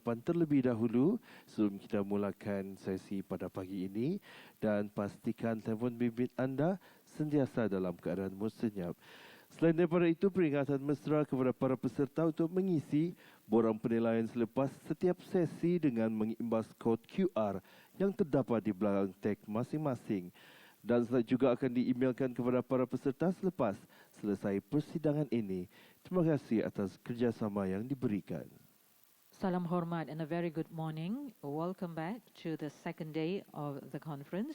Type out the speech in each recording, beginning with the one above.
persiapan terlebih dahulu sebelum kita mulakan sesi pada pagi ini, dan pastikan telefon bimbit anda sentiasa dalam keadaan senyap. Selain daripada itu, peringatan mesra kepada para peserta untuk mengisi borang penilaian selepas setiap sesi dengan mengimbas kod QR yang terdapat di belakang tag masing-masing. Dan slide juga akan di-emailkan kepada para peserta selepas selesai persidangan ini. Terima kasih atas kerjasama yang diberikan. Salam hormat and a very good morning. Welcome back to the second day of the conference.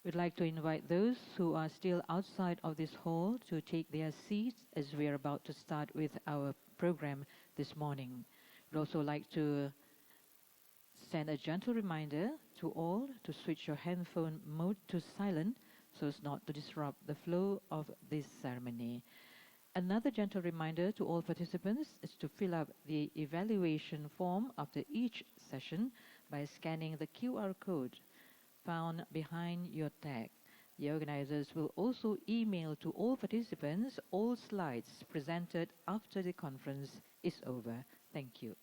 We'd like to invite those who are still outside of this hall to take their seats as we are about to start with our program this morning. We'd also like to send a gentle reminder to all to switch your handphone mode to silent so as not to disrupt the flow of this ceremony. Another gentle reminder to all participants is to fill up the evaluation form after each session by scanning the QR code found behind your tag. The organizers will also email to all participants all slides presented after the conference is over. Thank you.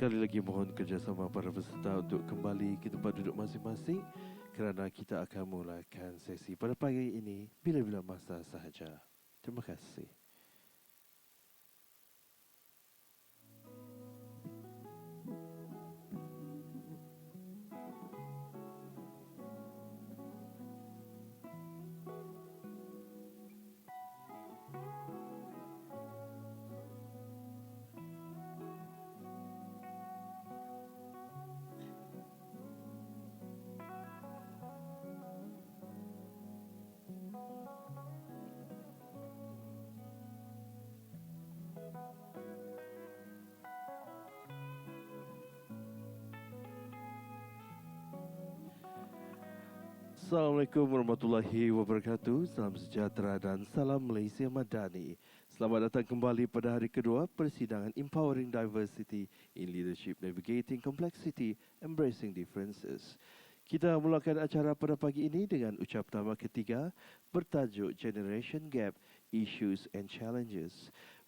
Sekali lagi mohon kerjasama para peserta untuk kembali ke tempat duduk masing-masing kerana kita akan mulakan sesi pada pagi ini bila-bila masa sahaja. Terima kasih. Assalamualaikum warahmatullahi wabarakatuh. Salam sejahtera dan salam Malaysia Madani. Selamat datang kembali pada hari kedua persidangan Empowering Diversity in Leadership, Navigating Complexity, Embracing Differences. Kita mulakan acara pada pagi ini dengan ucap tama ketiga bertajuk Generation Gap, Issues and Challenges.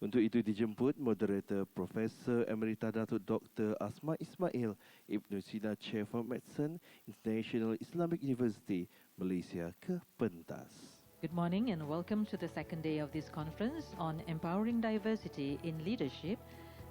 Untuk itu dijemput Moderator Profesor Emerita Datuk Dr. Asma Ismail, Ibnu Sina Chair for Medicine, International Islamic University, Malaysia ke pentas. Good morning and welcome to the second day of this conference on Empowering Diversity in Leadership,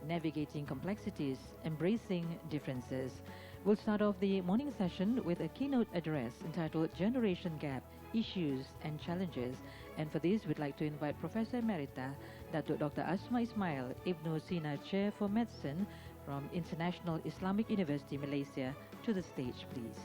Navigating Complexities, Embracing Differences. We'll start off the morning session with a keynote address entitled Generation Gap, Issues and Challenges. And for this, we'd like to invite Professor Emerita, Datuk Dr. Asma Ismail, Ibnu Sina Chair for Medicine from International Islamic University, Malaysia, to the stage, please.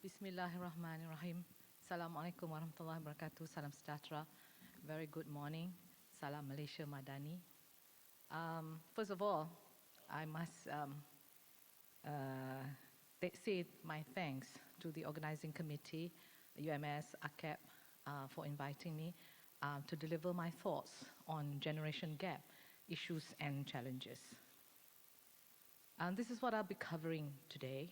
Bismillahirrahmanirrahim. Assalamualaikum warahmatullahi wabarakatuh. Salam sejahtera. Very good morning. Salam Malaysia Madani. First of all, I must say my thanks to the organizing committee, UMS, AKEPT, for inviting me to deliver my thoughts on generation gap, issues and challenges. This is what I'll be covering today.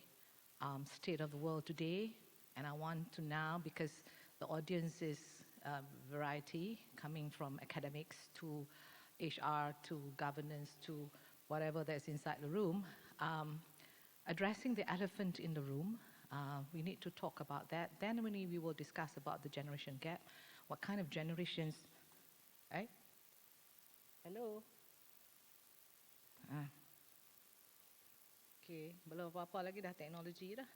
State of the world today, and I want to now, because the audience is variety, coming from academics to HR to governance to whatever that's inside the room, addressing the elephant in the room. We need to talk about that. Then we will discuss about the generation gap, what kind of generations, right? Hello? Okay, belum apa-apa lagi dah teknologi dah.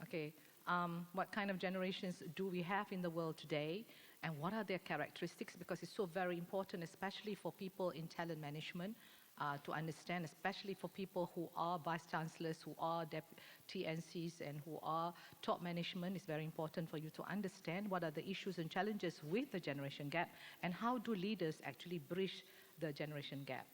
Okay, what kind of generations do we have in the world today, and what are their characteristics? Because it's so very important, especially for people in talent management, to understand, especially for people who are vice chancellors, who are TNCs, and who are top management. It's very important for you to understand what are the issues and challenges with the generation gap, and how do leaders actually bridge the generation gap.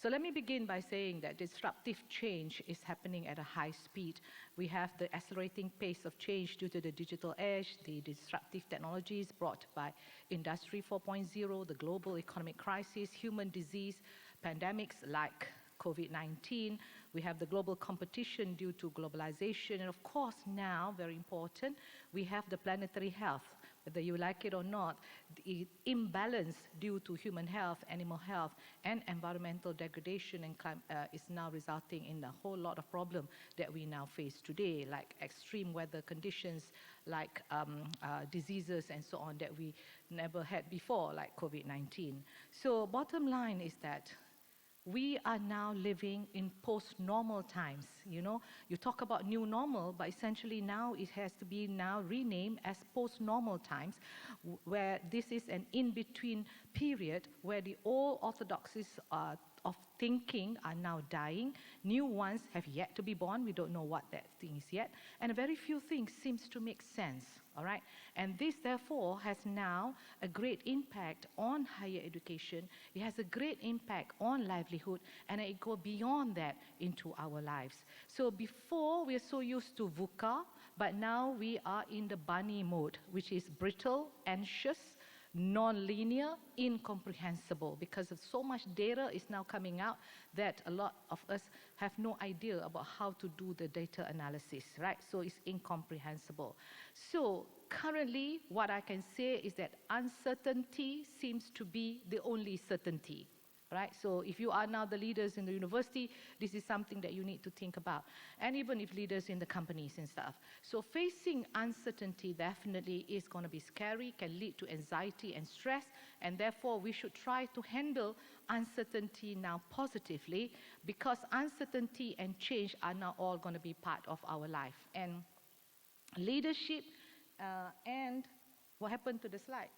So let me begin by saying that disruptive change is happening at a high speed. We have the accelerating pace of change due to the digital age, the disruptive technologies brought by Industry 4.0, the global economic crisis, human disease, pandemics like COVID-19. We have the global competition due to globalization. And of course, now, very important, we have the planetary health. Whether you like it or not, the imbalance due to human health, animal health, and environmental degradation and is now resulting in a whole lot of problems that we now face today, like extreme weather conditions, like diseases and so on that we never had before, like COVID-19. So bottom line is that we are now living in post-normal times. You know, you talk about new normal, but essentially now it has to be now renamed as post-normal times, where this is an in-between period where the old orthodoxies of thinking are now dying. New ones have yet to be born. We don't know what that thing is yet. And very few things seems to make sense, all right? And this, therefore, has now a great impact on higher education. It has a great impact on livelihood, and it goes beyond that into our lives. So before, we are so used to VUCA, but now we are in the bunny mode, which is brittle, anxious, non-linear, incomprehensible, because of so much data is now coming out that a lot of us have no idea about how to do the data analysis, right? So it's incomprehensible. So currently, what I can say is that uncertainty seems to be the only certainty. Right? So if you are now the leaders in the university, this is something that you need to think about. And even if leaders in the companies and stuff. So facing uncertainty definitely is going to be scary, can lead to anxiety and stress, and therefore we should try to handle uncertainty now positively, because uncertainty and change are now all going to be part of our life. And leadership and what happened to the slide?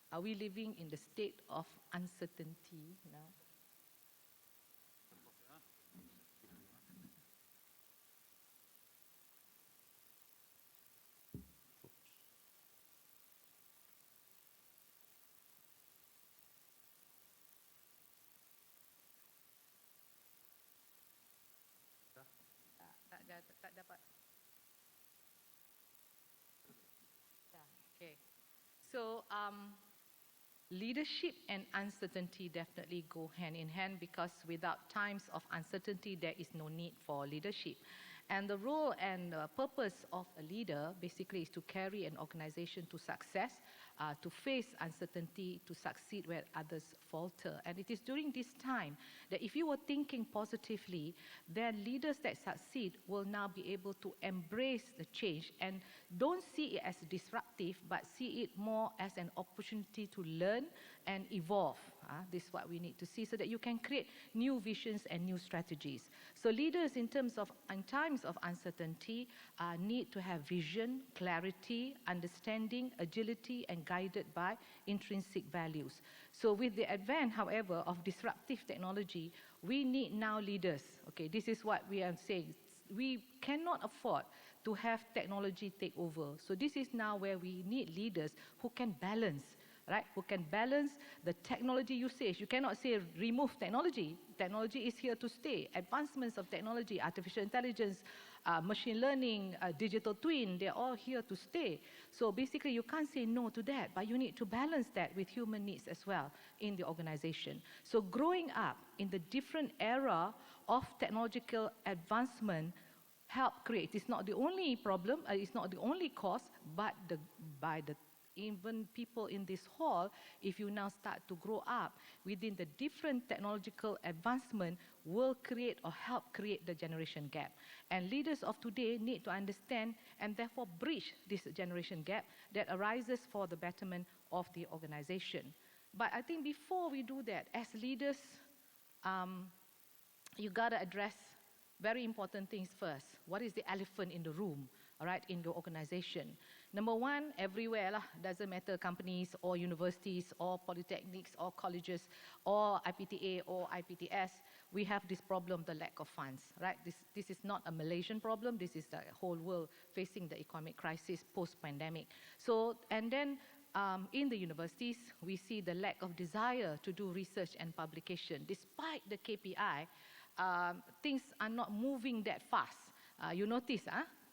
Are we living in the state of uncertainty now? Tak dapat. Okay. So, leadership and uncertainty definitely go hand in hand, because without times of uncertainty, there is no need for leadership. And the role and purpose of a leader basically is to carry an organization to success, to face uncertainty, to succeed where others falter. And it is during this time that if you were thinking positively, then leaders that succeed will now be able to embrace the change and don't see it as disruptive, but see it more as an opportunity to learn and evolve. This is what we need to see, so that you can create new visions and new strategies. So leaders in times of uncertainty need to have vision, clarity, understanding, agility, and guided by intrinsic values. So with the advent, however, of disruptive technology, we need now leaders. Okay, this is what we are saying. We cannot afford to have technology take over. So this is now where we need leaders who can balance, right? Who can balance the technology usage. You cannot say remove technology. Technology is here to stay. Advancements of technology, artificial intelligence, machine learning, digital twin, they're all here to stay. So basically you can't say no to that, but you need to balance that with human needs as well in the organization. So growing up in the different era of technological advancement help create. It's not the only problem, it's not the only cause, but even people in this hall, if you now start to grow up within the different technological advancement, will create or help create the generation gap. And leaders of today need to understand and therefore bridge this generation gap that arises for the betterment of the organization. But I think before we do that, as leaders, you gotta address very important things first. What is the elephant in the room, all right, in the organization? Number one, everywhere, doesn't matter companies or universities or polytechnics or colleges or IPTA or IPTS, we have this problem, the lack of funds, right? This is not a Malaysian problem, this is the whole world facing the economic crisis post-pandemic. So, and then in the universities, we see the lack of desire to do research and publication. Despite the KPI, things are not moving that fast. You notice,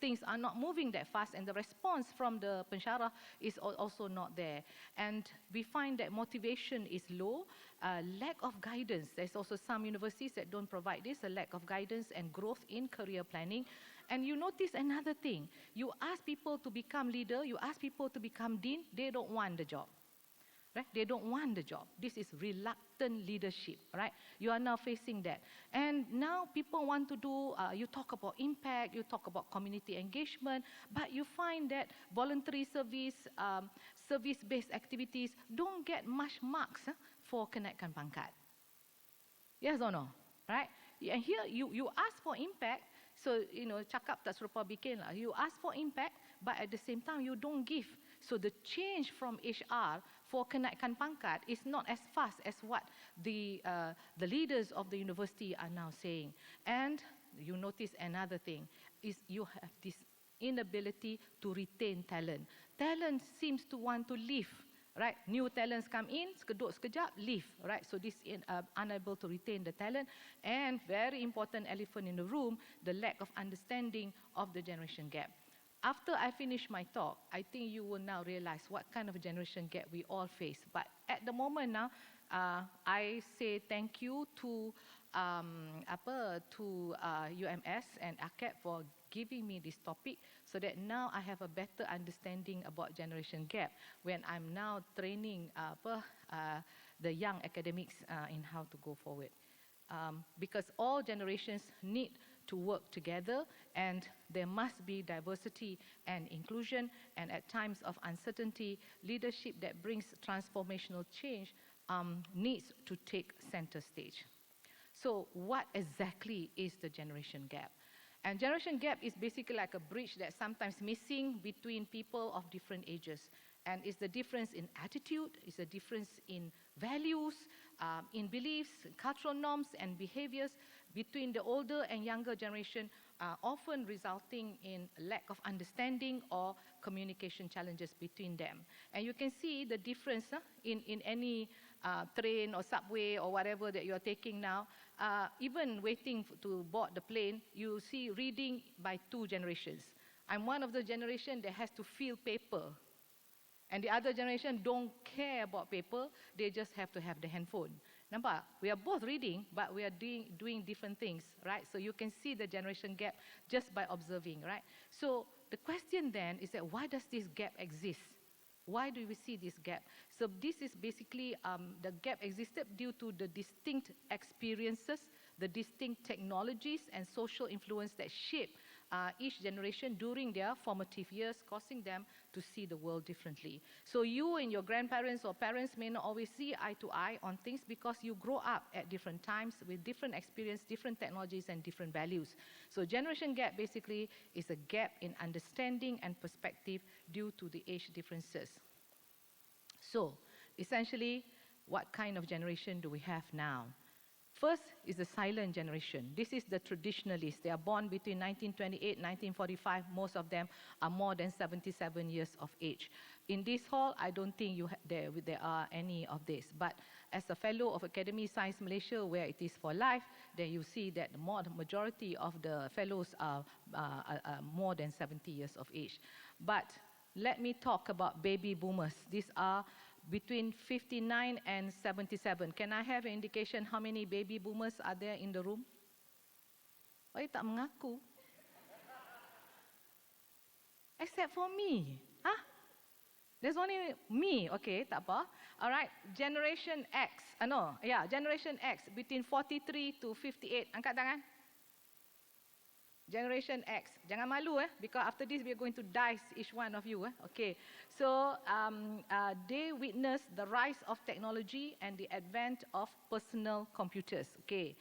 things are not moving that fast, and the response from the pensyarah is also not there. And we find that motivation is low, lack of guidance. There's also some universities that don't provide this, a lack of guidance and growth in career planning. And you notice another thing, you ask people to become leader, you ask people to become dean, they don't want the job. Right? They don't want the job. This is reluctant leadership, right? You are now facing that. And now people want to do, you talk about impact, you talk about community engagement, but you find that voluntary service, service-based activities don't get much marks for kenaikan pangkat. Yes or no? Right? And here you ask for impact, so, cakap tak serupa bikin lah. You ask for impact, but at the same time, you don't give. So the change from HR for kenaikan pangkat is not as fast as what the leaders of the university are now saying. And you notice another thing, is you have this inability to retain talent. Talent seems to want to leave. Right, new talents come in, sekeduk sekejap, leave. Right, so this is unable to retain the talent, and very important elephant in the room, the lack of understanding of the generation gap. After I finish my talk, I think you will now realize what kind of generation gap we all face. But at the moment now, I say thank you to UMS and AKEPT for giving me this topic, so that now I have a better understanding about generation gap when I'm now training the young academics in how to go forward. Because all generations need to work together, and there must be diversity and inclusion, and at times of uncertainty, leadership that brings transformational change needs to take center stage. So what exactly is the generation gap? And generation gap is basically like a bridge that's sometimes missing between people of different ages. And it's the difference in attitude, it's the difference in values, in beliefs, cultural norms and behaviors between the older and younger generation, often resulting in lack of understanding or communication challenges between them. And you can see the difference in any train or subway or whatever that you're taking now. Even waiting to board the plane, you see reading by two generations. I'm one of the generation that has to feel paper. And the other generation don't care about paper, they just have to have the handphone. Nampak? We are both reading, but we are doing different things, right? So you can see the generation gap just by observing, right? So the question then is that why does this gap exist? Why do we see this gap? So this is basically, the gap existed due to the distinct experiences, the distinct technologies and social influence that shape each generation during their formative years, causing them to see the world differently. So you and your grandparents or parents may not always see eye to eye on things because you grow up at different times with different experience, different technologies and different values. So generation gap basically is a gap in understanding and perspective due to the age differences. So essentially, what kind of generation do we have now? First is the silent generation. This is the traditionalists. They are born between 1928 and 1945. Most of them are more than 77 years of age. In this hall, I don't think there are any of this. But as a fellow of Academy Science Malaysia, where it is for life, then you see that the majority of the fellows are more than 70 years of age. But let me talk about baby boomers. These are between 59 and 77. Can I have an indication how many baby boomers are there in the room? Why tak mengaku? Except for me. Huh? There's only me. Okay, tak apa. All right, Generation X. Generation X, between 43 to 58. Angkat tangan. Generation X. Jangan malu because after this we are going to dice each one of you. Okay. So they witnessed the rise of technology and the advent of personal computers. Okay.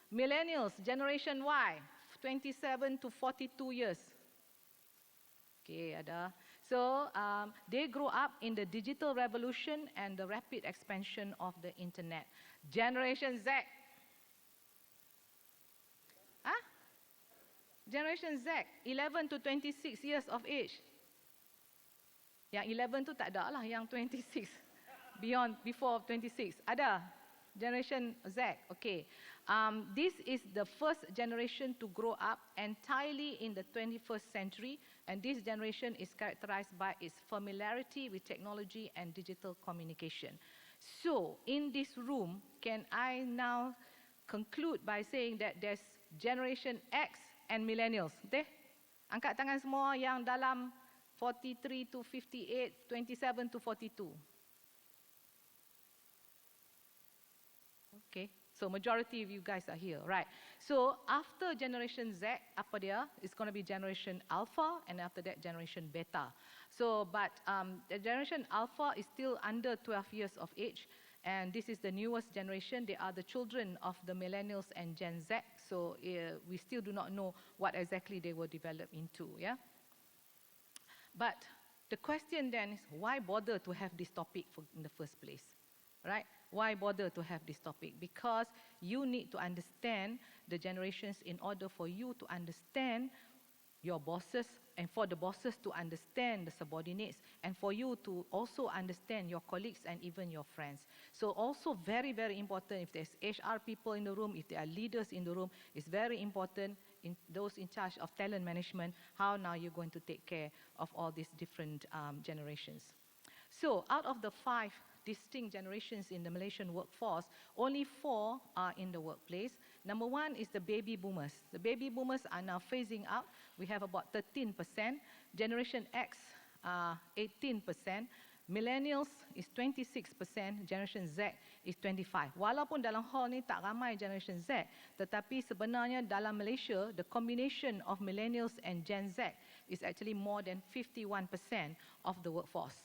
Millennials, Generation Y, 27 to 42 years. Okay, ada. So they grow up in the digital revolution and the rapid expansion of the internet. Generation Z. Generation Z, 11 to 26 years of age. Yang 11 tu tak ada lah, yang 26. Before 26. Ada? Generation Z, okay. This is the first generation to grow up entirely in the 21st century, and this generation is characterized by its familiarity with technology and digital communication. So, in this room, can I now conclude by saying that there's Generation X and millennials, okay? Angkat tangan semua yang dalam 43 to 58, 27 to 42. Okay, so majority of you guys are here, right? So after generation Z, apa dia? It's going to be generation Alpha, and after that generation Beta. So, but the generation Alpha is still under 12 years of age, and this is the newest generation. They are the children of the millennials and Gen Z. So we still do not know what exactly they will develop into. Yeah. But the question then is, why bother to have this topic in the first place, right? Why bother to have this topic? Because you need to understand the generations in order for you to understand your bosses, and for the bosses to understand the subordinates, and for you to also understand your colleagues and even your friends. So also very, very important, if there's HR people in the room, if there are leaders in the room, it's very important, in those in charge of talent management, how now you're going to take care of all these different generations. So out of the 5 distinct generations in the Malaysian workforce, only 4 are in the workplace. Number 1 is the baby boomers. The baby boomers are now phasing out. We have about 13%. Generation X, 18%. Millennials is 26%. Generation Z is 25%. Walaupun dalam hall ni tak ramai Generation Z, tetapi sebenarnya dalam Malaysia, the combination of millennials and Gen Z is actually more than 51% of the workforce.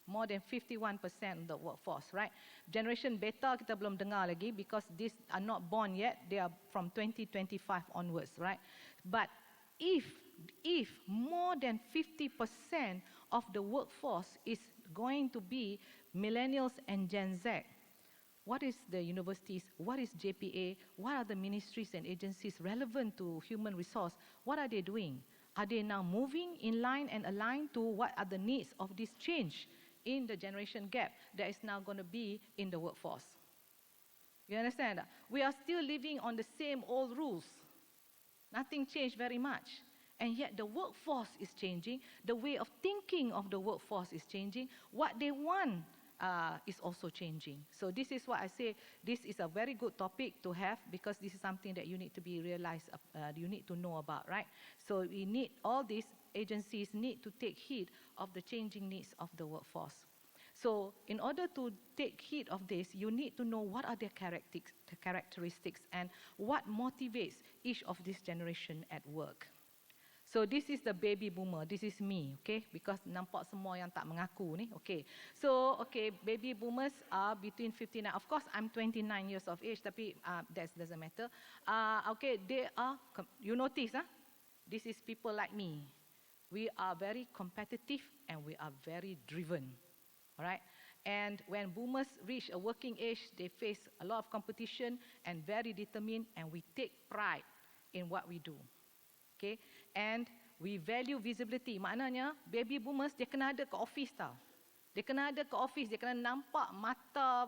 More than 51% of the workforce, right? Generation Beta kita belum dengar lagi because these are not born yet. They are from 2025 onwards, right? But if more than 50% of the workforce is going to be millennials and Gen Z, what is the universities, what is JPA, what are the ministries and agencies relevant to human resource, what are they doing? Are they now moving in line and aligned to what are the needs of this change in the generation gap that is now going to be in the workforce? You understand that? We are still living on the same old rules. Nothing changed very much. And yet the workforce is changing. The way of thinking of the workforce is changing. What they want is also changing. So this is what I say, this is a very good topic to have, because this is something that you need to be realized, you need to know about, right? So we need, all these agencies need to take heed of the changing needs of the workforce. So in order to take heed of this, you need to know what are their characteristics and what motivates each of this generation at work. So this is the baby boomer, this is me, okay? Because nampak semua yang tak mengaku ni, okay. So, okay, baby boomers are between 59, of course I'm 29 years of age, tapi that doesn't matter. Okay, they are, you notice, this is people like me. We are very competitive and we are very driven, all right? And when boomers reach a working age, they face a lot of competition and very determined, and we take pride in what we do. Okay, and we value visibility. Maknanya baby boomers dia kena ada ke office tau. Dia kena ada ke office, dia kena nampak mata,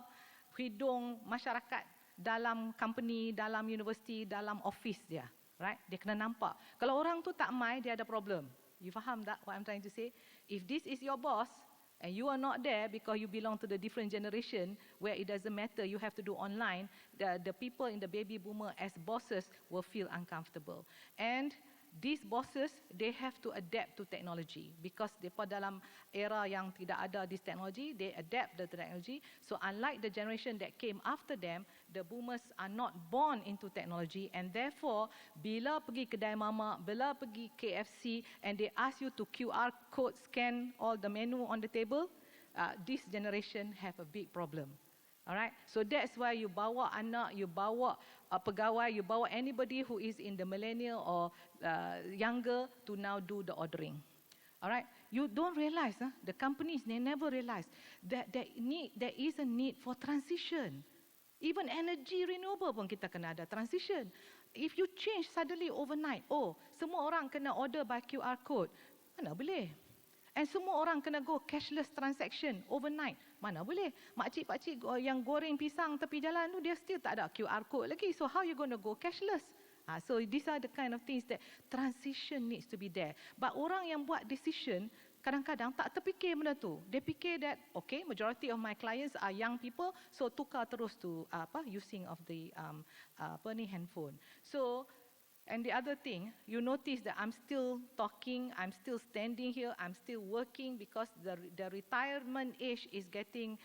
hidung masyarakat dalam company, dalam universiti, dalam office dia, right? Dia kena nampak. Kalau orang tu tak mai, dia ada problem. You faham tak what I'm trying to say? If this is your boss and you are not there because you belong to the different generation where it doesn't matter, you have to do online, the people in the baby boomer as bosses will feel uncomfortable. And these bosses, they have to adapt to technology because mereka dalam era yang tidak ada this technology, they adapt the technology. So unlike the generation that came after them, the boomers are not born into technology, and therefore bila pergi kedai mamak, bila pergi KFC and they ask you to QR code scan all the menu on the table, this generation have a big problem. Alright, so that's why you bawa anak, you bawa pegawai, you bawa anybody who is in the millennial or younger to now do the ordering. Alright, you don't realize, the companies, they never realize that there is a need for transition. Even energy renewable pun kita kena ada transition. If you change suddenly overnight, oh, semua orang kena order by QR code, mana boleh? And semua orang kena go cashless transaction overnight. Mana boleh? Makcik-pakcik yang goreng pisang tepi jalan tu, dia still tak ada QR code lagi. So how you going to go cashless? So these are the kind of things that transition needs to be there. But orang yang buat decision, kadang-kadang tak terfikir benda tu. Dia fikir that, okay, majority of my clients are young people, so tukar terus to using of the handphone. So And the other thing, you notice that I'm still talking, I'm still standing here, I'm still working because the retirement age is getting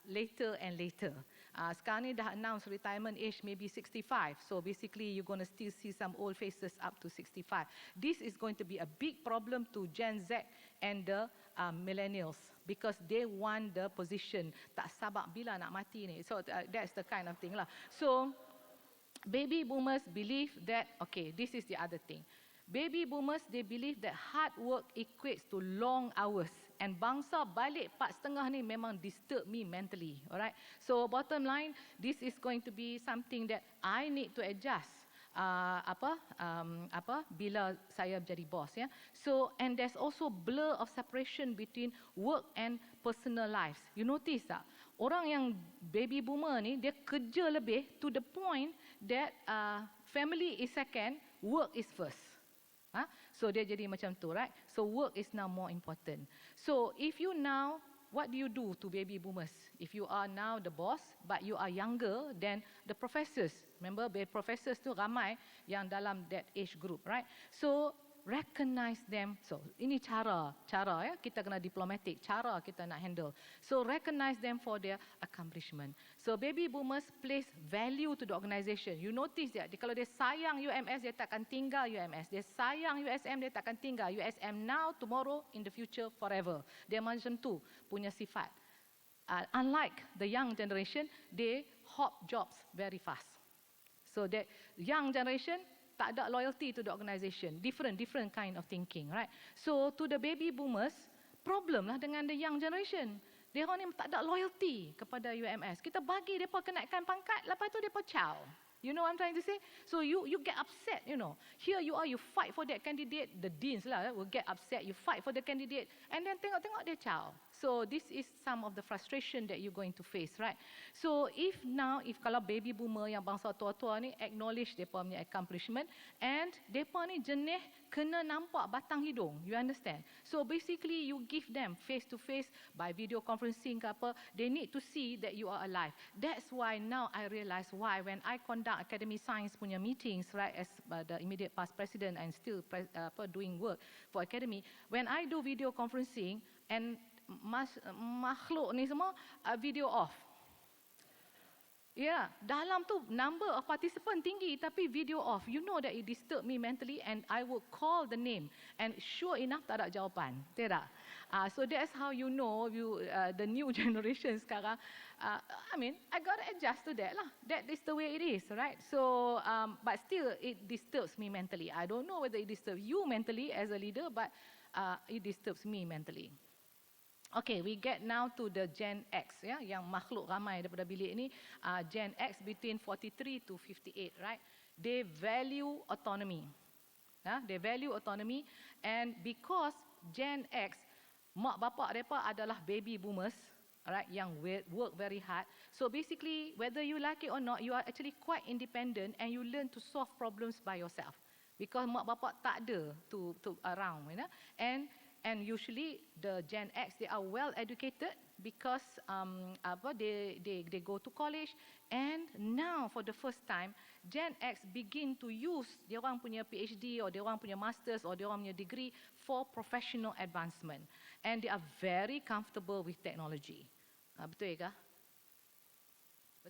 later and later. Sekarang ni dah announce retirement age maybe 65. So basically you're going to still see some old faces up to 65. This is going to be a big problem to Gen Z and the millennials because they want the position. Tak sabar bila nak mati ni. So that's the kind of thing lah. So baby boomers believe that, okay, this is the other thing. Baby boomers, they believe that hard work equates to long hours. And bangsa balik 4.5 ni memang disturb me mentally. Alright. So bottom line, this is going to be something that I need to adjust. Bila saya menjadi bos, ya. So, and there's also blur of separation between work and personal lives. You notice tak? Orang yang baby boomer ni, dia kerja lebih to the point that family is second, work is first. So dia jadi macam tu, right? So work is now more important. So if you now, what do you do to baby boomers? If you are now the boss, but you are younger than the professors. Remember, professors tu ramai yang dalam that age group, right? So recognize them. So ini cara ya, kita kena diplomatic, cara kita nak handle. So recognize them for their accomplishment. So baby boomers place value to the organisation. You notice that kalau dia sayang UMS, dia takkan tinggal UMS. Dia sayang USM, dia takkan tinggal USM now, tomorrow, in the future, forever. Dia macam tu punya sifat. Unlike the young generation, they hop jobs very fast. So that young generation tak ada loyalty to the organisation. Different kind of thinking, right? So to the baby boomers, problem lah dengan the young generation. Dia orang ni tak ada loyalty kepada UMS. Kita bagi mereka kenaikan pangkat, lepas tu mereka caw. You know what I'm trying to say? So you get upset, you know. Here you are, you fight for that candidate. The deans lah will get upset. You fight for the candidate, and then tengok-tengok dia caw. So this is some of the frustration that you're going to face, right? So if kalau baby boomer yang bangsa tua-tua ni acknowledge mereka punya accomplishment, and mereka ni jenis kena nampak batang hidung, you understand? So basically you give them face to face by video conferencing ke apa, they need to see that you are alive. That's why now I realize why when I conduct academy science punya meetings, right, as the immediate past president and still doing work for academy, when I do video conferencing and makhluk ni semua video off. Ya, dalam tu number of participant tinggi tapi video off. You know that it disturb me mentally and I will call the name and sure enough tak ada jawapan. Tidak. So that's how you know the new generation sekarang. I mean, I got to adjust to that lah. That is the way it is, right? So, but still it disturbs me mentally. I don't know whether it disturbs you mentally as a leader, but it disturbs me mentally. Okay, we get now to the Gen X, ya, yang makhluk ramai daripada bilik ini. Gen X between 43 to 58, right? They value autonomy. They value autonomy, and because Gen X, mak bapak mereka adalah baby boomers, right, yang work very hard. So basically, whether you like it or not, you are actually quite independent and you learn to solve problems by yourself. Because mak bapak tak ada to around, you know, and usually the Gen X, they are well educated because they go to college, and now for the first time Gen X begin to use dia orang punya PhD or dia orang punya masters or dia orang punya degree for professional advancement, and they are very comfortable with technology. Betul ke?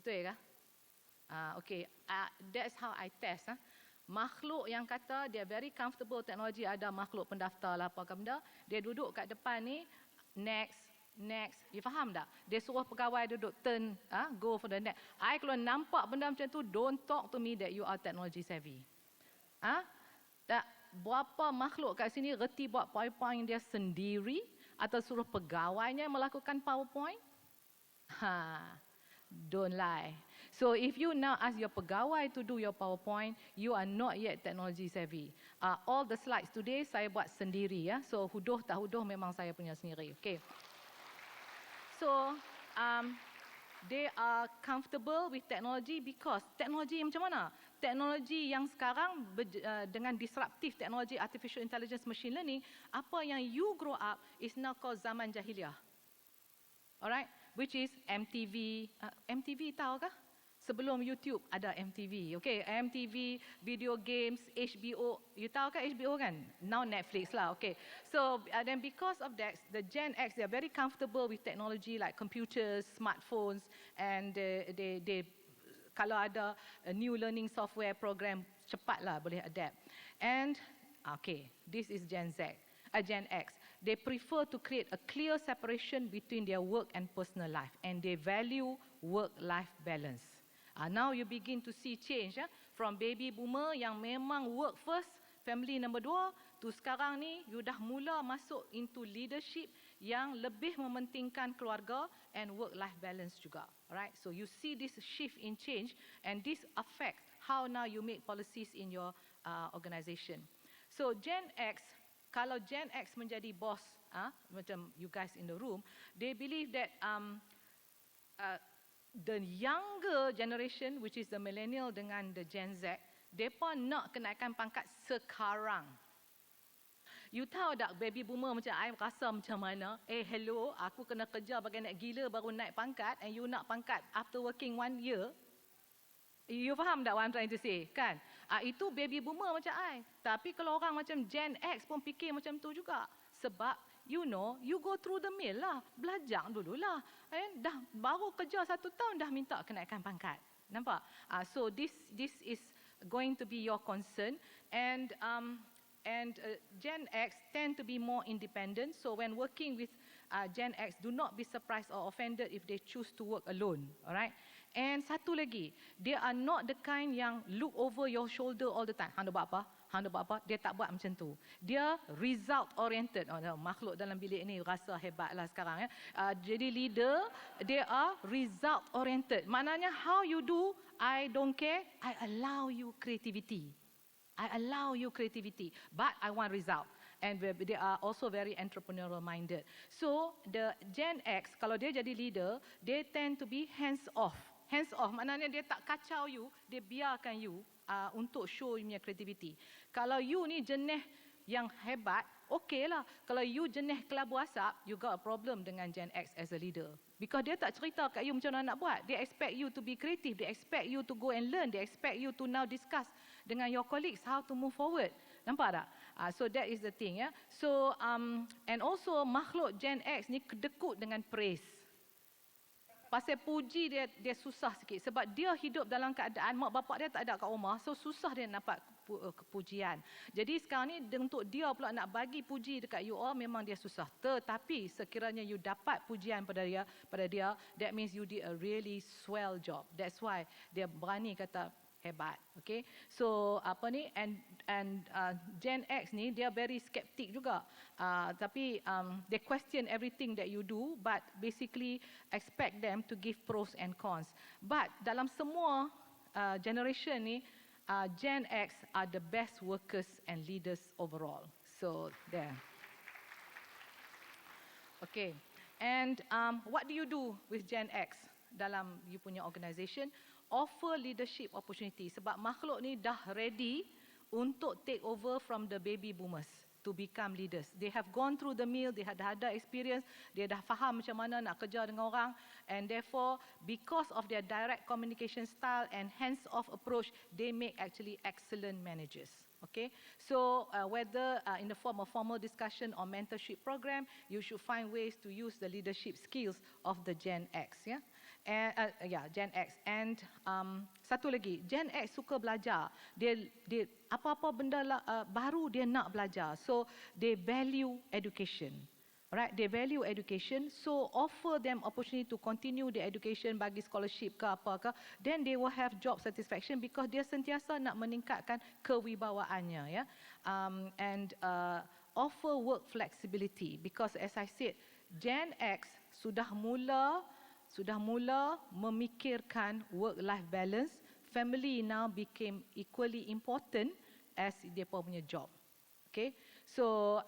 Betul ke? Okay, that's how I test. Makhluk yang kata dia very comfortable teknologi, ada makhluk pendaftar lah apa benda, dia duduk kat depan ni, next, you faham tak? Dia suruh pegawai duduk turn, go for the next. I kalau nampak benda macam tu, don't talk to me that you are technology savvy. Tak, berapa makhluk kat sini reti buat PowerPoint dia sendiri atau suruh pegawainya melakukan PowerPoint? Don't lie. So if you now ask your pegawai to do your PowerPoint, you are not yet technology savvy. All the slides today saya buat sendiri, ya. So huduh tak huduh memang saya punya sendiri. Okay. So they are comfortable with technology because teknologi macam mana? Teknologi yang sekarang dengan disruptive teknologi artificial intelligence, machine learning, apa yang you grow up is now called zaman jahiliah. Alright, which is MTV. MTV tahu kah? Sebelum YouTube ada MTV. Okay, MTV, video games, HBO. You tahu kan HBO kan? Now Netflix lah. Okay. So then because of that, the Gen X, they are very comfortable with technology like computers, smartphones, and they kalau ada a new learning software program, cepatlah boleh adapt. And okay, this is Gen X. They prefer to create a clear separation between their work and personal life, and they value work-life balance. Now you begin to see change from baby boomer yang memang work first, family number 2, to sekarang ni you dah mula masuk into leadership yang lebih mementingkan keluarga and work-life balance juga. Alright, so you see this shift in change, and this affects how now you make policies in your organisation. So Gen X, kalau Gen X menjadi boss, macam you guys in the room, they believe that the younger generation, which is the millennial dengan the Gen Z, mereka nak kenaikan pangkat sekarang. You tahu tak baby boomer macam I rasa macam mana? Hello, aku kena kerja bagai nak gila baru naik pangkat, and you nak pangkat after working 1 year? You faham tak what I'm trying to say? Kan? Itu baby boomer macam I. Tapi kalau orang macam Gen X pun fikir macam tu juga. Sebab you know, you go through the mill lah. Belajar dululah. Dah baru kerja 1 tahun dah minta kenaikan pangkat. Nampak? So this is going to be your concern. And Gen X tend to be more independent. So when working with Gen X, do not be surprised or offended if they choose to work alone. Alright? And satu lagi, they are not the kind yang look over your shoulder all the time. Hang buat apa? Hang buat apa? Dia tak buat macam tu. Dia result oriented. Makhluk dalam bilik ni rasa hebatlah sekarang. Jadi leader, they are result oriented. Maknanya how you do, I don't care. I allow you creativity. I allow you creativity, but I want result. And they are also very entrepreneurial minded. So the Gen X, kalau dia jadi leader, they tend to be hands off. Hands off, maknanya dia tak kacau you, dia biarkan you untuk show you punya creativity. Kalau you ni jenis yang hebat, okey lah. Kalau you jenis kelabu asap, you got a problem dengan Gen X as a leader. Because dia tak cerita kat you macam mana nak buat. They expect you to be creative, they expect you to go and learn, they expect you to now discuss dengan your colleagues how to move forward. Nampak tak? So that is the thing. So and also makhluk Gen X ni kedekut dengan praise. Pasal puji dia susah sikit sebab dia hidup dalam keadaan mak bapak dia tak ada kat rumah, so susah dia dapat pujian. Jadi sekarang ni untuk dia pula nak bagi puji dekat you all memang dia susah. Tetapi sekiranya you dapat pujian pada dia, that means you did a really swell job. That's why dia berani kata hebat. Okay, so apa ni, and Gen X ni dia very skeptic juga, tapi they question everything that you do, but basically expect them to give pros and cons. But dalam semua generation ni, Gen X are the best workers and leaders overall. So there. Okay, and what do you do with Gen X dalam you punya organisation? Offer leadership opportunity sebab makhluk ni dah ready untuk take over from the baby boomers to become leaders. They have gone through the mill, they dah ada experience, dia dah faham macam mana nak kerja dengan orang, and therefore because of their direct communication style and hands-off approach, they make actually excellent managers. Okay, so whether in the form of formal discussion or mentorship program, you should find ways to use the leadership skills of the Gen X. Gen X. And satu lagi, Gen X suka belajar. Dia apa-apa benda baru dia nak belajar. So they value education. Alright, they value education, so offer them opportunity to continue the education, bagi scholarship ke apa ke, then they will have job satisfaction because dia sentiasa nak meningkatkan kewibawaannya, ya. And offer work flexibility because as I said, Gen X sudah mula memikirkan work-life balance. Family now became equally important as dia punya job. Okay, so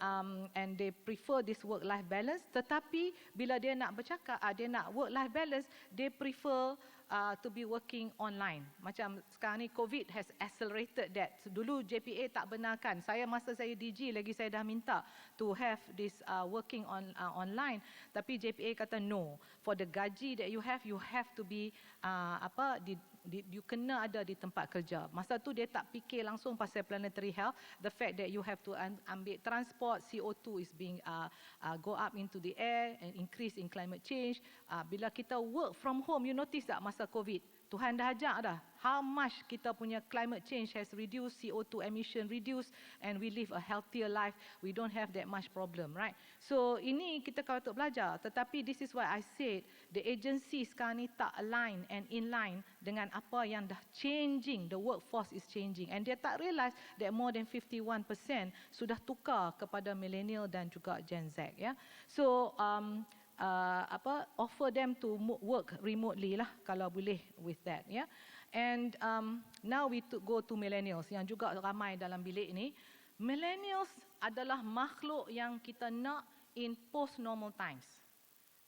and they prefer this work-life balance. Tetapi bila dia nak bercakap, dia nak work-life balance, they prefer to be working online. Macam sekarang ni COVID has accelerated that. Dulu JPA tak benarkan. Masa saya DG lagi saya dah minta to have this working online. Tapi JPA kata no. For the gaji that you have to be you kena ada di tempat kerja. Masa tu dia tak fikir langsung pasal planetary health. The fact that you have to ambil transport, CO2 is being go up into the air and increase in climate change. Bila kita work from home, you notice tak masa COVID? Tuhan dah ajak dah. How much kita punya climate change has reduced, CO2 emission reduced, and we live a healthier life. We don't have that much problem, right? So ini kita patut belajar. Tetapi this is why I said the agency sekarang ni tak align and in line dengan apa yang dah changing. The workforce is changing, and dia tak realise that more than 51% sudah tukar kepada millennial dan juga Gen Z. Ya, so offer them to work remotely lah kalau boleh with that. Ya. And now we go to millennials yang juga ramai dalam bilik ni. Millennials adalah makhluk yang kita nak in post-normal times.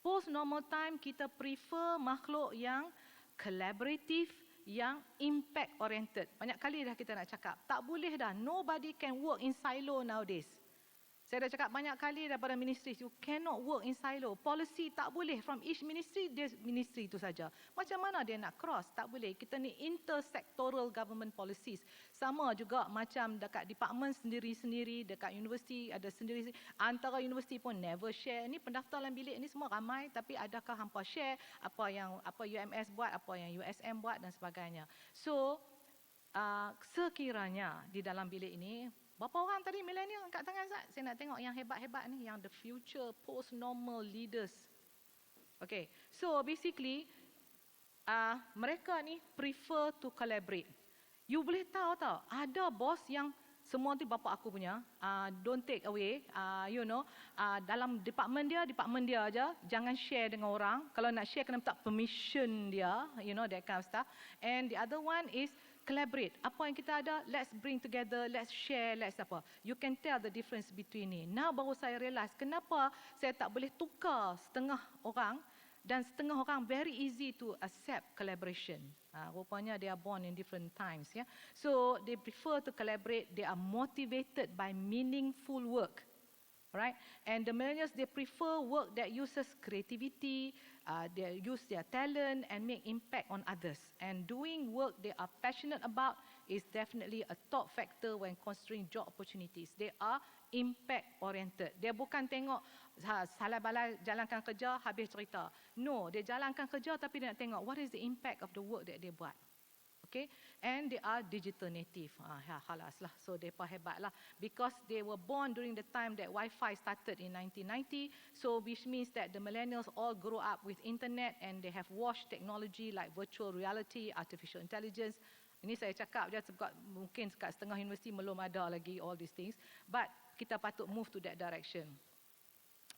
Post-normal time kita prefer makhluk yang collaborative, yang impact oriented. Banyak kali dah kita nak cakap, tak boleh dah. Nobody can work in silo nowadays. Saya dah cakap banyak kali daripada ministry, you cannot work in silo. Policy tak boleh, from each ministry, dia ministry itu saja. Macam mana dia nak cross? Tak boleh. Kita ni intersectoral government policies. Sama juga macam dekat department sendiri-sendiri, dekat universiti ada sendiri. Antara universiti pun never share. Ni pendaftaran bilik ni semua ramai, tapi adakah hampa share apa yang UMS buat, apa yang USM buat dan sebagainya. So, sekiranya di dalam bilik ini, berapa orang tadi millennial angkat tangan Ustaz? Saya nak tengok yang hebat-hebat ni, yang the future post-normal leaders. Okay, so basically, mereka ni prefer to collaborate. You boleh tahu tau, ada bos yang semua tu bapa aku punya, don't take away, dalam department dia aja, jangan share dengan orang. Kalau nak share kena minta permission dia, that kind of stuff. And the other one is collaborate. Apa yang kita ada, let's bring together, let's share, let's apa. You can tell the difference between ni. Now baru saya realise kenapa saya tak boleh tukar setengah orang dan setengah orang very easy to accept collaboration. Rupanya they are born in different times. Yeah? So they prefer to collaborate, they are motivated by meaningful work. Right? And the millennials, they prefer work that uses creativity, they use their talent and make impact on others. And doing work they are passionate about is definitely a top factor when considering job opportunities. They are impact oriented. Dia bukan tengok salah balai jalankan kerja habis cerita. No, dia jalankan kerja tapi dia nak tengok what is the impact of the work that they buat. Okay, and they are digital native. Halas lah. So mereka hebat lah because they were born during the time that Wi-Fi started in 1990. So which means that the millennials all grow up with internet and they have watched technology like virtual reality, artificial intelligence. Ini saya cakap je sebab mungkin setengah universiti belum ada lagi all these things. But kita patut move to that direction.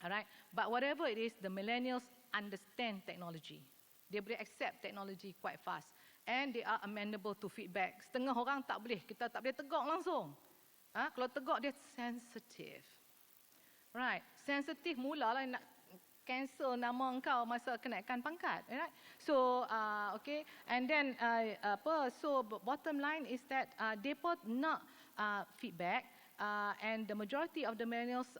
Alright. But whatever it is, the millennials understand technology. They boleh accept technology quite fast. And they are amenable to feedback. Setengah orang tak boleh, kita tak boleh tegak langsung. Kalau tegak dia sensitive. Right, sensitive mulalah nak cancel nama engkau masa kenaikan pangkat. Right? So, okay, and then so bottom line is that mereka nak feedback. And the majority of the millennials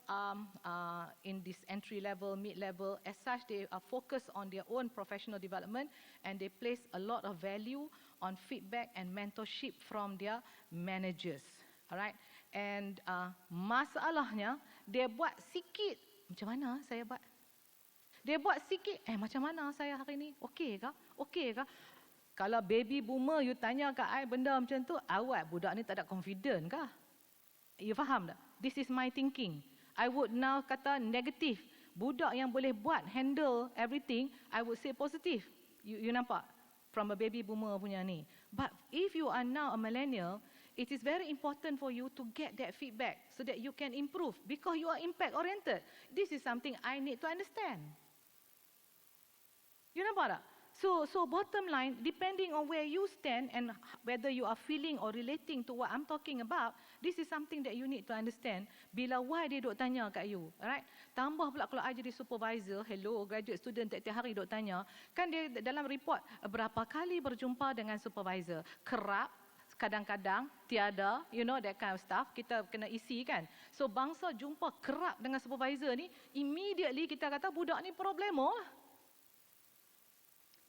in this entry level, mid level, as such, they are focused on their own professional development and they place a lot of value on feedback and mentorship from their managers. Alright, and masalahnya dia buat sikit, macam mana saya buat? Dia buat sikit, macam mana saya hari ni? Okey ke? Okey ke? Kalau baby boomer, you tanya kat I benda macam tu, awak budak ni tak ada confident ke? You faham tak? This is my thinking. I would now kata negatif. Budak yang boleh buat, handle everything, I would say positive. You nampak? From a baby boomer punya ni. But if you are now a millennial, it is very important for you to get that feedback so that you can improve because you are impact oriented. This is something I need to understand. You nampak tak? So bottom line, depending on where you stand and whether you are feeling or relating to what I'm talking about, this is something that you need to understand. Bila why dia duk tanya kat you, alright? Tambah pula kalau I jadi supervisor, hello, graduate student tiap-tiap hari duk tanya, kan dia dalam report berapa kali berjumpa dengan supervisor, kerap, kadang-kadang, tiada, you know, that kind of stuff, kita kena isi kan. So bangsa jumpa kerap dengan supervisor ni, immediately kita kata budak ni problemo lah.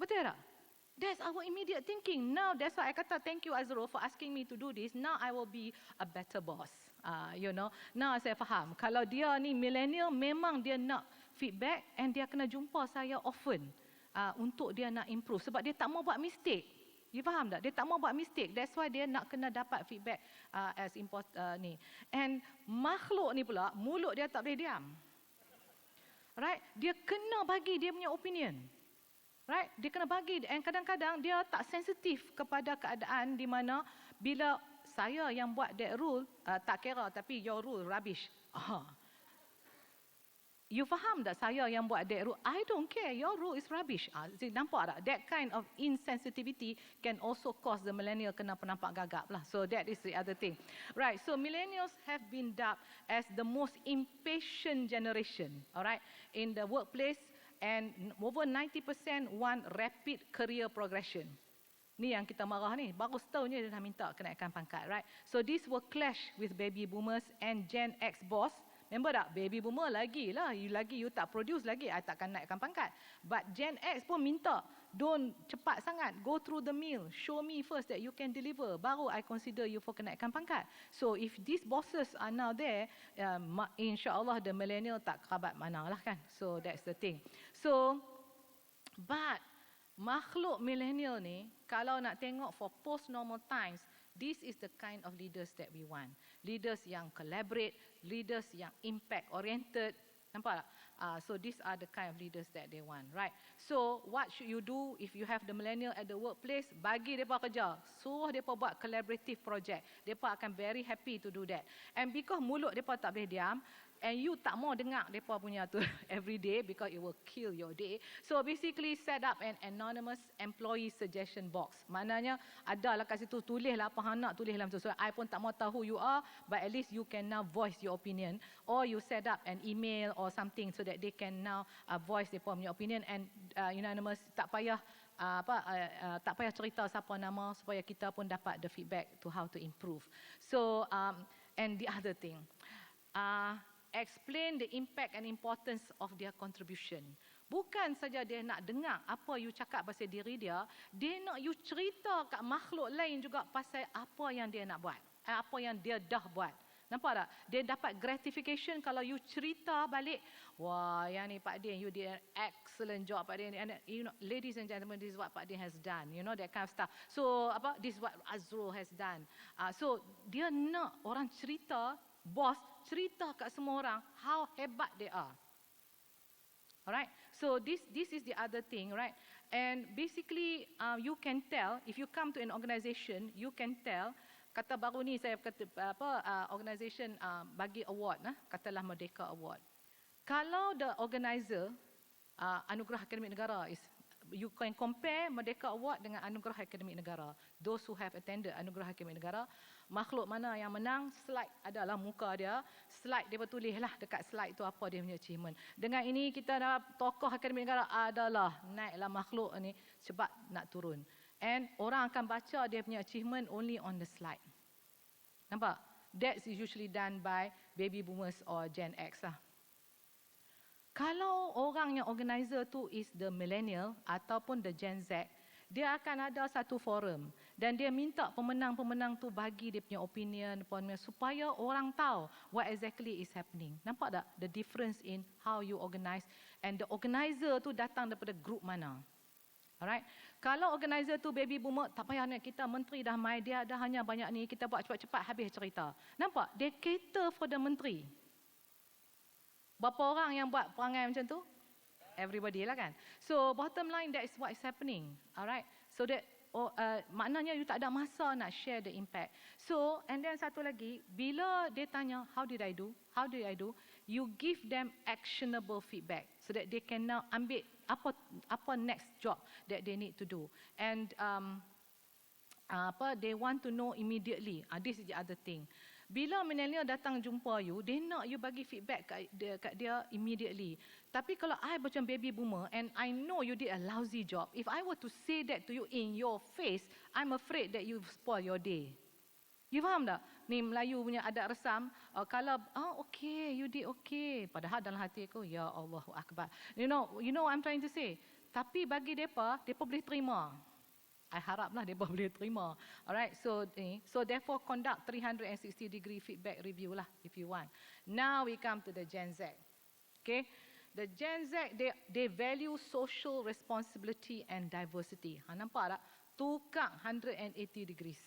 Betul tak? That's our immediate thinking. Now, that's why I kata thank you Azrul for asking me to do this. Now I will be a better boss. You know, now saya faham. Kalau dia ni millennial, memang dia nak feedback and dia kena jumpa saya often untuk dia nak improve. Sebab dia tak mau buat mistake. You faham tak? Dia tak mau buat mistake. That's why dia nak kena dapat feedback as important ni. And makhluk ni pula, mulut dia tak boleh diam. Right? Dia kena bagi dia punya opinion. Right? Dia kena bagi, and kadang-kadang dia tak sensitif kepada keadaan di mana bila saya yang buat that rule, tak kira tapi your rule rubbish. You faham tak saya yang buat that rule? I don't care, your rule is rubbish. Nampak tak? That kind of insensitivity can also cause the millennial kena penampak gagap lah. So that is the other thing. Right, so millennials have been dubbed as the most impatient generation, alright, in the workplace. And over 90% want rapid career progression. Ni yang kita marah ni. Baru setahun je dia dah minta kenaikan pangkat, right? So this will clash with baby boomers and Gen X boss. Remember tak? Baby boomer lagi lah. You tak produce lagi, I takkan naikkan pangkat. But Gen X pun minta, don't cepat sangat. Go through the mill. Show me first that you can deliver. Baru I consider you for kenaikan pangkat. So if these bosses are now there, insyaAllah the millennial tak kerabat mana lah kan. So that's the thing. So, but makhluk millennial ni, kalau nak tengok for post-normal times, this is the kind of leaders that we want. Leaders yang collaborate, leaders yang impact-oriented. Nampak tak? So these are the kind of leaders that they want, right? So what should you do if you have the millennial at the workplace? Bagi mereka kerja. Suruh mereka buat collaborative project. Mereka akan very happy to do that. And because mulut mereka tak boleh diam, and you tak mau dengar mereka punya tu every day because it will kill your day. So basically set up an anonymous employee suggestion box. Maknanya adalah kat situ, tulislah apa hang nak tulis dalam tu. So I pun tak mau tahu who you are, but at least you can now voice your opinion. Or you set up an email or something so that they can now voice their opinion and unanimous, tak payah tak payah cerita siapa nama supaya kita pun dapat the feedback to how to improve. So and the other thing, explain the impact and importance of their contribution. Bukan saja dia nak dengar apa you cakap pasal diri dia nak you cerita kat makhluk lain juga pasal apa yang dia nak buat, apa yang dia dah buat. Nampak tak? Dia dapat gratification kalau you cerita balik, wah, yang ni Pak Din, you did an excellent job Pak Din. And you know, ladies and gentlemen, this is what Pak Din has done. You know, that kind of stuff. So, this is what Azrul has done. So, dia nak orang cerita, bos cerita kat semua orang how hebat they are. Alright, so this is the other thing, right? And basically, you can tell if you come to an organisation, you can tell. Kata baru ni saya kata organisation bagi award, katalah Merdeka Award. Kalau the organizer anugerah akademik negara is, you can compare Merdeka Award dengan anugerah akademik negara. Those who have attended anugerah akademik negara, makhluk mana yang menang, slide adalah muka dia, slide dia bertulislah dekat slide tu apa dia punya achievement. Dengan ini kita dah tokoh akademik negara adalah naiklah makhluk ni sebab nak turun. And orang akan baca dia punya achievement only on the slide. Nampak? That's usually done by baby boomers or Gen X lah. Kalau orang yang organizer tu is the millennial ataupun the Gen Z, dia akan ada satu forum dan dia minta pemenang-pemenang tu bagi dia punya opinion supaya orang tahu what exactly is happening. Nampak tak the difference in how you organize, and the organizer tu datang daripada group mana. Alright. Kalau organizer tu baby boomer, tak payah nak kita menteri dah mai, dia dah hanya banyak ni, kita buat cepat-cepat habis cerita. Nampak? They cater for the menteri. Berapa orang yang buat perangai macam tu? Everybody lah kan. So bottom line, that is what is happening. Alright. So that maknanya you tak ada masa nak share the impact. So and then satu lagi, bila dia tanya how did I do? How did I do? You give them actionable feedback so that they can now ambil apa next job that they need to do. And they want to know immediately. This is the other thing. Bila millennial datang jumpa you, they nak you bagi feedback kat dia immediately. Tapi kalau I macam baby boomer and I know you did a lousy job, if I were to say that to you in your face, I'm afraid that you spoil your day. You faham tak? Ni Melayu punya adat resam, kalau okay, you did okay. Padahal dalam hati aku, ya Allahu Akbar. You know what I'm trying to say? Tapi bagi mereka boleh terima. I haraplah mereka boleh terima. Alright, so therefore conduct 360-degree feedback review lah if you want. Now we come to the Gen Z. Okay, the Gen Z, they value social responsibility and diversity. Nampak tak? Tukar 180 degrees.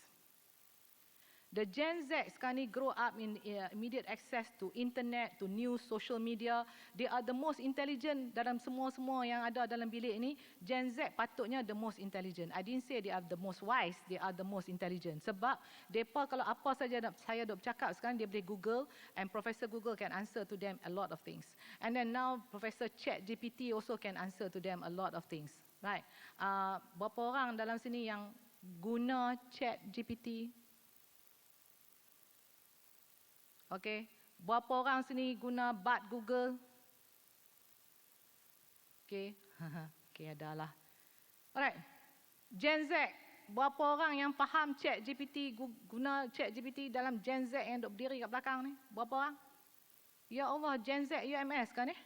The Gen Z sekarang ni grow up in immediate access to internet, to news, social media. They are the most intelligent dalam semua yang ada dalam bilik ni. Gen Z patutnya the most intelligent. I didn't say they are the most wise, they are the most intelligent. Sebab mereka kalau apa saja saya dok cakap sekarang, dia boleh Google, and Professor Google can answer to them a lot of things. And then now Professor ChatGPT also can answer to them a lot of things. Right? Berapa orang dalam sini yang guna ChatGPT? Okay, berapa orang sini guna Bard Google? Okay, okay, adalah. Alright, Gen Z, berapa orang yang faham ChatGPT, guna ChatGPT dalam Gen Z yang duduk berdiri kat belakang ni? Berapa orang? Ya Allah, Gen Z UMS kan ni?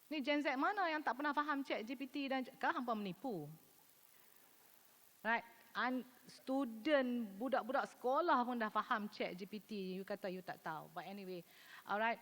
Ni Gen Z mana yang tak pernah faham ChatGPT dan kau hampa menipu? Right? Student, budak-budak sekolah pun dah faham ChatGPT. You kata you tak tahu. But anyway, alright.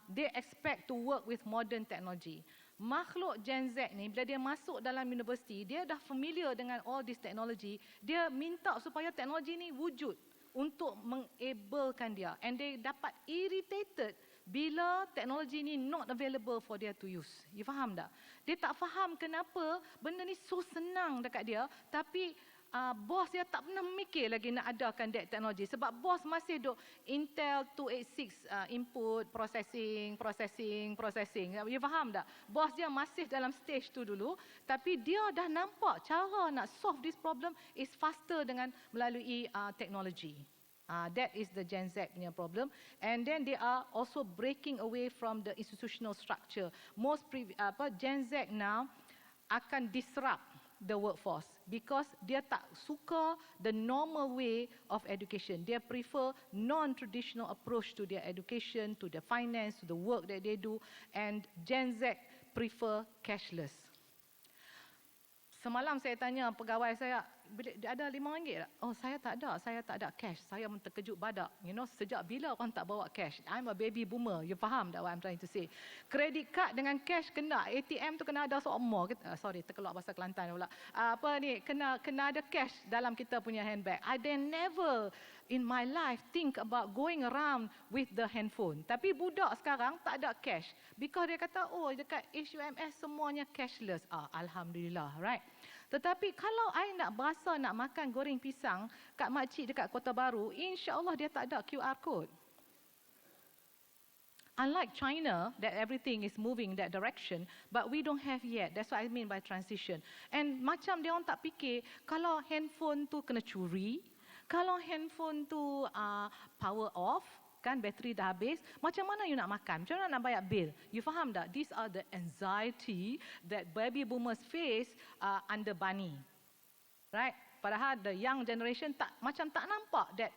They expect to work with modern technology. Makhluk Gen Z ni, bila dia masuk dalam universiti, dia dah familiar dengan all this technology. Dia minta supaya teknologi ni wujud untuk menablekan dia. And they dapat irritated bila teknologi ni not available for dia to use. You faham tak? Dia tak faham kenapa benda ni so senang dekat dia, tapi bos dia tak pernah mikir lagi nak adakan that teknologi. Sebab bos masih duk Intel 286 input, processing. You faham tak? Bos dia masih dalam stage tu dulu, tapi dia dah nampak cara nak solve this problem is faster dengan melalui teknologi. That is the Gen Z punya problem. And then they are also breaking away from the institutional structure. Most Gen Z now akan disrupt the workforce because dia tak suka the normal way of education. Dia prefer non-traditional approach to their education, to the finance, to the work that they do, and Gen Z prefer cashless. Semalam saya tanya pegawai saya, ada RM5 tak? Oh, saya tak ada cash. Saya pun terkejut badak. You know, sejak bila orang tak bawa cash? I'm a baby boomer. You faham tak what I'm trying to say? Credit card dengan cash kena. ATM tu kena ada seumur. Sorry, terkeluar bahasa Kelantan pula. Kena ada cash dalam kita punya handbag. I never in my life think about going around with the handphone. Tapi budak sekarang tak ada cash. Because dia kata, oh dekat IIUM semuanya cashless. Alhamdulillah, right? Tetapi kalau I nak berasa nak makan goreng pisang kat makcik dekat Kota Baru, insya-Allah dia tak ada QR code. Unlike China, that everything is moving that direction, but we don't have yet. That's what I mean by transition. And macam dia orang tak fikir, kalau handphone tu kena curi, kalau handphone tu power off, kan bateri dah habis, macam mana you nak makan? Macam mana nak bayar bil? You faham tak? These are the anxiety that baby boomers face under Bunny. Right? Padahal the young generation macam tak nampak that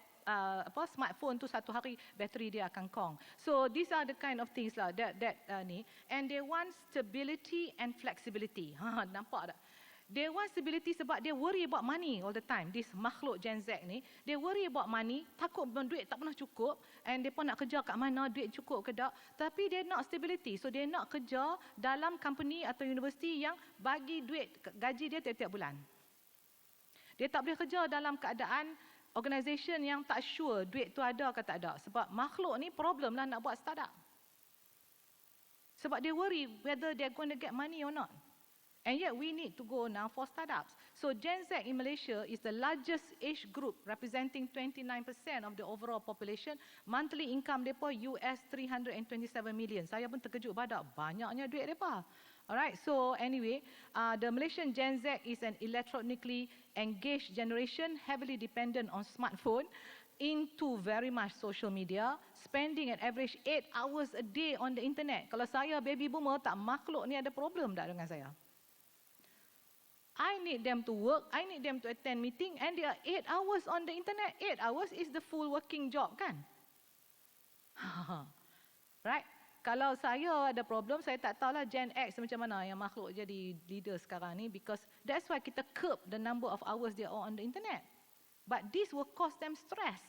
smartphone tu satu hari bateri dia akan kong. So these are the kind of things lah that ni, and they want stability and flexibility. Nampak tak? They want stability sebab dia worry about money all the time. This makhluk Gen Z ni, they worry about money, takut duit tak pernah cukup, and mereka nak kerja kat mana, duit cukup ke tak. Tapi dia nak stability, so dia nak kerja dalam company atau universiti yang bagi duit, gaji dia tiap-tiap bulan. Dia tak boleh kerja dalam keadaan organisation yang tak sure duit tu ada ke tak ada. Sebab makhluk ni problem lah nak buat startup. Sebab dia worry whether they're going to get money or not. And yet we need to go now for startups. So Gen Z in Malaysia is the largest age group representing 29% of the overall population. Monthly income mereka US 327 million. Saya pun terkejut badak, banyaknya duit mereka. Alright, so anyway, the Malaysian Gen Z is an electronically engaged generation, heavily dependent on smartphone, into very much social media, spending an average 8 hours a day on the internet. Kalau saya baby boomer, tak makhluk ni ada problem tak dengan saya? I need them to work, I need them to attend meeting, and they are 8 hours on the internet. 8 hours is the full working job, kan? Right? Kalau saya ada problem, saya tak tahulah Gen X macam mana yang makhluk jadi leader sekarang ni, because that's why kita curb the number of hours they are on the internet. But this will cause them stress.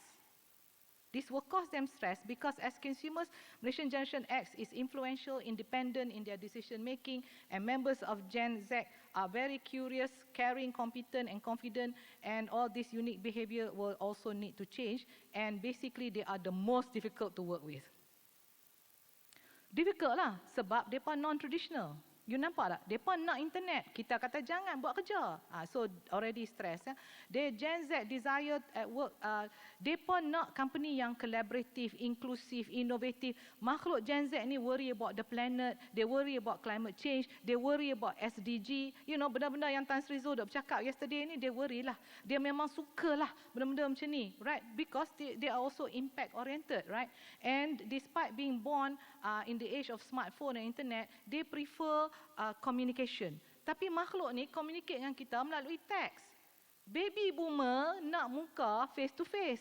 This will cause them stress because as consumers, Malaysian Generation X is influential, independent in their decision making, and members of Gen Z are very curious, caring, competent, and confident, and all this unique behavior will also need to change, and basically they are the most difficult to work with. Difficult lah sebab mereka non-traditional. You nampak tak? Mereka nak internet. Kita kata jangan buat kerja. So already stress. They Gen Z desire at work. Mereka nak company yang collaborative, inclusive, innovative. Makhluk Gen Z ni worry about the planet. They worry about climate change. They worry about SDG. You know, benda-benda yang Tan Sri Zul dah bercakap yesterday ni, they worry lah. Dia memang suka lah benda-benda macam ni. Right? Because they are also impact oriented. Right? And despite being born in the age of smartphone and internet, they prefer communication. Tapi makhluk ni communicate dengan kita melalui teks. Baby boomer nak muka face to face.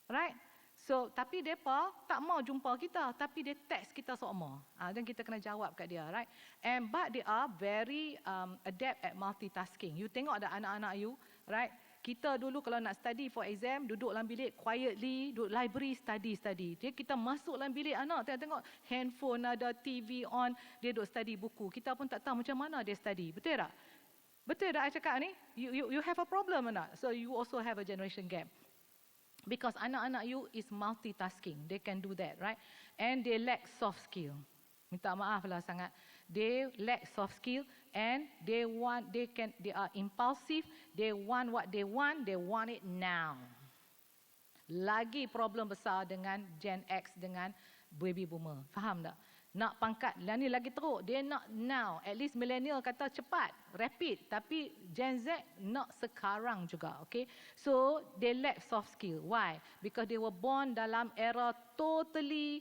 Right? So, tapi mereka tak mau jumpa kita, tapi dia teks kita semua. Dan kita kena jawab kat dia, right? But they are very adept at multitasking. You tengok ada anak-anak you, right? Kita dulu kalau nak study for exam, duduk dalam bilik quietly, duduk library, study. Dia kita masuk dalam bilik anak, tengok handphone ada, TV on, dia duduk study buku. Kita pun tak tahu macam mana dia study. Betul tak? Betul tak saya cakap ni? You have a problem or not? So you also have a generation gap. Because anak-anak you is multitasking. They can do that, right? And they lack soft skill. Minta maaf lah sangat. They lack soft skill and they are impulsive, they want what they want it now. Lagi problem besar dengan Gen X dengan baby boomer. Faham tak? Nak pangkat, ni lagi teruk. Dia nak now. At least millennial kata cepat, rapid. Tapi Gen Z nak sekarang juga. Okay? So, they lack soft skill. Why? Because they were born dalam era totally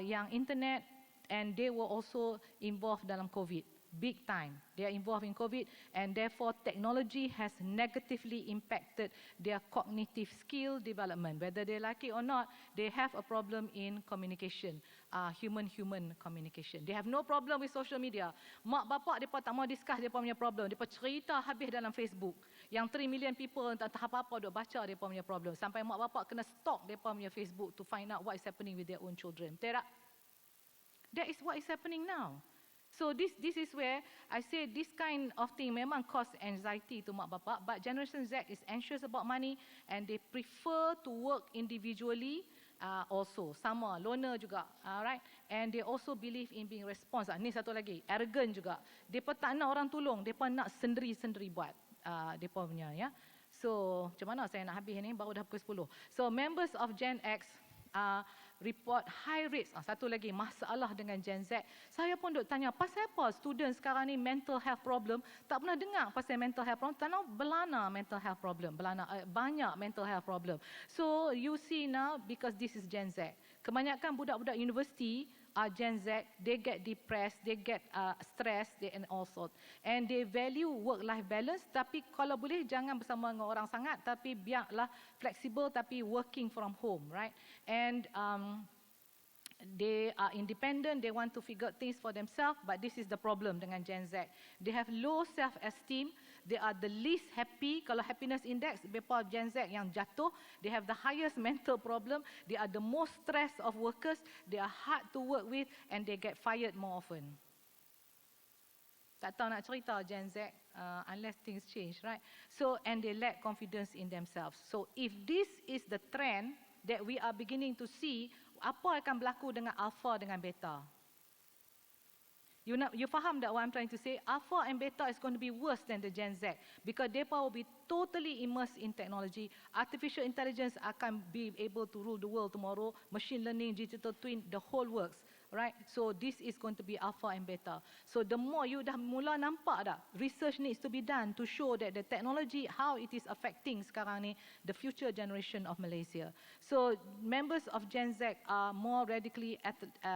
yang internet, and they were also involved dalam COVID. Big time. They are involved in COVID, and therefore technology has negatively impacted their cognitive skill development. Whether they like it or not, they have a problem in communication, human-human communication. They have no problem with social media. Mak bapak mereka tak mau discuss mereka punya problem. Mereka cerita habis dalam Facebook. Yang 3 million people tak tahu apa-apa duk baca mereka punya problem. Sampai mak bapak kena stalk mereka punya Facebook to find out what is happening with their own children. Betul tak? That is what is happening now. So this is where I say this kind of thing memang cause anxiety to mak bapak, but Generation Z is anxious about money and they prefer to work individually also. Sama, loner juga, right? And they also believe in being responsible. Ni satu lagi, arrogant juga. Mereka tak nak orang tolong, mereka nak sendiri-sendiri buat mereka punya, ya. So, macam mana saya nak habis ni? Baru dah pukul 10. So, members of Gen X report high rates. Satu lagi masalah dengan Gen Z. Saya pun duk tanya, pasal apa student sekarang ni mental health problem? Tak pernah dengar pasal mental health problem. Tak tahu belana mental health problem. Banyak mental health problem. So you see now, because this is Gen Z. Kebanyakan budak-budak universiti are Gen Z, they get depressed, they get stressed, and all sorts. And they value work-life balance, tapi kalau boleh jangan bersama dengan orang sangat, tapi biarlah flexible, tapi working from home, right? And they are independent, they want to figure things for themselves, but this is the problem dengan Gen Z. They have low self-esteem, they are the least happy. Kalau happiness index, beberapa Gen Z yang jatuh, they have the highest mental problem, they are the most stressed of workers, they are hard to work with, and they get fired more often. Tak tahu nak cerita Gen Z unless things change, right? So, and they lack confidence in themselves. So, if this is the trend that we are beginning to see, apa akan berlaku dengan alpha dengan beta? You faham that what I'm trying to say? Alpha and beta is going to be worse than the Gen Z because mereka will be totally immersed in technology. Artificial intelligence akan be able to rule the world tomorrow. Machine learning, digital twin, the whole works. Right? So this is going to be alpha and beta. So the more you dah mula nampak dah, research needs to be done to show that the technology, how it is affecting sekarang ni, the future generation of Malaysia. So members of Gen Z are more radically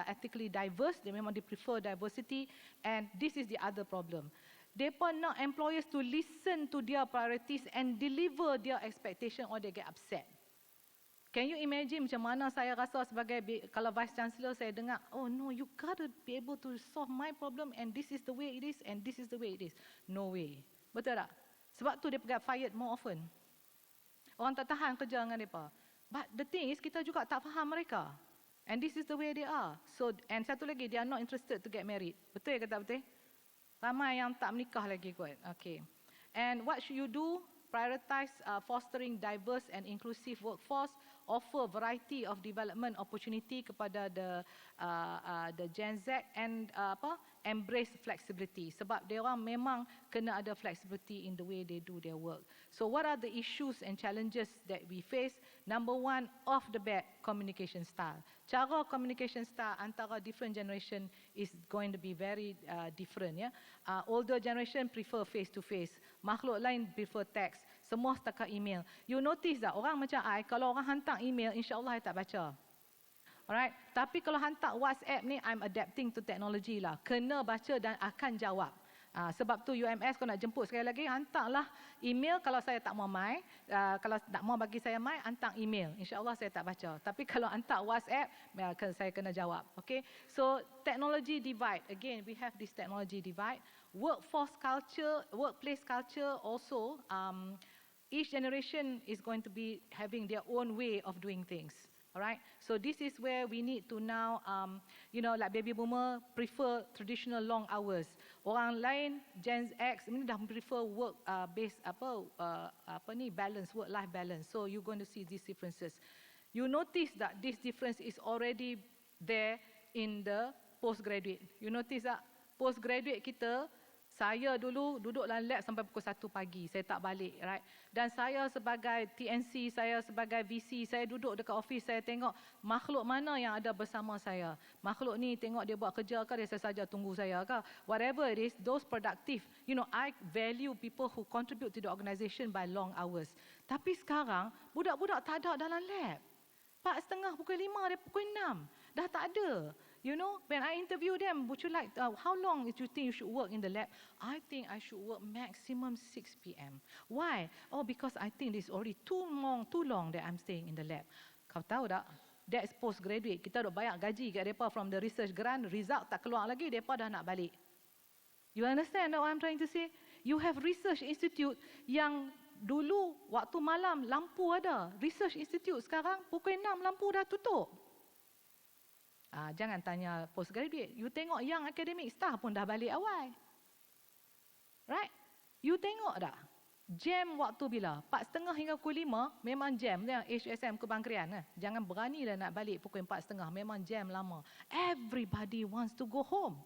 ethically diverse. They memang they prefer diversity, and this is the other problem. Mereka nak employers to listen to their priorities and deliver their expectation, or they get upset. Can you imagine macam mana saya rasa sebagai, kalau Vice Chancellor saya dengar, oh no, you gotta be able to solve my problem and this is the way it is and this is the way it is. No way. Betul tak? Sebab tu dia get fired more often. Orang tak tahan kerja dengan mereka. But the thing is, kita juga tak faham mereka. And this is the way they are. So, and satu lagi, they are not interested to get married. Betul ke tak betul? Ramai yang tak menikah lagi kot. Okay. And what should you do? Prioritize fostering diverse and inclusive workforce, offer variety of development opportunity kepada the Gen Z, and embrace flexibility. Sebab dia orang memang kena ada flexibility in the way they do their work. So what are the issues and challenges that we face? Number one, off the bat communication style. Cara communication style antara different generation is going to be very different. Ya. Older generation prefer face to face. Makhluk lain prefer text. Semua setakat email. You notice tak, orang macam I, kalau orang hantar email, insya-Allah I tak baca. Alright, tapi kalau hantar WhatsApp ni, I'm adapting to technology lah. Kena baca dan akan jawab. Sebab tu UMS kalau nak jemput sekali lagi, hantarlah email. Kalau saya tak mau mai, kalau tak mau bagi saya mai, hantar email. InsyaAllah saya tak baca. Tapi kalau hantar WhatsApp, saya kena jawab. Okay, so technology divide. Again, we have this technology divide. Workforce culture, workplace culture also. Each generation is going to be having their own way of doing things. Alright, so this is where we need to now, like baby boomer prefer traditional long hours. Orang lain, Gen X, ini dah prefer work based balance, work-life balance. So you're going to see these differences. You notice that this difference is already there in the postgraduate. You notice that postgraduate kita, saya dulu duduk dalam lab sampai pukul 1 pagi. Saya tak balik, right? Dan saya sebagai TNC, saya sebagai VC, saya duduk dekat office, saya tengok makhluk mana yang ada bersama saya. Makhluk ni tengok dia buat kerja ke, dia saja tunggu saya ke. Whatever it is, those productive. I value people who contribute to the organisation by long hours. Tapi sekarang, budak-budak tak ada dalam lab. 4:30, pukul 5, dia pukul 6. Dah tak ada. When I interview them, would you like, how long do you think you should work in the lab? I think I should work maximum 6 p.m. Why? Oh, because I think it's already too long that I'm staying in the lab. Kau tahu tak? That's postgraduate. Kita dah bayar gaji kat mereka from the research grant, result tak keluar lagi, mereka dah nak balik. You understand what I'm trying to say? You have research institute yang dulu waktu malam lampu ada. Research institute sekarang pukul 6 lampu dah tutup. Jangan tanya postgraduate. You tengok yang academic staff pun dah balik awal. Right? You tengok dah. Jam waktu bila? 4:30 hingga pukul 5 memang jam. Yang HSM Kebangkrian. Jangan berani dah nak balik pukul 4:30. Memang jam lama. Everybody wants to go home.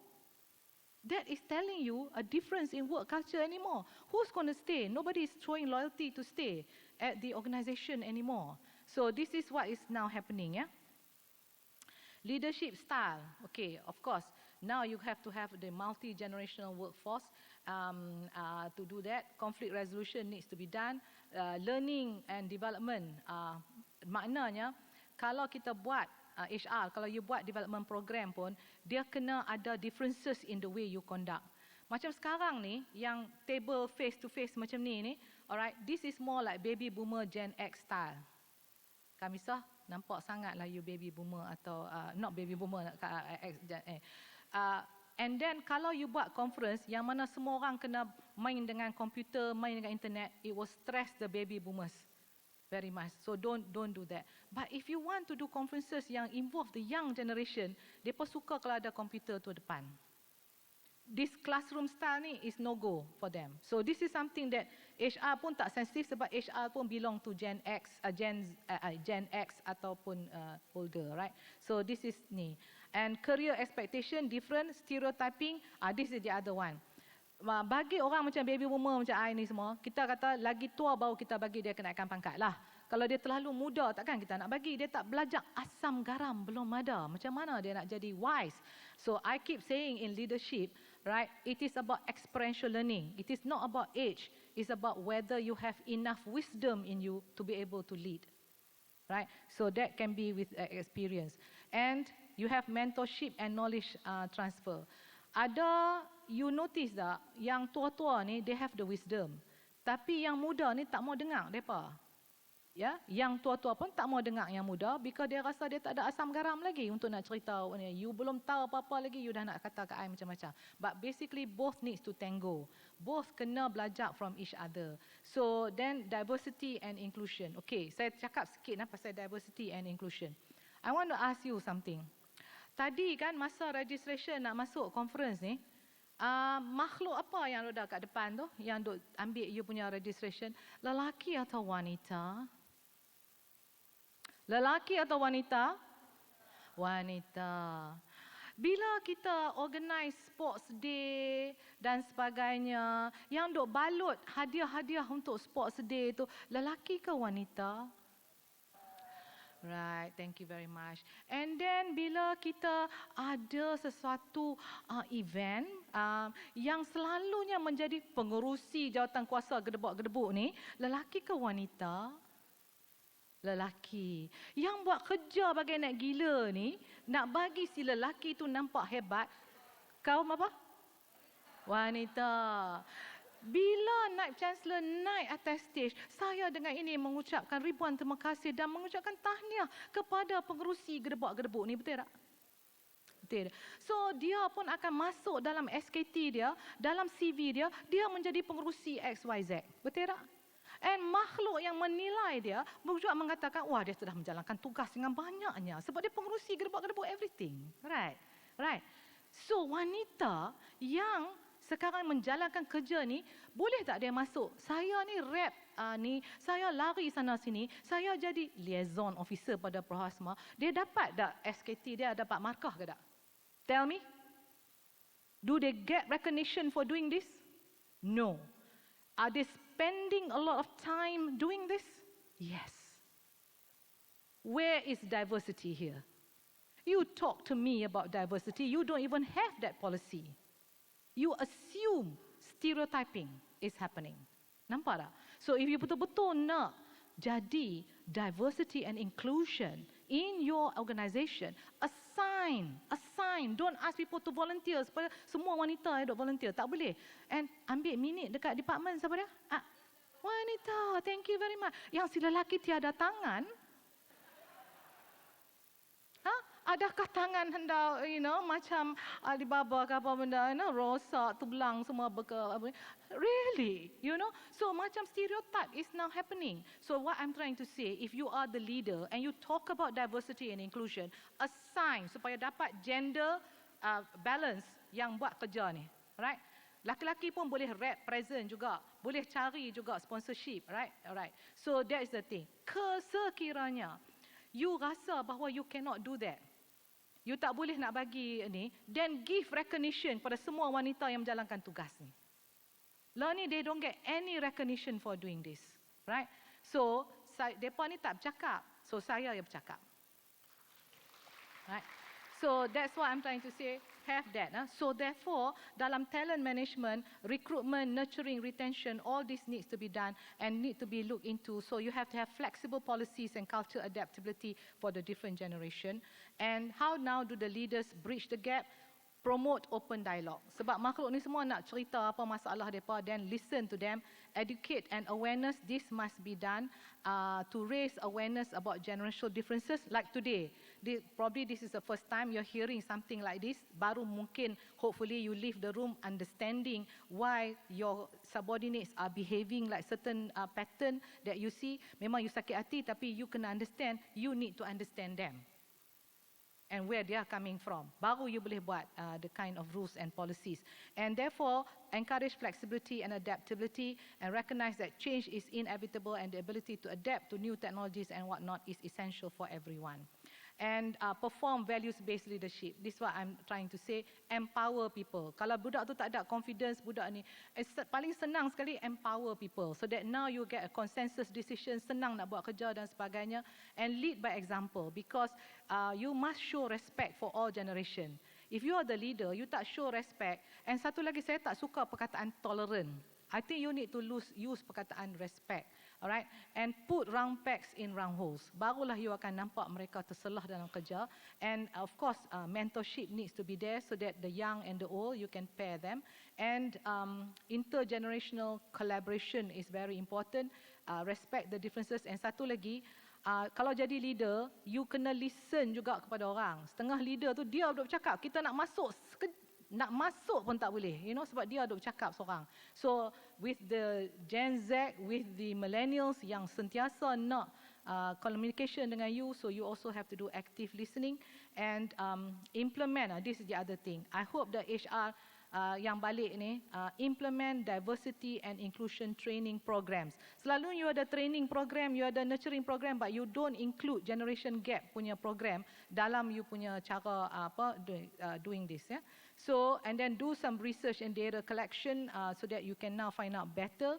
That is telling you a difference in work culture anymore. Who's going to stay? Nobody is showing loyalty to stay at the organisation anymore. So this is what is now happening. Yeah. Leadership style. Okay, of course. Now you have to have the multi-generational workforce to do that. Conflict resolution needs to be done. Learning and development. Maknanya, kalau kita buat HR, kalau you buat development program pun, dia kena ada differences in the way you conduct. Macam sekarang ni, yang table face to face macam ni, alright, this is more like baby boomer Gen X style. Kamisah, nampak sangatlah you baby boomer atau not baby boomer, and then kalau you buat conference yang mana semua orang kena main dengan komputer, main dengan internet, it will stress the baby boomers very much. So don't do that. But if you want to do conferences yang involve the young generation, mereka suka kalau ada komputer tu depan. This classroom style ni is no go for them. So this is something that HR pun tak sensitif sebab HR pun belong to Gen X, Gen X ataupun older, right? So this is ni. And career expectation, different, stereotyping, this is the other one. Bagi orang macam baby boomer macam I ni semua, kita kata lagi tua baru kita bagi dia kenaikan pangkat lah. Kalau dia terlalu muda, takkan kita nak bagi. Dia tak belajar asam garam, belum ada. Macam mana dia nak jadi wise? So I keep saying in leadership, right, it is about experiential learning. It is not about age. It's about whether you have enough wisdom in you to be able to lead. Right? So that can be with experience. And you have mentorship and knowledge transfer. Ada, you notice tak, yang tua-tua ni, they have the wisdom. Tapi yang muda ni tak mau dengar mereka. Ya, yang tua-tua pun tak mau dengar yang muda because dia rasa dia tak ada asam garam lagi untuk nak cerita. You belum tahu apa-apa lagi, you dah nak kata ke I macam-macam. But basically both needs to tango. Both kena belajar from each other. So then diversity and inclusion. Okay, saya cakap sikit pasal diversity and inclusion. I want to ask you something. Tadi kan masa registration nak masuk conference ni, makhluk apa yang ada kat depan tu, yang duk ambil you punya registration? Lelaki atau wanita? Lelaki atau wanita? Wanita. Bila kita organize sports day dan sebagainya, yang duk balut hadiah-hadiah untuk sports day tu, lelaki ke wanita? Right, thank you very much. And then bila kita ada sesuatu event yang selalunya menjadi pengerusi jawatan kuasa gedebuk-gedebuk ni, lelaki ke wanita? Lelaki. Yang buat kerja bagai nak gila ni, nak bagi si lelaki tu nampak hebat, kaum apa? Wanita. Bila Naib Chancellor naik atas stage, saya dengan ini mengucapkan ribuan terima kasih dan mengucapkan tahniah kepada pengerusi gedebuk-gedebuk ni, betul tak? Betul. So dia pun akan masuk dalam SKT dia, dalam CV dia, dia menjadi pengerusi XYZ. Betul tak? And makhluk yang menilai dia juga mengatakan, wah dia sudah menjalankan tugas dengan banyaknya sebab dia pengerusi gedebuk-gedebuk everything. Right. Right. So wanita yang sekarang menjalankan kerja ni, boleh tak dia masuk? Saya ni rep ni, saya lari sana sini, saya jadi liaison officer pada Prof Asma. Dia dapat tak SKT dia dapat markah ke tak? Tell me. Do they get recognition for doing this? No. Are they spending a lot of time doing this? Yes. Where is diversity here? You talk to me about diversity, you don't even have that policy. You assume stereotyping is happening. Nampak tak? So if you betul-betul nak jadi diversity and inclusion in your organisation, assign. Don't ask people to volunteer. Supaya semua wanita yang duk volunteer. Tak boleh. And ambil minit dekat department siapa dia? Wanita. Thank you very much. Yang si lelaki tiada tangan. Adakah tangan hendak, macam Alibaba ke apa benda, rosak, tulang semua really, So macam stereotype is now happening. So what I'm trying to say, if you are the leader and you talk about diversity and inclusion, assign supaya dapat gender balance yang buat kerja ni, right? Laki-laki pun boleh represent juga, boleh cari juga sponsorship, right? Alright. So that is the thing. Sekiranya you rasa bahawa you cannot do that, you tak boleh nak bagi ni, then give recognition pada semua wanita yang menjalankan tugas ni. Lah ni, they don't get any recognition for doing this. Right? So, mereka ni tak bercakap. So, saya yang bercakap. Right? So, that's what I'm trying to say. Have that. So, therefore, dalam talent management, recruitment, nurturing, retention, all this needs to be done and need to be looked into. So, you have to have flexible policies and culture adaptability for the different generation. And how now do the leaders bridge the gap? Promote open dialogue. Sebab makhluk ni semua nak cerita apa masalah mereka, then listen to them, educate and awareness. This must be done to raise awareness about generational differences. Like today, probably this is the first time you're hearing something like this. Baru mungkin, hopefully you leave the room understanding why your subordinates are behaving like certain pattern that you see. Memang you sakit hati, tapi you kena understand, you need to understand them. And where they are coming from. Baru you boleh buat the kind of rules and policies. And therefore, encourage flexibility and adaptability and recognize that change is inevitable and the ability to adapt to new technologies and whatnot is essential for everyone. and perform values-based leadership. This is what I'm trying to say, empower people. Kalau budak tu tak ada confidence, budak ni, paling senang sekali empower people. So that now you get a consensus decision, senang nak buat kerja dan sebagainya. And lead by example, because you must show respect for all generation. If you are the leader, you tak show respect. And satu lagi, saya tak suka perkataan tolerant. I think you need to use perkataan respect. Alright, and put round pegs in round holes. Barulah you akan nampak mereka terselah dalam kerja. And of course, mentorship needs to be there so that the young and the old, you can pair them. And intergenerational collaboration is very important. Respect the differences. And satu lagi, kalau jadi leader, you kena listen juga kepada orang. Setengah leader tu dia duduk bercakap, kita nak masuk pun tak boleh, sebab dia duduk bercakap seorang. So with the Gen Z, with the millennials yang sentiasa nak communication dengan you, so you also have to do active listening and implement. This is the other thing. I hope the HR yang balik ni implement diversity and inclusion training programs. Selalu you ada training program, you ada nurturing program, but you don't include generation gap punya program dalam you punya cara doing this. So, and then do some research and data collection so that you can now find out better.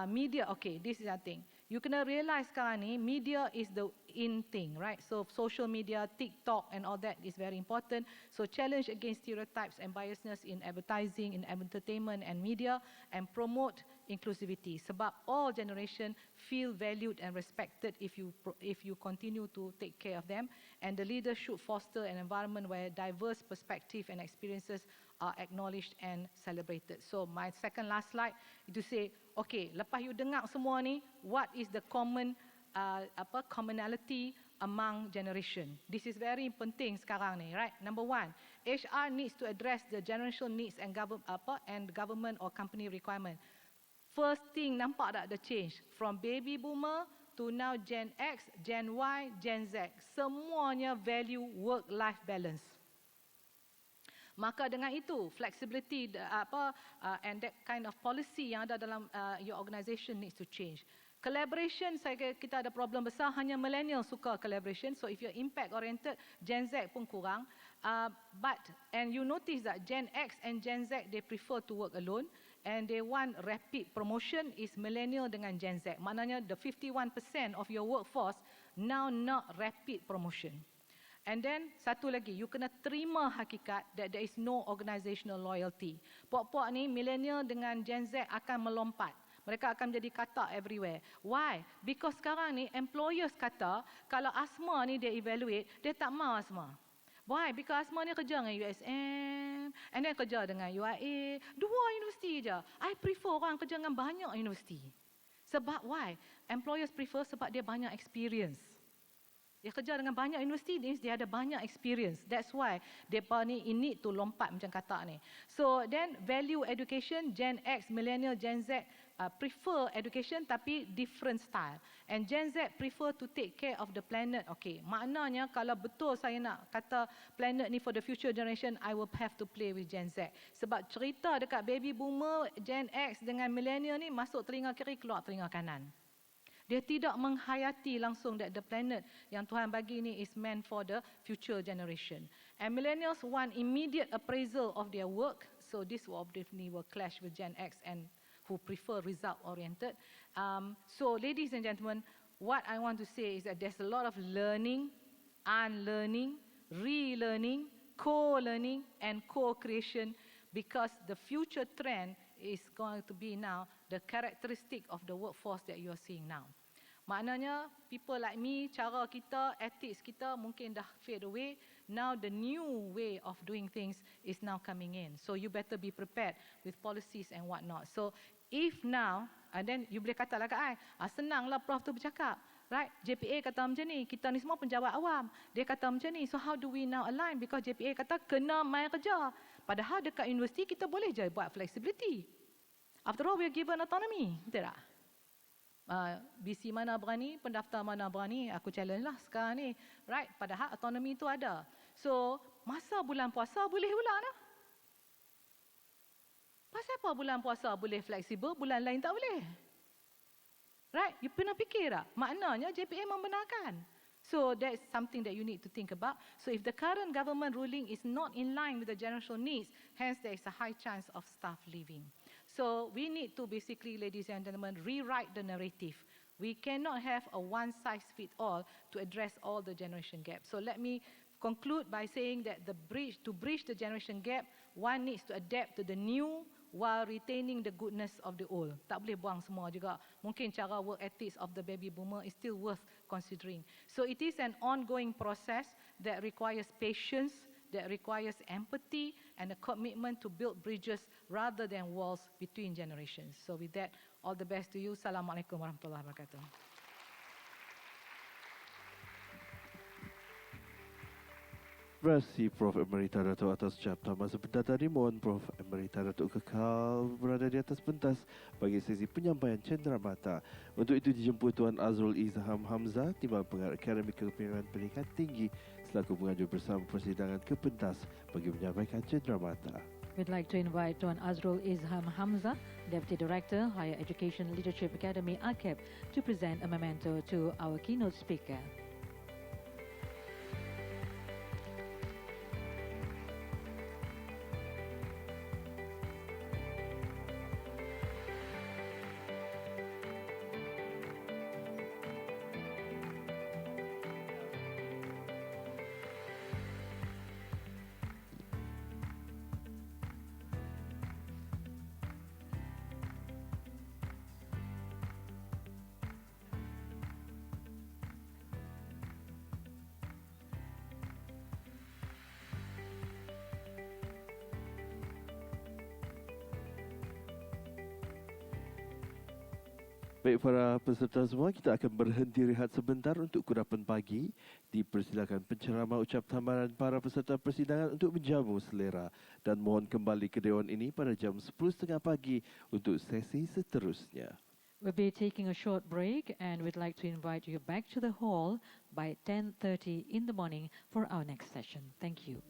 Media, okay, this is the thing. You kena realize sekarang ni, media is the in thing, right? So, social media, TikTok and all that is very important. So, challenge against stereotypes and biasness in advertising, in entertainment and media, and promote inclusivity. Sebab all generation feel valued and respected if you continue to take care of them. And the leader should foster an environment where diverse perspective and experiences are acknowledged and celebrated. So my second last slide is to say, okay, lepas you dengar semua ni, what is the commonality among generation? This is very penting sekarang ni, right? Number one, HR needs to address the generational needs and government or company requirement. First thing, nampak tak the change from baby boomer to now Gen X, Gen Y, Gen Z. Semuanya value work-life balance. Maka dengan itu, flexibility and that kind of policy yang ada dalam your organisation needs to change. Collaboration, saya kira kita ada problem besar, hanya millennial suka collaboration. So if you're impact oriented, Gen Z pun kurang. And you notice that Gen X and Gen Z, they prefer to work alone. And they want rapid promotion is millennial dengan Gen Z. Maknanya the 51% of your workforce now not rapid promotion. And then satu lagi, you kena terima hakikat that there is no organizational loyalty. Puak-puak ni millennial dengan Gen Z akan melompat. Mereka akan menjadi kata everywhere. Why? Because sekarang ni employers kata kalau Asma ni dia evaluate, dia tak mau Asma. Why? Because Asma ni kerja dengan USM, and then kerja dengan UIA, dua universiti je. I prefer orang kerja dengan banyak universiti. Sebab why? Employers prefer sebab dia banyak experience. Dia kerja dengan banyak universiti, dia ada banyak experience. That's why mereka ni need to lompat macam kata ni. So then value education, Gen X, Millennial, Gen Z prefer education tapi different style. And Gen Z prefer to take care of the planet. Okay, maknanya kalau betul saya nak kata planet ni for the future generation, I will have to play with Gen Z. Sebab cerita dekat baby boomer, Gen X dengan Millennial ni masuk telinga kiri, keluar telinga kanan. Dia tidak menghayati langsung that the planet yang Tuhan bagi ni is meant for the future generation. And millennials want immediate appraisal of their work. So this will obviously clash with Gen X and who prefer result-oriented. So ladies and gentlemen, what I want to say is that there's a lot of learning, unlearning, relearning, co-learning and co-creation because the future trend is going to be now the characteristic of the workforce that you are seeing now. Maknanya, people like me, cara kita, ethics kita mungkin dah fade away. Now the new way of doing things is now coming in. So you better be prepared with policies and whatnot. So if now, and then you boleh kata lah kat I, senanglah Prof tu bercakap. Right? JPA kata macam ni, kita ni semua penjawat awam. Dia kata macam ni, so how do we now align? Because JPA kata kena main kerja. Padahal dekat universiti kita boleh je buat flexibility. After all, we are given autonomy. Betul tak? BC mana berani, pendaftar mana berani, aku challenge lah sekarang ni. Right? Padahal autonomy itu ada. So, masa bulan puasa boleh pula lah. Pasal apa bulan puasa boleh fleksibel, bulan lain tak boleh? Right? You pernah fikir tak? Maknanya JPA membenarkan. So that's something that you need to think about. So if the current government ruling is not in line with the generational needs, hence there is a high chance of staff leaving. So we need to basically, ladies and gentlemen, rewrite the narrative. We cannot have a one-size-fits-all to address all the generation gaps. So let me conclude by saying that to bridge the generation gap, one needs to adapt to the new while retaining the goodness of the old. Tak boleh buang semua juga. Mungkin cara work ethics of the baby boomer is still worth considering. So it is an ongoing process that requires patience, that requires empathy and a commitment to build bridges rather than walls between generations. So with that, all the best to you. Assalamualaikum warahmatullahi wabarakatuh. Terima kasih Prof. Emerita Datuk atas ucap tamat sebentar tadi. Mohon Prof. Emerita Datuk kekal berada di atas pentas bagi sesi penyampaian cenderamata. Untuk itu dijemput Tuan Azrul Izham Hamzah, Timbalan Pengarah Akademik Kepimpinan Pendidikan Tinggi selaku pengajar bersama persidangan ke pentas bagi menyampaikan cenderamata. We'd like to invite Tuan Azrul Izham Hamzah, Deputy Director, Higher Education Leadership Academy, AKEPT, to present a memento to our keynote speaker. Baik para peserta semua, kita akan berhenti rehat sebentar untuk kudapan pagi. Dipersilakan penceramah ucap tambahan para peserta persidangan untuk menjamu selera dan mohon kembali ke Dewan ini pada jam 10.30 pagi untuk sesi seterusnya. We'll be taking a short break and we'd like to invite you back to the hall by 10:30 in the morning for our next session. Thank you.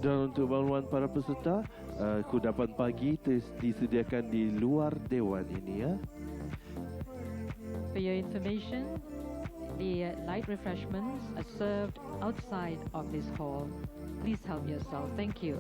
Dan untuk makluman para peserta, kudapan pagi disediakan di luar Dewan ini ya. For your information, the light refreshments are served outside of this hall. Please help yourself. Thank you.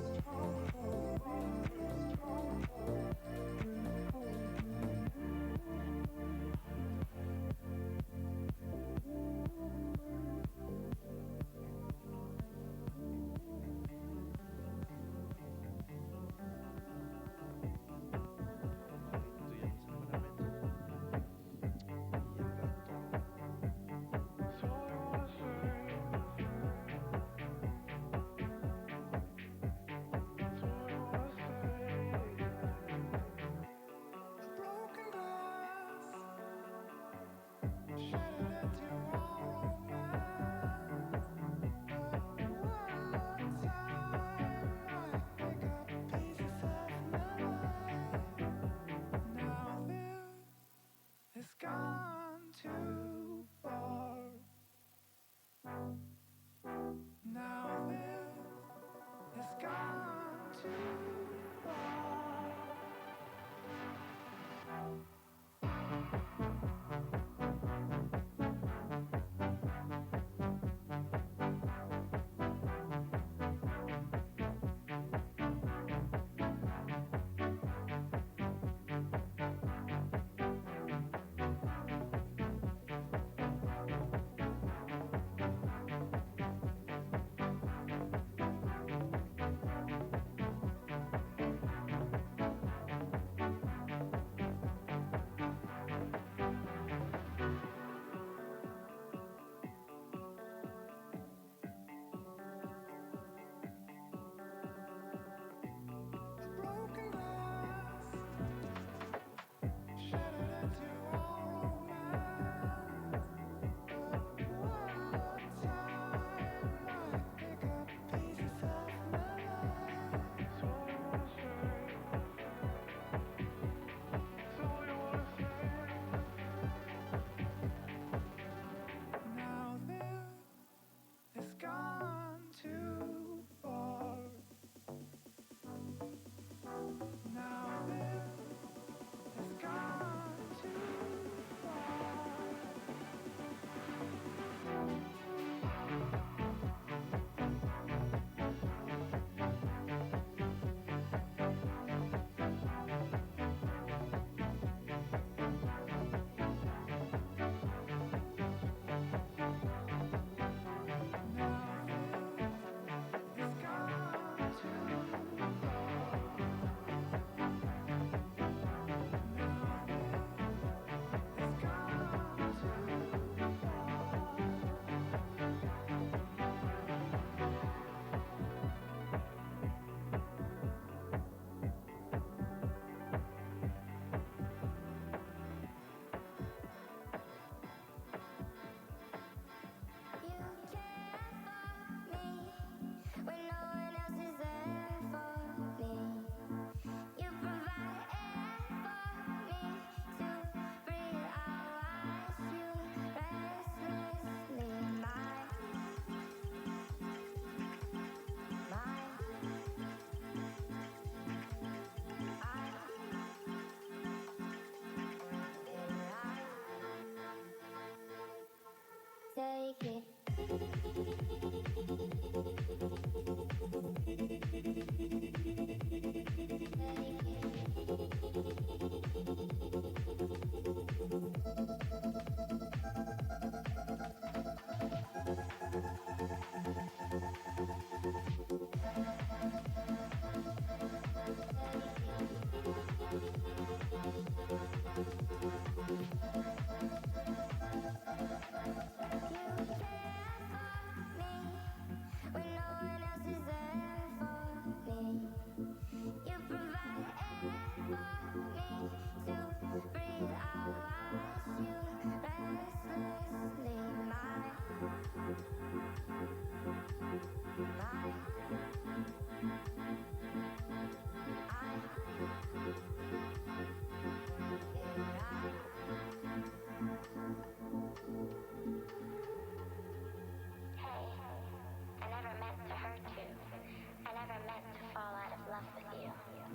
Take it.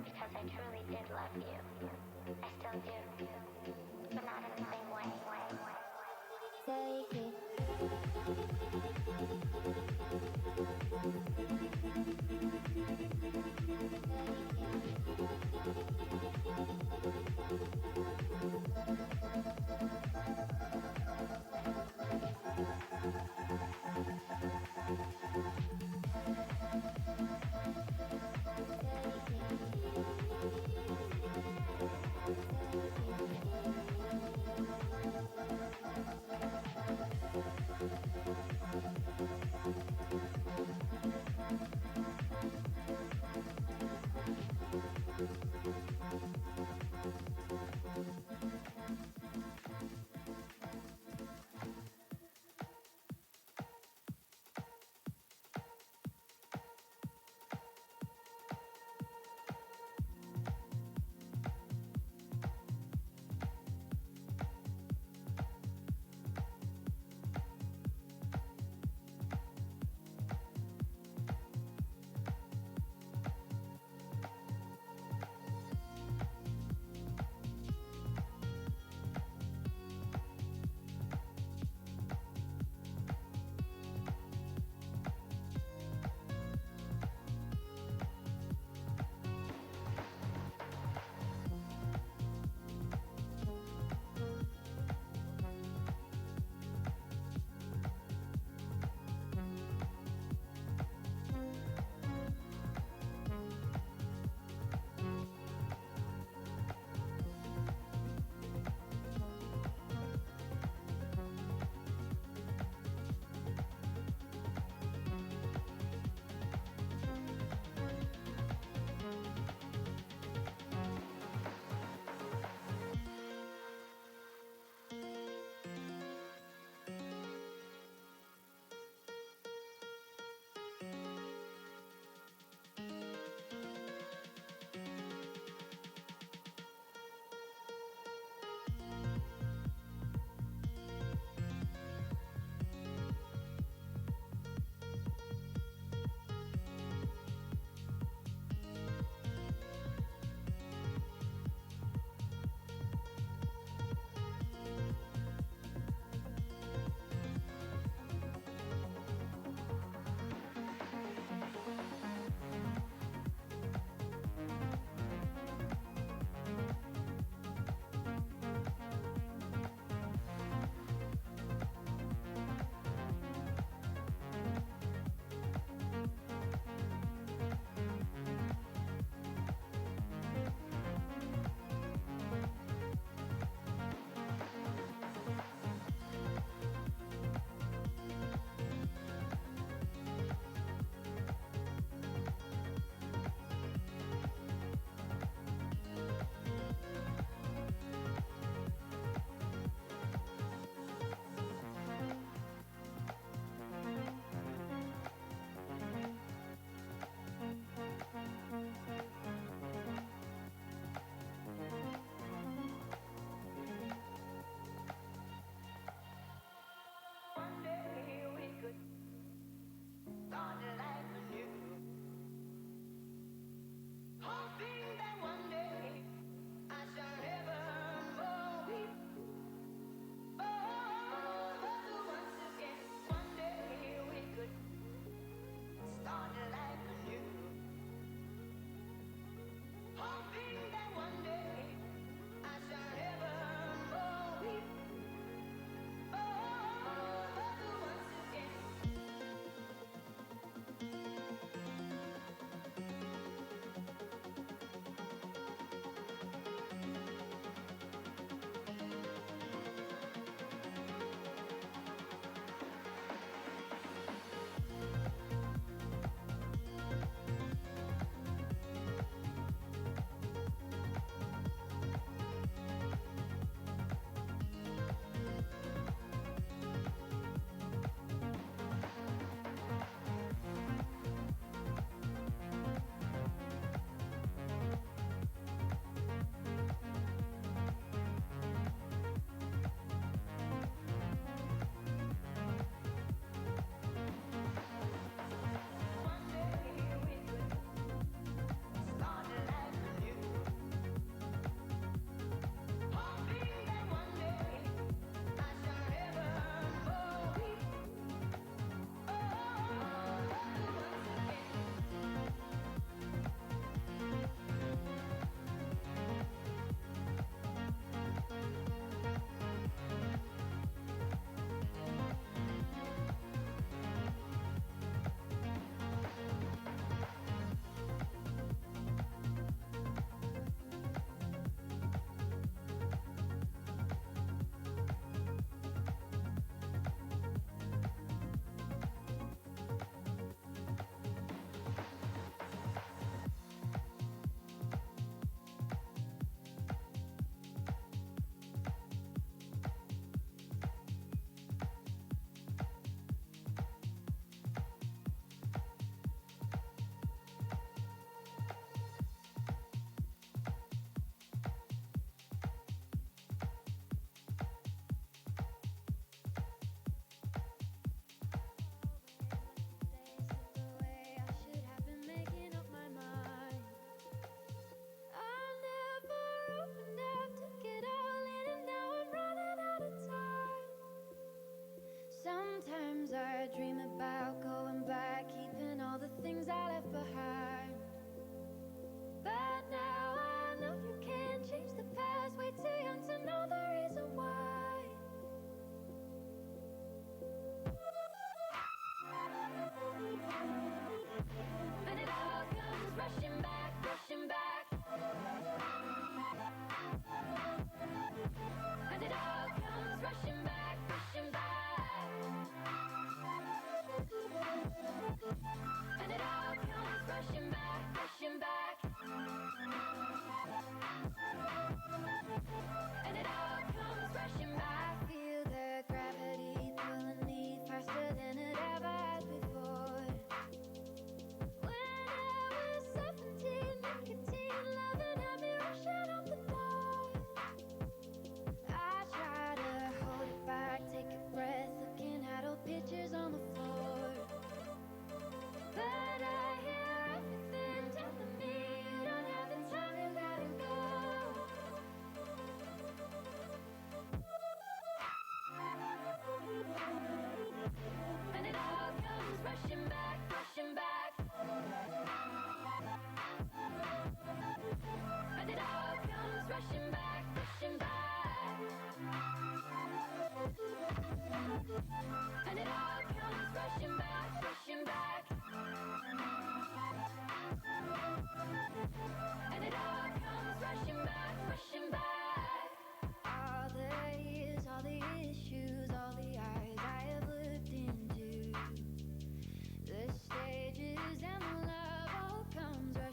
Because I truly did love you. I still do. But not in the same way. take it.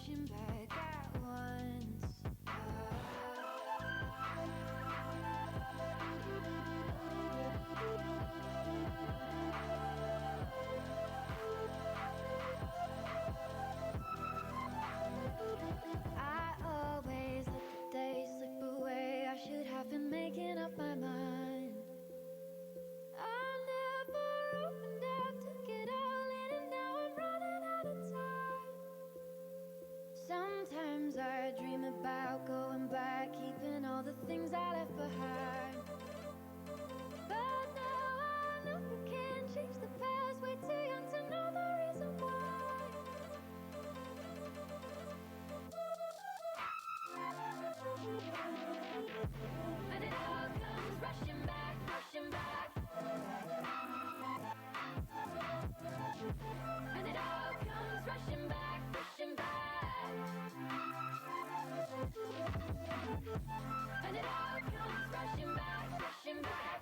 rushing back at once. I always let the days slip away. I should have been making up my mind. I never opened up, took it all in, and now I'm running out of time. Sometimes I dream about going back, keeping all the things I left behind. But now I know you can't change the past, way too young to know the reason why. And it all comes rushing back, rushing back. And it all comes rushing back, rushing back. And it all comes rushing back, rushing back.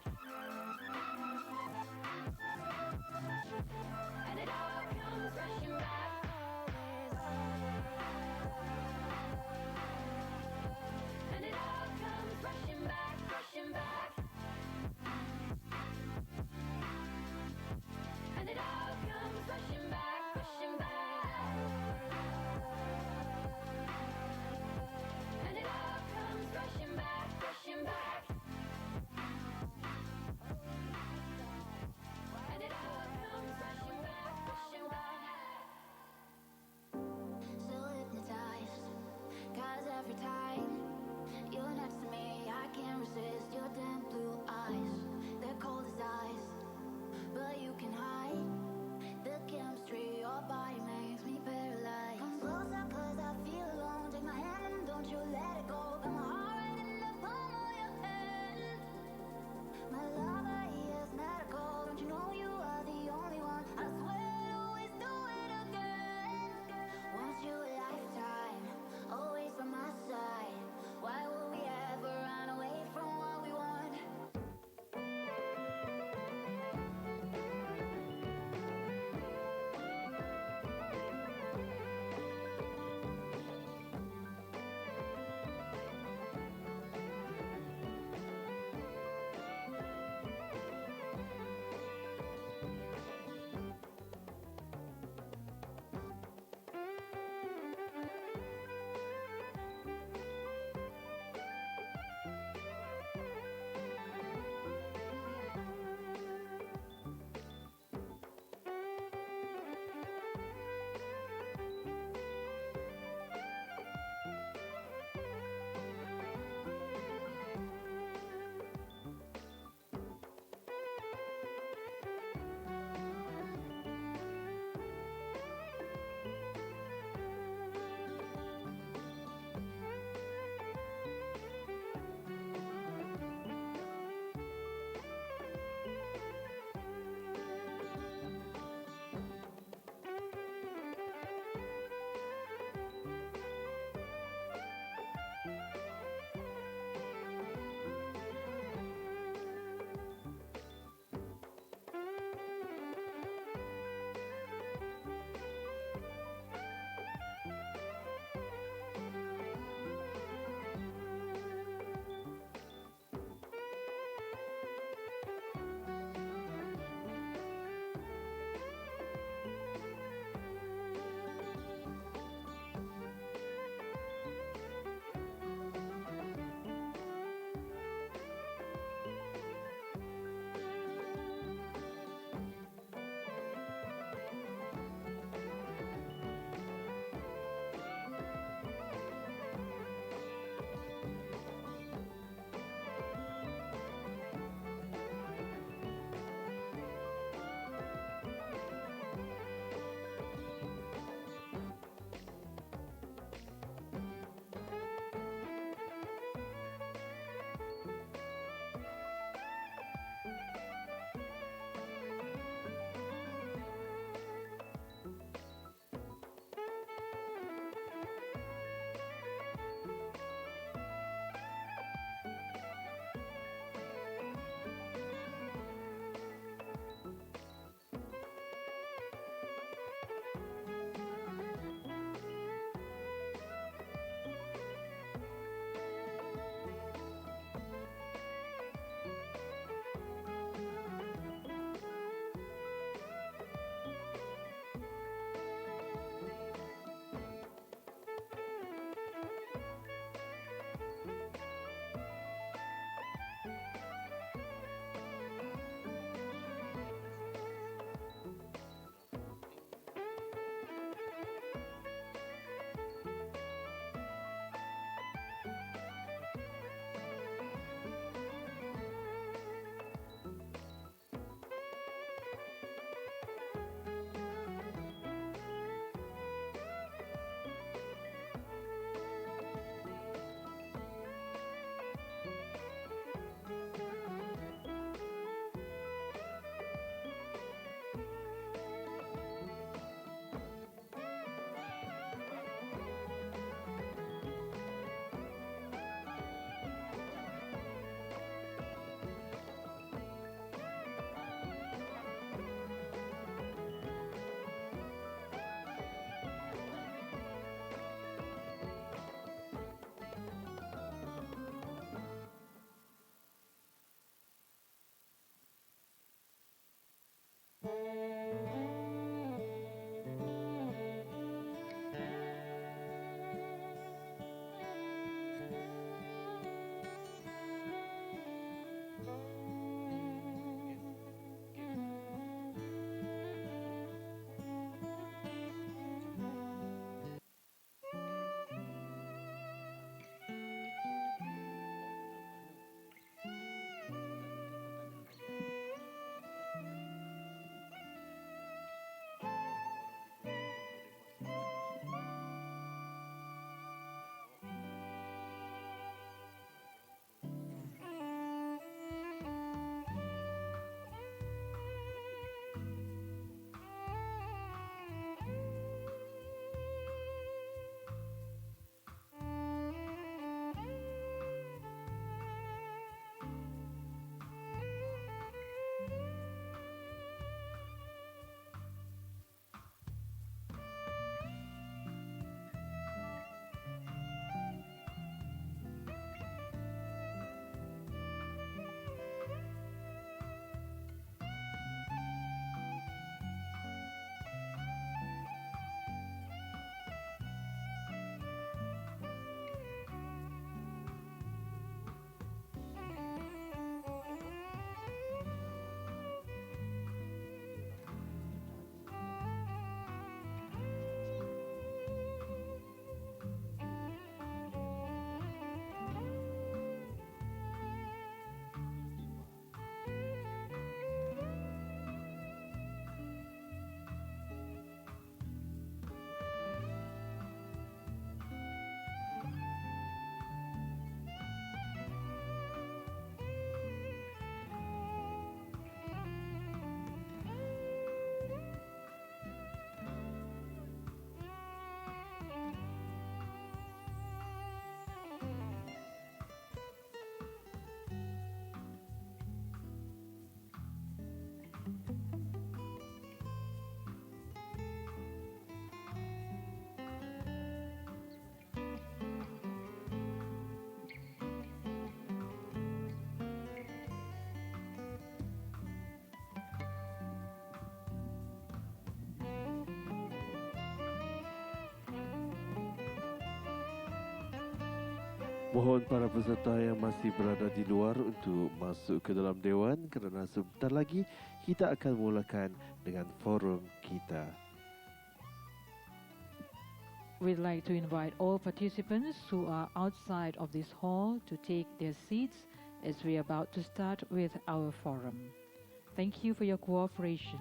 Mohon para peserta yang masih berada di luar untuk masuk ke dalam dewan kerana sebentar lagi kita akan mulakan dengan forum kita. We'd like to invite all participants who are outside of this hall to take their seats as we are about to start with our forum. Thank you for your cooperation.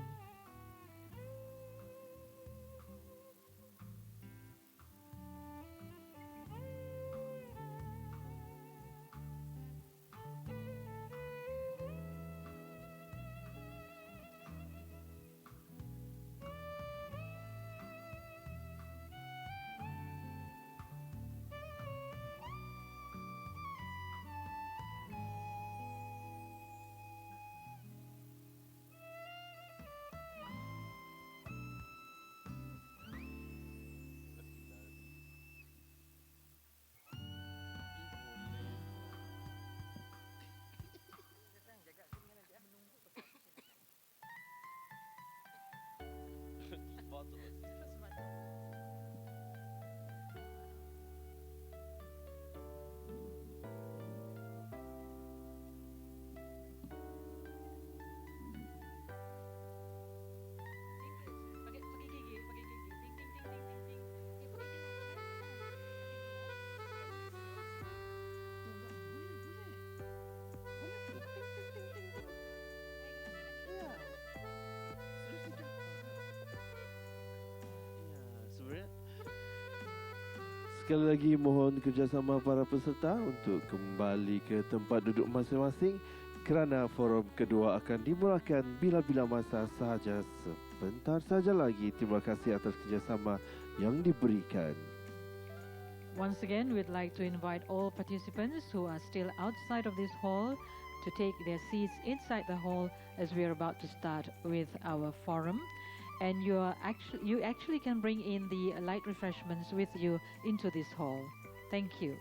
Sekali lagi mohon kerjasama para peserta untuk kembali ke tempat duduk masing-masing kerana forum kedua akan dimulakan bila-bila masa sahaja sebentar saja lagi. Terima kasih atas kerjasama yang diberikan. Once again, we'd like to invite all participants who are still outside of this hall to take their seats inside the hall as we are about to start with our forum. And you actually can bring in the light refreshments with you into this hall. Thank you.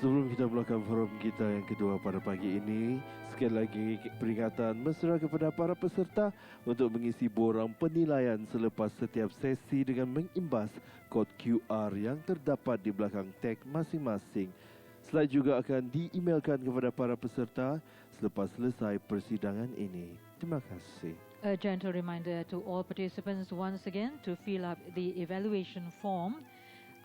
Sebelum kita mulakan forum kita yang kedua pada pagi ini, sekali lagi peringatan mesra kepada para peserta untuk mengisi borang penilaian selepas setiap sesi dengan mengimbas kod QR yang terdapat di belakang tag masing-masing. Slide juga akan di-emailkan kepada para peserta selepas selesai persidangan ini. Terima kasih. A gentle reminder to all participants once again to fill up the evaluation form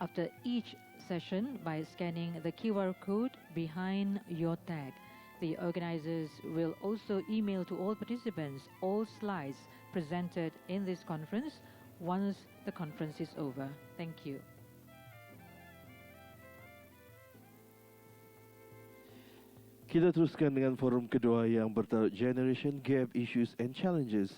after each session by scanning the QR code behind your tag. The organizers will also email to all participants all slides presented in this conference once the conference is over. Thank you. Kita teruskan dengan forum kedua yang bertajuk Generation Gap Issues and Challenges.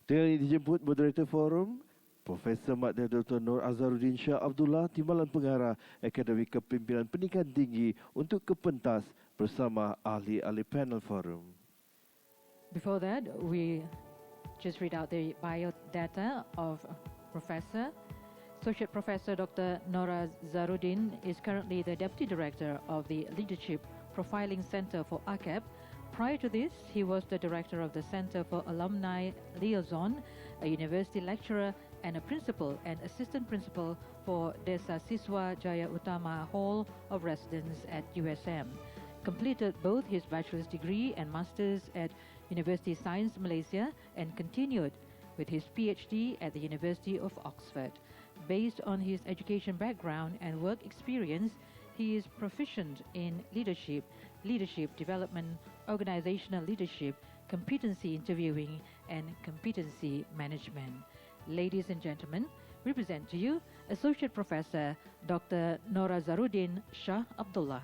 Dengan ini dijemput moderator forum, Profesor Madya Dr. Norazharuddin Shah Abdullah, Timbalan Pengarah Akademi Kepimpinan Pendidikan Tinggi untuk kepentas bersama ahli-ahli panel forum. Before that, we just read out the biodata of Professor. Associate Professor Dr. Norazharuddin is currently the Deputy Director of the Leadership Profiling Center for AKEPT. Prior to this, he was the Director of the Center for Alumni Liaison, a university lecturer and a principal and assistant principal for Desa Siswa Jaya Utama Hall of Residence at USM. Completed both his bachelor's degree and master's at University Science Malaysia and continued with his PhD at the University of Oxford. Based on his education background and work experience, he is proficient in leadership, leadership development, organizational leadership, competency interviewing, and competency management. Ladies and gentlemen, we present to you Associate Professor Dr. Norazharuddin Shah Abdullah.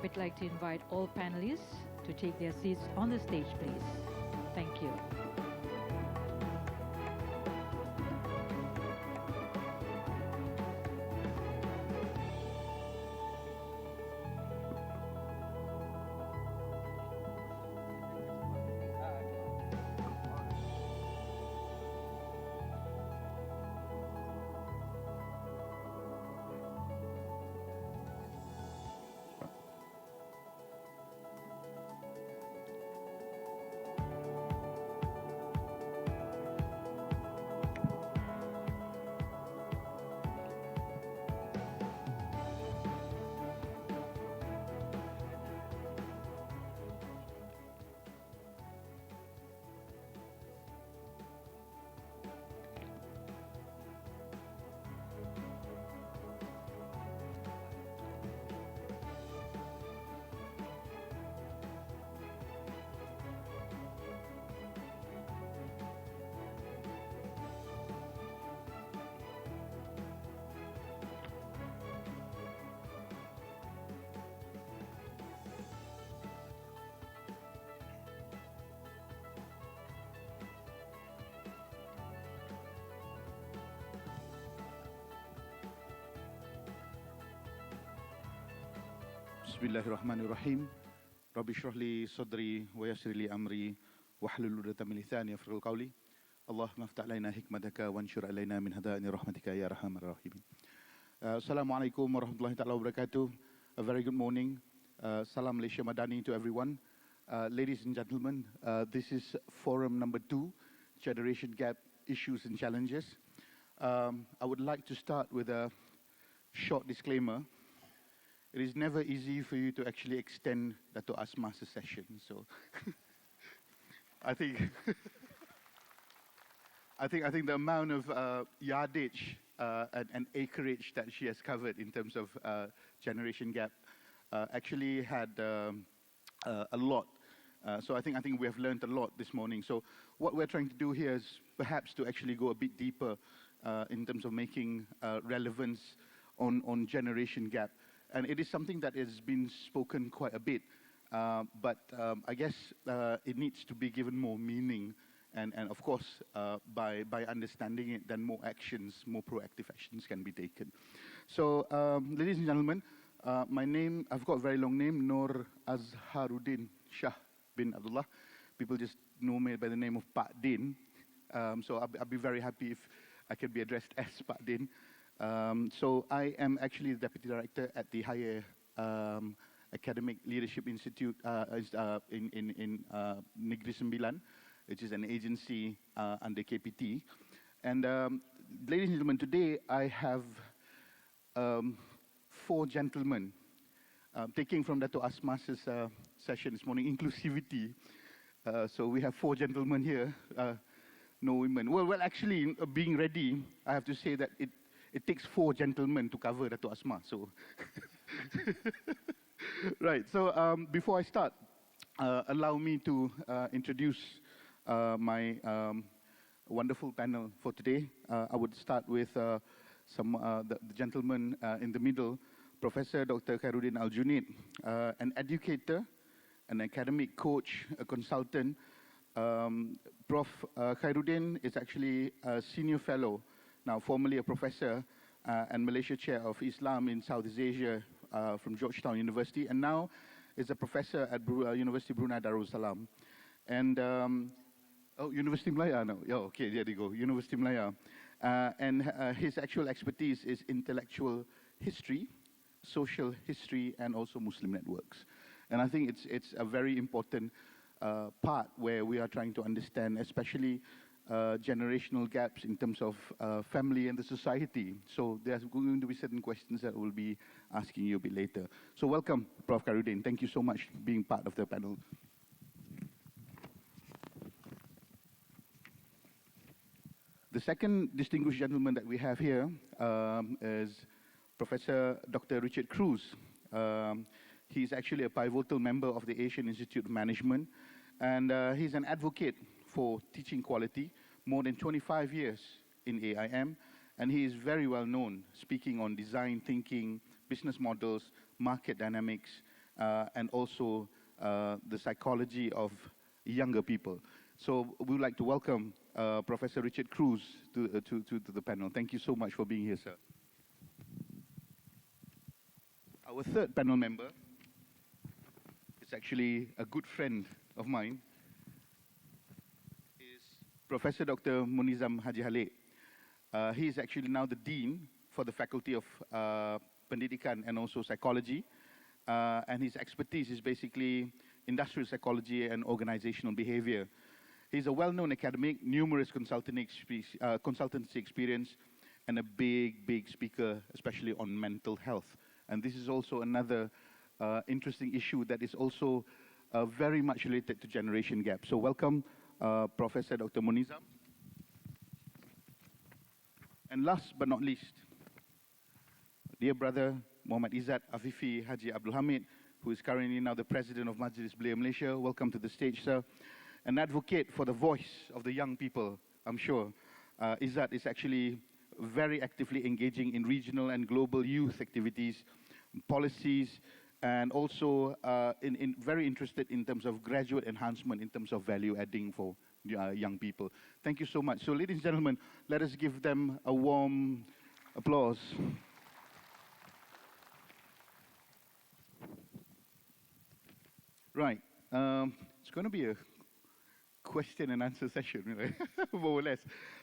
We'd like to invite all panelists to take their seats on the stage, please. Thank you. Bismillahirrahmanirrahim. Rabbi shrah li sadri wa yassir li amri wahlul 'uqdatam min lisani yafqahu qawli. Allahumma aftah alaina hikmataka wanshur alaina min hadaini rahmatika ya arhamar rahimin. Assalamualaikum warahmatullahi taala wabarakatuh. A very good morning. Salam Malaysia Madani to everyone. Ladies and gentlemen, this is forum number 2, Generation Gap Issues and Challenges. I would like to start with a short disclaimer. It is never easy for you to actually extend Datuk Asma's session. So I think the amount of yardage and acreage that she has covered in terms of generation gap actually had a lot. So I think we have learned a lot this morning. So what we're trying to do here is perhaps to actually go a bit deeper in terms of making relevance on generation gap. And it is something that has been spoken quite a bit but I guess it needs to be given more meaning, and of course, by understanding it, then more actions, more proactive actions can be taken. So, ladies and gentlemen, my name, I've got a very long name, Norazharuddin Shah bin Abdullah. People just know me by the name of Pak Din. So I'll be very happy if I can be addressed as Pak Din. So I am actually the Deputy Director at the Higher Academic Leadership Institute in Negeri Sembilan, which is an agency under KPT. And ladies and gentlemen, today I have 4 gentlemen, taking from Datuk Asma's session this morning, inclusivity. So we have 4 gentlemen here, no women. Well, actually, being ready, I have to say that it takes 4 gentlemen to cover Datuk Asma. So, right. So before I start, allow me to introduce my wonderful panel for today. I would start with the gentleman in the middle, Professor Dr. Khairuddin AlJunied, an educator, an academic coach, a consultant. Prof. Khairuddin is actually a senior fellow, now formerly a professor and Malaysia Chair of Islam in Southeast Asia from Georgetown University, and now is a professor at Universiti Brunei Darussalam. And, University Malaya now. Yeah, okay, there you go, University Malaya. And his actual expertise is intellectual history, social history, and also Muslim networks. And I think it's a very important part where we are trying to understand, especially generational gaps in terms of family and the society. So there's going to be certain questions that we'll be asking you a bit later. So welcome, Prof. Khairuddin. Thank you so much for being part of the panel. The second distinguished gentleman that we have here is Professor Dr. Richard Cruz. He's actually a pivotal member of the Asian Institute of Management, and he's an advocate for teaching quality, more than 25 years in AIM, and he is very well known, speaking on design thinking, business models, market dynamics, and also the psychology of younger people. So we would like to welcome Professor Richard Cruz to the panel. Thank you so much for being here, sir. Our third panel member is actually a good friend of mine, is Professor Dr. Murnizam Haji Halik. He is actually now the Dean for the Faculty of Pendidikan and also Psychology. And his expertise is basically industrial psychology and organizational behavior. He's a well-known academic, numerous consultancy experience, and a big speaker, especially on mental health. And this is also another interesting issue that is also very much related to generation gap. So welcome, Professor Dr. Murnizam. And last but not least, dear brother Muhammad Izzat Afifi Haji Abdul Hamid, who is currently now the president of Majlis Belia Malaysia. Welcome to the stage, sir. An advocate for the voice of the young people, I'm sure. Izzat is actually very actively engaging in regional and global youth activities, policies, and also very interested in terms of graduate enhancement, in terms of value adding for young people. Thank you so much. So ladies and gentlemen, let us give them a warm applause. Right, it's going to be a question and answer session, right? More or less.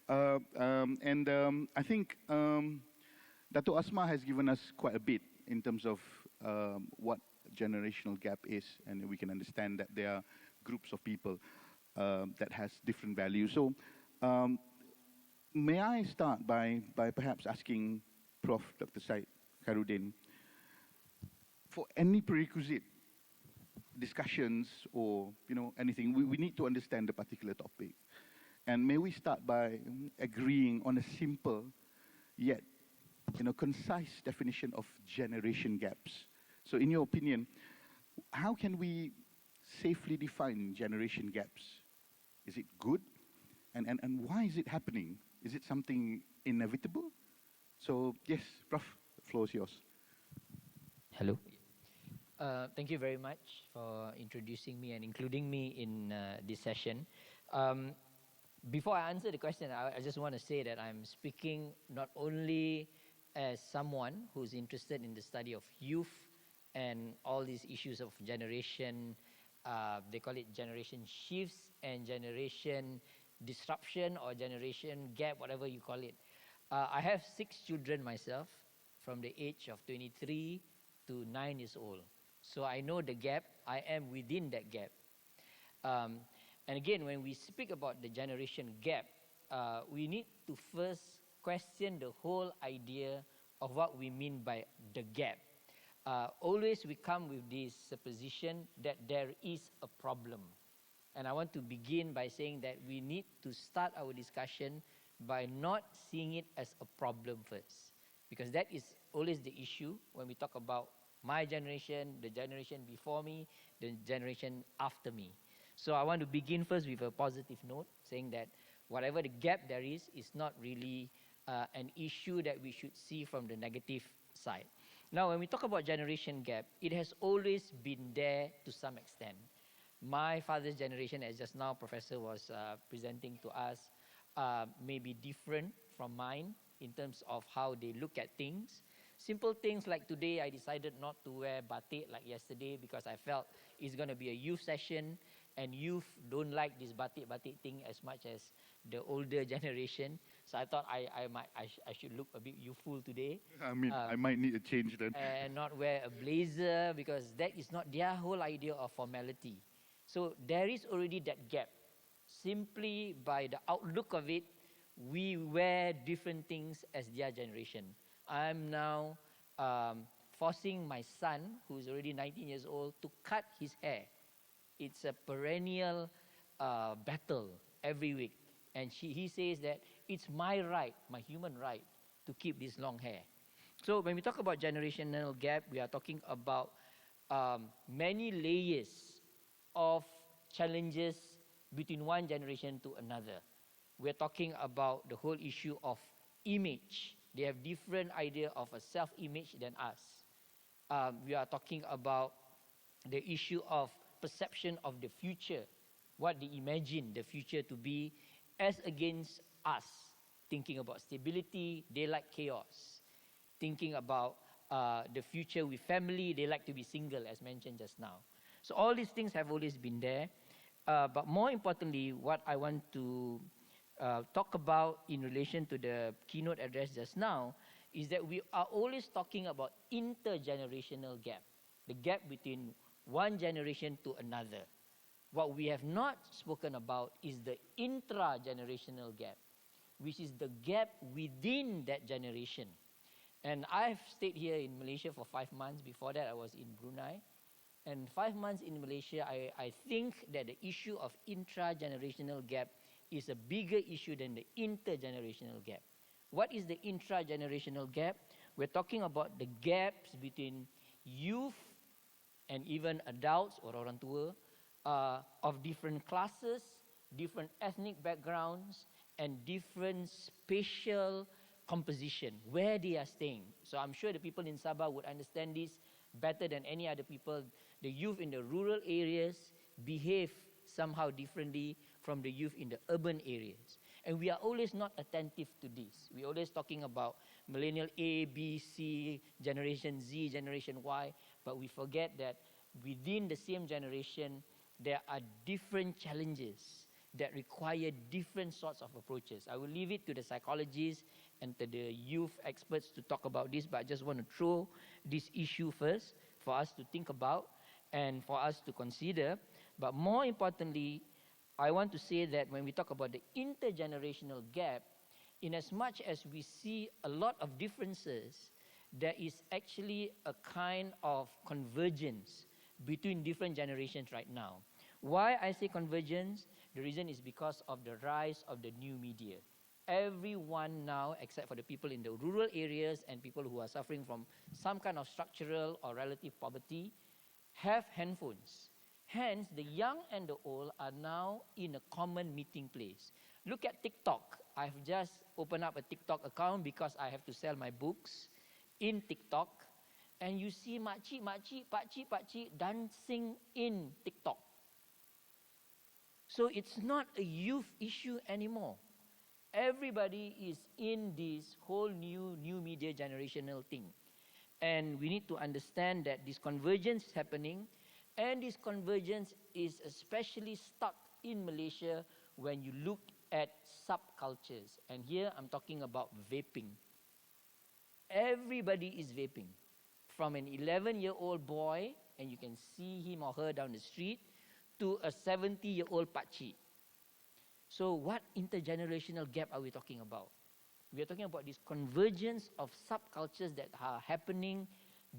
I think Datuk Asma has given us quite a bit in terms of what generational gap is, and we can understand that there are groups of people that has different values. So may I start by perhaps asking Prof. Dr. Syed Khairuddin, for any prerequisite discussions or anything, we need to understand the particular topic. And may we start by agreeing on a simple yet concise definition of generation gaps. So in your opinion, how can we safely define generation gaps? Is it good? And why is it happening? Is it something inevitable? So yes, Prof, the floor is yours. Hello. Thank you very much for introducing me and including me in this session. Um, Before I answer the question, I just want to say that I'm speaking not only as someone who's interested in the study of youth and all these issues of generation, they call it generation shifts and generation disruption or generation gap, whatever you call it. I have 6 children myself from the age of 23 to 9 years old. So I know the gap, I am within that gap. And again, when we speak about the generation gap, we need to first question the whole idea of what we mean by the gap. Always we come with this supposition that there is a problem. And I want to begin by saying that we need to start our discussion by not seeing it as a problem first. Because that is always the issue when we talk about my generation, the generation before me, the generation after me. So I want to begin first with a positive note, saying that whatever the gap there is not really an issue that we should see from the negative side. Now, when we talk about generation gap, it has always been there to some extent. My father's generation, as just now Professor was presenting to us, may be different from mine in terms of how they look at things. Simple things like today, I decided not to wear batik like yesterday because I felt it's going to be a youth session and youth don't like this batik thing as much as the older generation. So I thought I should look a bit youthful today. I mean, I might need a change then. And not wear a blazer because that is not their whole idea of formality. So there is already that gap. Simply by the outlook of it, we wear different things as their generation. I'm now forcing my son, who is already 19 years old, to cut his hair. It's a perennial battle every week. And he says that it's my right, my human right, to keep this long hair. So when we talk about generational gap, we are talking about many layers of challenges between one generation to another. We're talking about the whole issue of image. They have different idea of a self-image than us. We are talking about the issue of perception of the future, what they imagine the future to be, as against us, thinking about stability, they like chaos. Thinking about the future with family, they like to be single, as mentioned just now. So all these things have always been there. But more importantly, what I want to talk about in relation to the keynote address just now is that we are always talking about intergenerational gap, the gap between one generation to another. What we have not spoken about is the intra-generational gap, which is the gap within that generation. And I've stayed here in Malaysia for 5 months. Before that, I was in Brunei. And 5 months in Malaysia, I think that the issue of intra-generational gap is a bigger issue than the intergenerational gap. What is the intra-generational gap? We're talking about the gaps between youth and even adults or orang tua of different classes, different ethnic backgrounds, and different spatial composition, where they are staying. So I'm sure the people in Sabah would understand this better than any other people. The youth in the rural areas behave somehow differently from the youth in the urban areas. And we are always not attentive to this. We're always talking about millennial A, B, C, Generation Z, Generation Y, but we forget that within the same generation, there are different challenges that require different sorts of approaches. I will leave it to the psychologists and to the youth experts to talk about this, but I just want to throw this issue first for us to think about and for us to consider. But more importantly, I want to say that when we talk about the intergenerational gap, in as much as we see a lot of differences, there is actually a kind of convergence between different generations right now. Why I say convergence? The reason is because of the rise of the new media. Everyone now, except for the people in the rural areas and people who are suffering from some kind of structural or relative poverty, have handphones. Hence, the young and the old are now in a common meeting place. Look at TikTok. I've just opened up a TikTok account because I have to sell my books in TikTok. and you see makcik, pakcik dancing in TikTok. So it's not a youth issue anymore. Everybody is in this whole new media generational thing. And we need to understand that this convergence is happening, and this convergence is especially stuck in Malaysia when you look at subcultures. And here I'm talking about vaping. Everybody is vaping. From an 11-year-old boy, and you can see him or her down the street, to a 70-year-old pakcik. So what intergenerational gap are we talking about? We are talking about this convergence of subcultures that are happening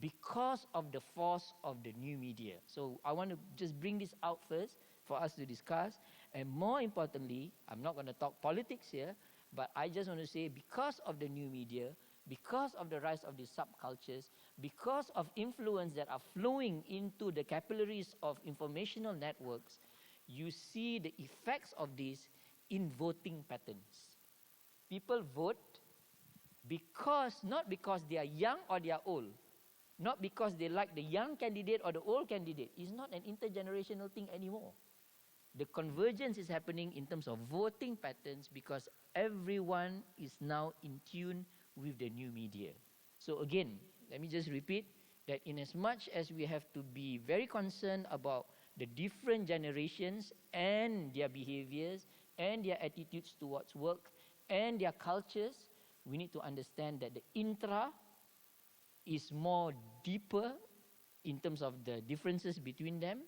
because of the force of the new media. So I want to just bring this out first for us to discuss. And more importantly, I'm not going to talk politics here, but I just want to say because of the new media, because of the rise of these subcultures, because of influence that are flowing into the capillaries of informational networks, you see the effects of this in voting patterns. People vote not because they are young or they are old, not because they like the young candidate or the old candidate. It's not an intergenerational thing anymore. The convergence is happening in terms of voting patterns because everyone is now in tune with the new media. So again, let me just repeat that in as much as we have to be very concerned about the different generations and their behaviors and their attitudes towards work and their cultures, we need to understand that the intra is more deeper in terms of the differences between them,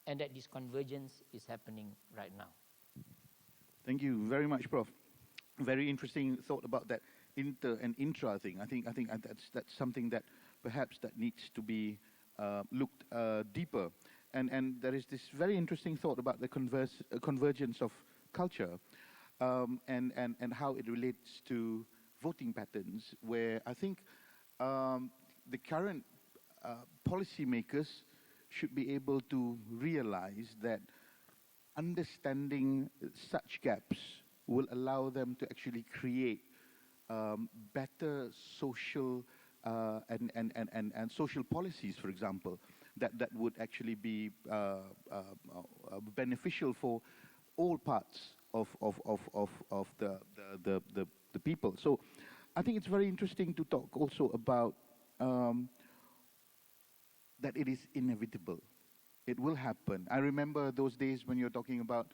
and that this convergence is happening right now. Thank you very much, Prof. Very interesting thought about that inter and intra thing. I think that's something that perhaps that needs to be looked deeper. And there is this very interesting thought about the convergence of culture and how it relates to voting patterns, where I think the current policymakers should be able to realize that understanding such gaps will allow them to actually create better social and social policies, for example, that would actually be beneficial for all parts of the people. So I think it's very interesting to talk also about that it is inevitable. It will happen. I remember those days when you're talking about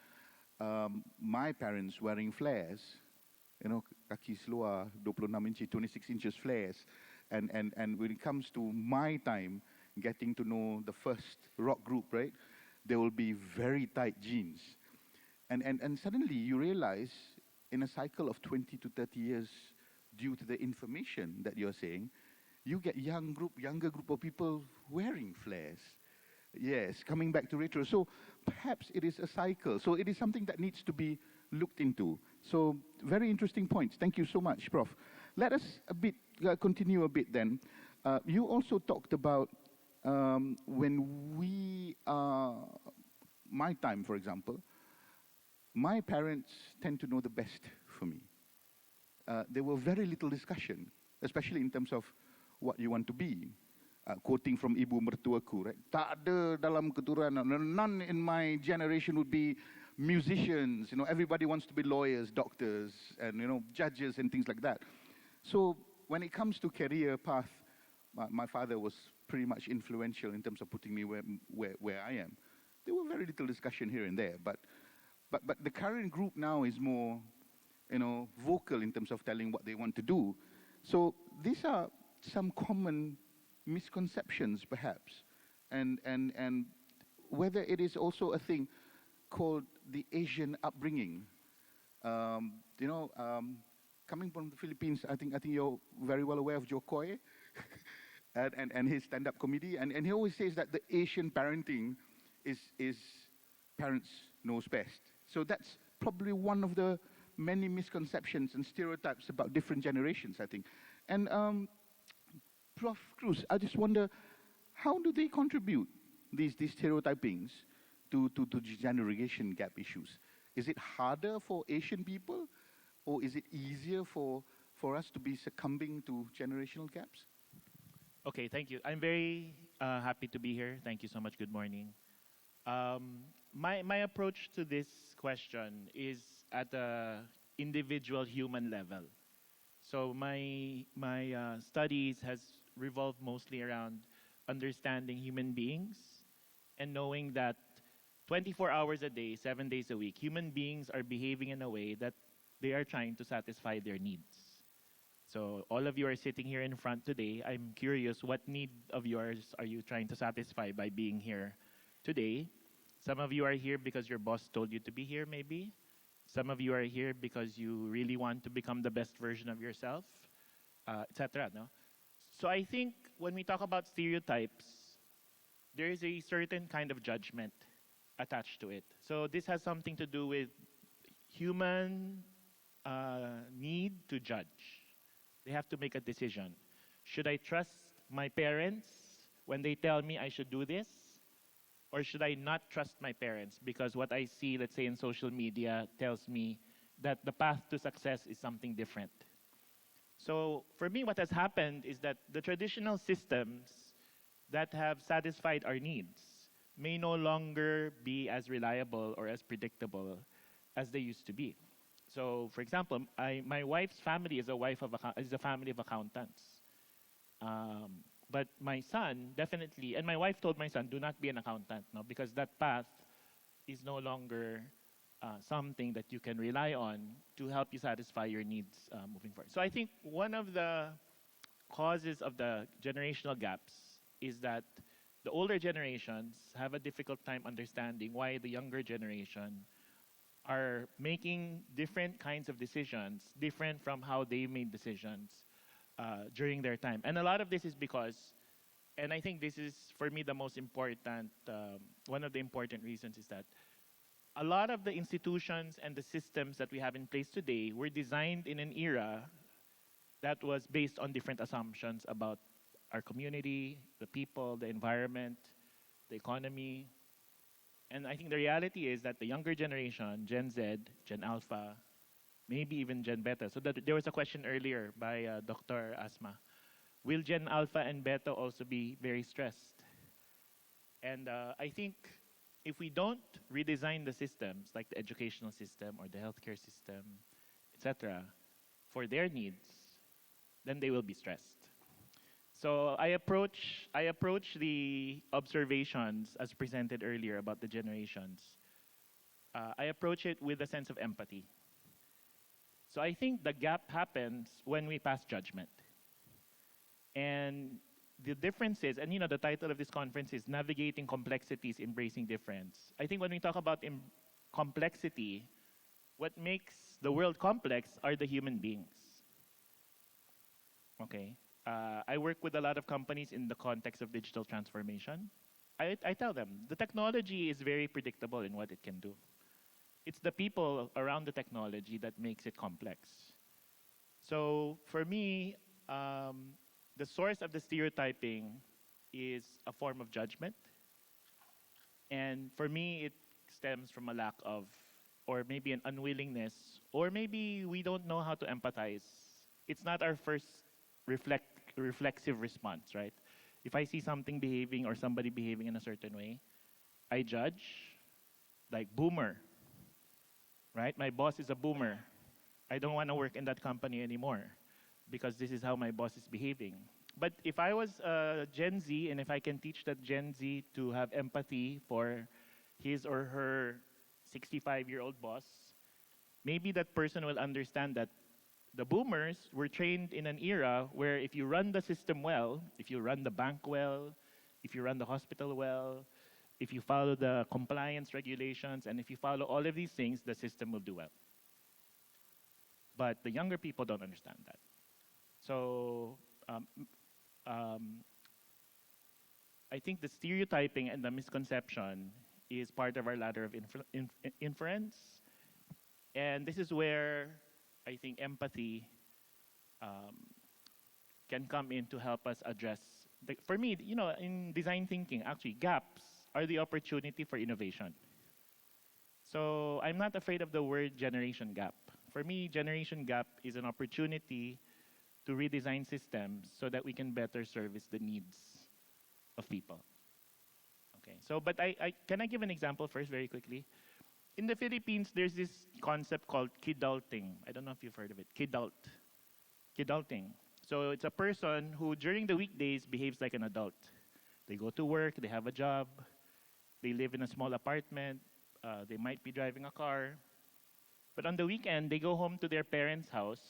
my parents wearing flares, you know, kaki seluar, 26 inches, 26 inches flares. And when it comes to my time, getting to know the first rock group, right, there will be very tight jeans. And suddenly you realize in a cycle of 20 to 30 years, due to the information that you're saying, you get younger group of people wearing flares. Yes, coming back to retro. So perhaps it is a cycle. So it is something that needs to be looked into. So very interesting points. Thank you so much, Prof. Let us continue a bit then. You also talked about when we, my time, for example, my parents tend to know the best for me. There were very little discussion, especially in terms of what you want to be. Quoting from Ibu Mertuaku, right? Tak ada dalam keturunan, none in my generation would be musicians. You know, everybody wants to be lawyers, doctors, and you know, judges and things like that. So when it comes to career path, my father was pretty much influential in terms of putting me where I am. There were very little discussion here and there, but the current group now is more, you know, vocal in terms of telling what they want to do. So these are some common misconceptions, perhaps, and whether it is also a thing called the Asian upbringing. You know, coming from the Philippines, I think you're very well aware of Joe Coy and his stand-up comedy, and he always says that the Asian parenting is parents knows best. So that's probably one of the many misconceptions and stereotypes about different generations, I think. And Prof. Cruz, I just wonder, how do they contribute, these stereotypings, to generation gap issues? Is it harder for Asian people, or is it easier for us to be succumbing to generational gaps? Okay, thank you. I'm very happy to be here. Thank you so much. Good morning. My approach to this question is at a individual human level. So my studies has revolved mostly around understanding human beings and knowing that 24 hours a day, 7 days a week, human beings are behaving in a way that they are trying to satisfy their needs. So all of you are sitting here in front today. I'm curious, what need of yours are you trying to satisfy by being here today? Some of you are here because your boss told you to be here, maybe. Some of you are here because you really want to become the best version of yourself, etc. No? So I think when we talk about stereotypes, there is a certain kind of judgment attached to it. So this has something to do with human need to judge. They have to make a decision. Should I trust my parents when they tell me I should do this? Or should I not trust my parents because what I see, let's say in social media, tells me that the path to success is something different? So for me, what has happened is that the traditional systems that have satisfied our needs may no longer be as reliable or as predictable as they used to be. So, for example, my wife's family is a family of accountants. But my son definitely, and my wife told my son, do not be an accountant, no, because that path is no longer something that you can rely on to help you satisfy your needs moving forward. So I think one of the causes of the generational gaps is that the older generations have a difficult time understanding why the younger generation are making different kinds of decisions, different from how they made decisions during their time. And a lot of this is because, and I think this is, for me, the most important, one of the important reasons is that a lot of the institutions and the systems that we have in place today were designed in an era that was based on different assumptions about our community, the people, the environment, the economy. And I think the reality is that the younger generation, Gen Z, Gen Alpha, maybe even Gen Beta. So there was a question earlier by Dr. Asma. Will Gen Alpha and Beta also be very stressed? And I think if we don't redesign the systems, like the educational system or the healthcare system, etc., for their needs, then they will be stressed. So I approach the observations as presented earlier about the generations. I approach it with a sense of empathy. So I think the gap happens when we pass judgment. And the difference is, and the title of this conference is Navigating Complexities, Embracing Difference. I think when we talk about complexity, what makes the world complex are the human beings. Okay? I work with a lot of companies in the context of digital transformation. I tell them, the technology is very predictable in what it can do. It's the people around the technology that makes it complex. So for me, the source of the stereotyping is a form of judgment. And for me, it stems from a lack of, or maybe an unwillingness, or maybe we don't know how to empathize. It's not our first reflexive response, right? If I see something behaving or somebody behaving in a certain way, I judge, like boomer, right? My boss is a boomer. I don't want to work in that company anymore because this is how my boss is behaving. But if I was Gen Z and if I can teach that Gen Z to have empathy for his or her 65-year-old boss, maybe that person will understand that the boomers were trained in an era where if you run the system well, if you run the bank well, if you run the hospital well, if you follow the compliance regulations, and if you follow all of these things, the system will do well. But the younger people don't understand that. So I think the stereotyping and the misconception is part of our ladder of inference. And this is where I think empathy can come in to help us address. For me, in design thinking, actually, gaps are the opportunity for innovation. So I'm not afraid of the word generation gap. For me, generation gap is an opportunity to redesign systems so that we can better service the needs of people. Okay, so but can I give an example first very quickly? In the Philippines, there's this concept called kidulting. I don't know if you've heard of it. Kidulting. So it's a person who during the weekdays behaves like an adult. They go to work, they have a job, they live in a small apartment, they might be driving a car. But on the weekend, they go home to their parents' house,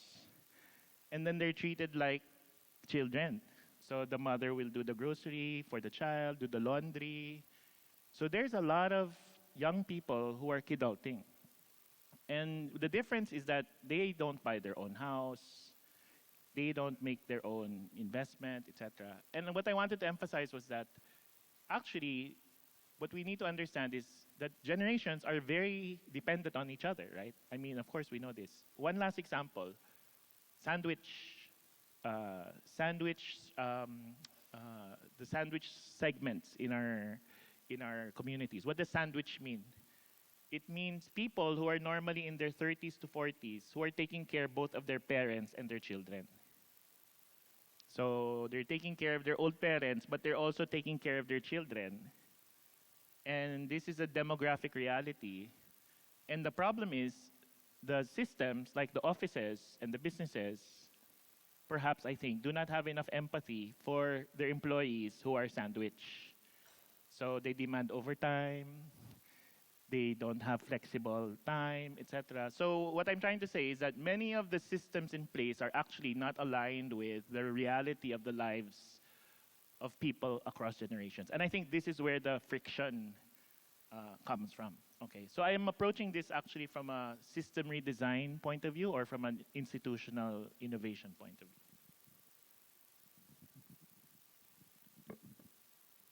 and then they're treated like children. So the mother will do the grocery for the child, do the laundry. So there's a lot of young people who are kidulting. And the difference is that they don't buy their own house, they don't make their own investment, etc. And what I wanted to emphasize was that actually, what we need to understand is that generations are very dependent on each other, right? I mean, of course, we know this. One last example, the sandwich segments in our communities. What does sandwich mean? It means people who are normally in their 30s to 40s who are taking care both of their parents and their children. So they're taking care of their old parents, but they're also taking care of their children. And this is a demographic reality. And the problem is the systems, like the offices and the businesses, perhaps I think, do not have enough empathy for their employees who are sandwich. So they demand overtime, they don't have flexible time, etc. So what I'm trying to say is that many of the systems in place are actually not aligned with the reality of the lives of people across generations. And I think this is where the friction comes from. Okay, so I am approaching this actually from a system redesign point of view or from an institutional innovation point of view.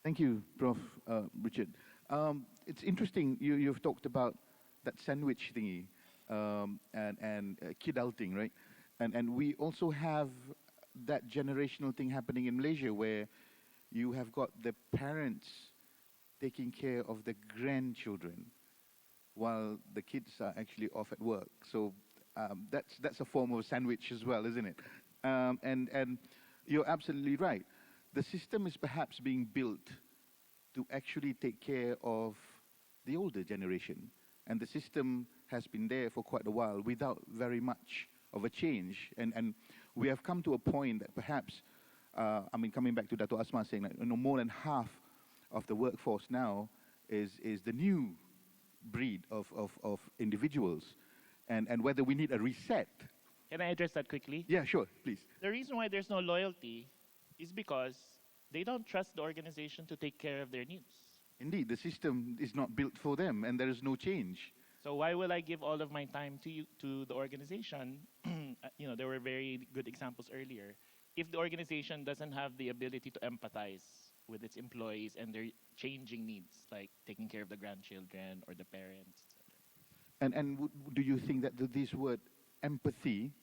Thank you, Prof. Richard. It's interesting, you've talked about that sandwich thingy and kidulting, right? And we also have that generational thing happening in Malaysia where you have got the parents taking care of the grandchildren while the kids are actually off at work. So that's a form of sandwich as well, isn't it? And you're absolutely right. The system is perhaps being built to actually take care of the older generation. And the system has been there for quite a while without very much of a change. And we have come to a point that perhaps, I mean, coming back to Datuk Asma saying that more than half of the workforce now is the new breed of individuals. And whether we need a reset. Can I address that quickly? Yeah, sure, please. The reason why there's no loyalty is because they don't trust the organization to take care of their needs. Indeed, the system is not built for them, and there is no change. So why will I give all of my time to you, to the organization? There were very good examples earlier. If the organization doesn't have the ability to empathize with its employees and their changing needs, like taking care of the grandchildren or the parents, etc. And do you think that this word empathy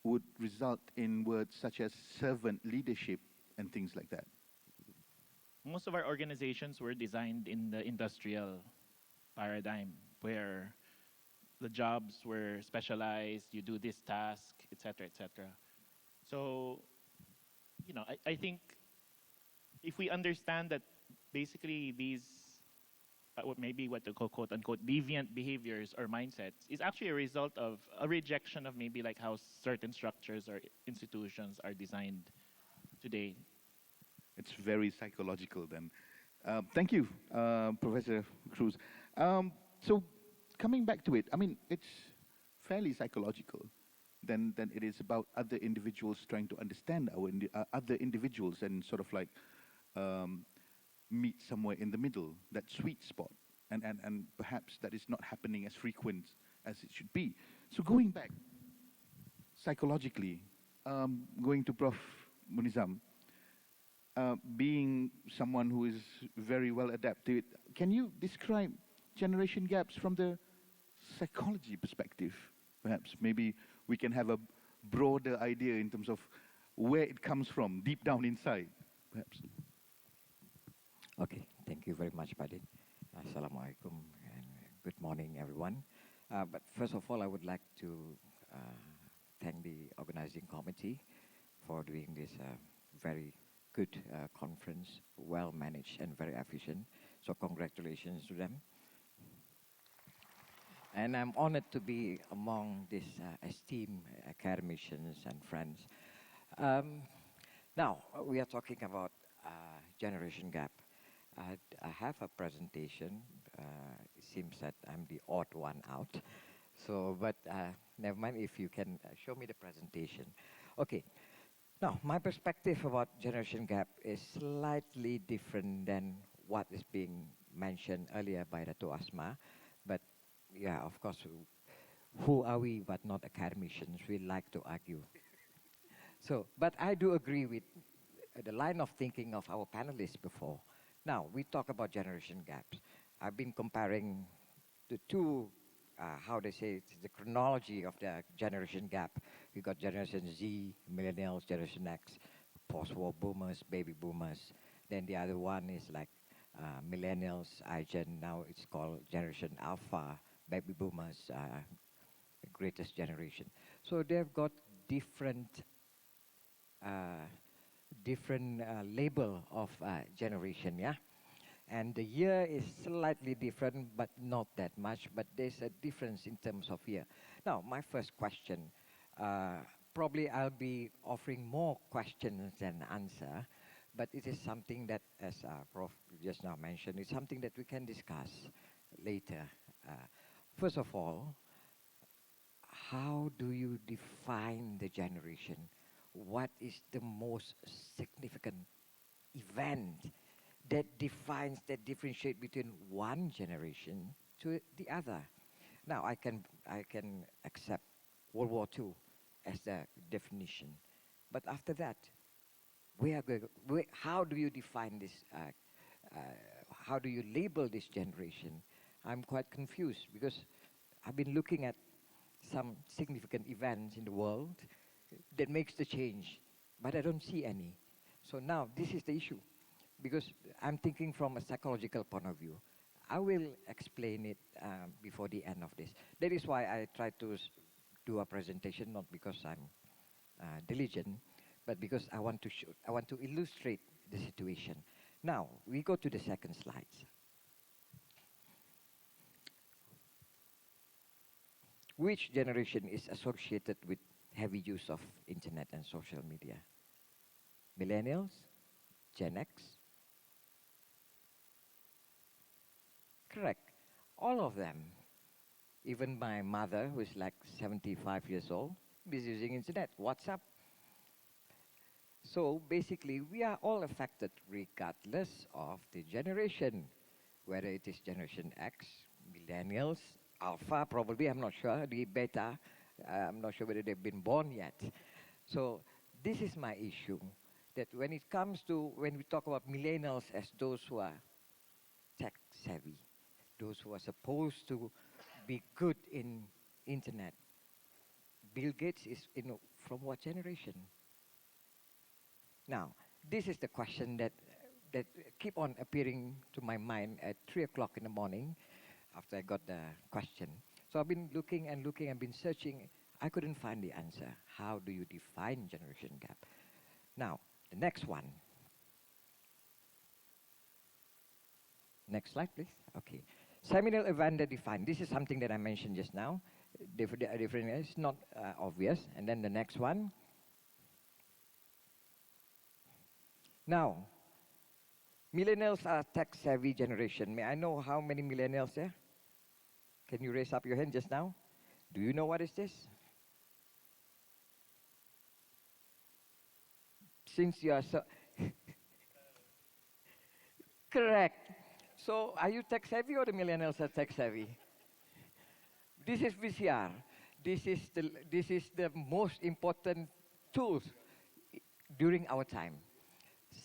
would result in words such as servant leadership and things like that? Most of our organizations were designed in the industrial paradigm where the jobs were specialized, you do this task, etc., etc. So, I think if we understand that basically these, maybe what they call quote-unquote deviant behaviors or mindsets is actually a result of a rejection of maybe like how certain structures or institutions are designed today. It's very psychological then. Thank you, Professor Cruz. So coming back to it, I mean, it's fairly psychological than it is about other individuals trying to understand other individuals and sort of like meet somewhere in the middle, that sweet spot. And perhaps that is not happening as frequent as it should be. So going back, psychologically, going to Prof. Murnizam, being someone who is very well adapted, can you describe generation gaps from the psychology perspective? Perhaps maybe we can have a broader idea in terms of where it comes from, deep down inside, perhaps. Okay, thank you very much, Padit. Assalamualaikum and good morning, everyone. But first of all, I would like to thank the organizing committee for doing this very good conference, well managed and very efficient. So congratulations to them. And I'm honored to be among these esteemed academicians and friends. Now, we are talking about generation gap. I have a presentation. It seems that I'm the odd one out. So, but never mind if you can show me the presentation. Okay. Now, my perspective about generation gap is slightly different than what is being mentioned earlier by Datuk Asma. But yeah, of course, who are we but not academicians? We like to argue. So, but I do agree with the line of thinking of our panelists before. Now, we talk about generation gaps. I've been comparing the two, how they say, it's the chronology of the generation gap. We got Generation Z, Millennials, Generation X, post-war boomers, baby boomers. Then the other one is like Millennials, iGen, now it's called Generation Alpha, baby boomers, the greatest generation. So they've got different label of generation, yeah? And the year is slightly different, but not that much, but there's a difference in terms of year. Now, my first question, probably I'll be offering more questions than answer, but it is something that, as Prof just now mentioned, it's something that we can discuss later. First of all, how do you define the generation? What is the most significant event that defines, that differentiate between one generation to the other? Now, I can accept World War II as the definition, but after that, how do you define this? How do you label this generation? I'm quite confused because I've been looking at some significant events in the world that makes the change, but I don't see any. So now this is the issue, because I'm thinking from a psychological point of view. I will explain it before the end of this. That is why I try to do a presentation, not because I'm diligent, but because I want to illustrate the situation. Now, we go to the second slide. Which generation is associated with heavy use of internet and social media? Millennials? Gen X? Correct. All of them. Even my mother, who is like 75 years old, is using internet, WhatsApp. So basically, we are all affected regardless of the generation, whether it is Generation X, Millennials, Alpha, probably, I'm not sure, the Beta, I'm not sure whether they've been born yet. So this is my issue, that when it comes to, when we talk about millennials as those who are tech savvy, those who are supposed to be good in internet, Bill Gates is from what generation? Now, this is the question that keep on appearing to my mind at 3 o'clock in the morning after I got the question. So I've been looking and looking, I've been searching. I couldn't find the answer. How do you define generation gap? Now, the next one. Next slide, please. Okay. Seminal event that defined. This is something that I mentioned just now. Different, it's not obvious. And then the next one. Now, millennials are tech-savvy generation. May I know how many millennials there? Can you raise up your hand just now? Do you know what is this? Since you are so... Correct. So, are you tech-savvy or the millennials are tech-savvy? This is VCR. This is the most important tools during our time.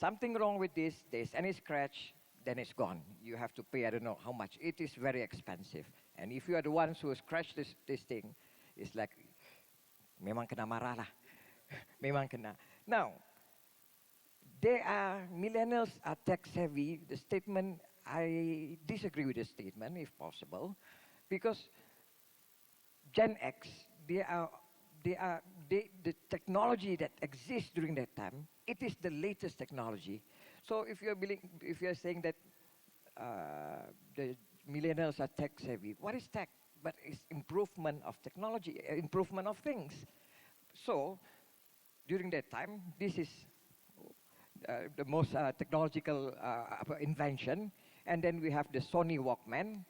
Something wrong with this, there's any scratch, then it's gone. You have to pay, I don't know how much. It is very expensive. And if you are the ones who scratch this thing, it's like, memang kena marah lah. Memang kena. Now, millennials are tech savvy. The statement, I disagree with the statement, if possible, because Gen X, the technology that exists during that time, it is the latest technology. So if you're saying that the millennials are tech savvy, what is tech? But it's improvement of technology, improvement of things. So during that time, this is the most technological invention. And then we have the Sony Walkman.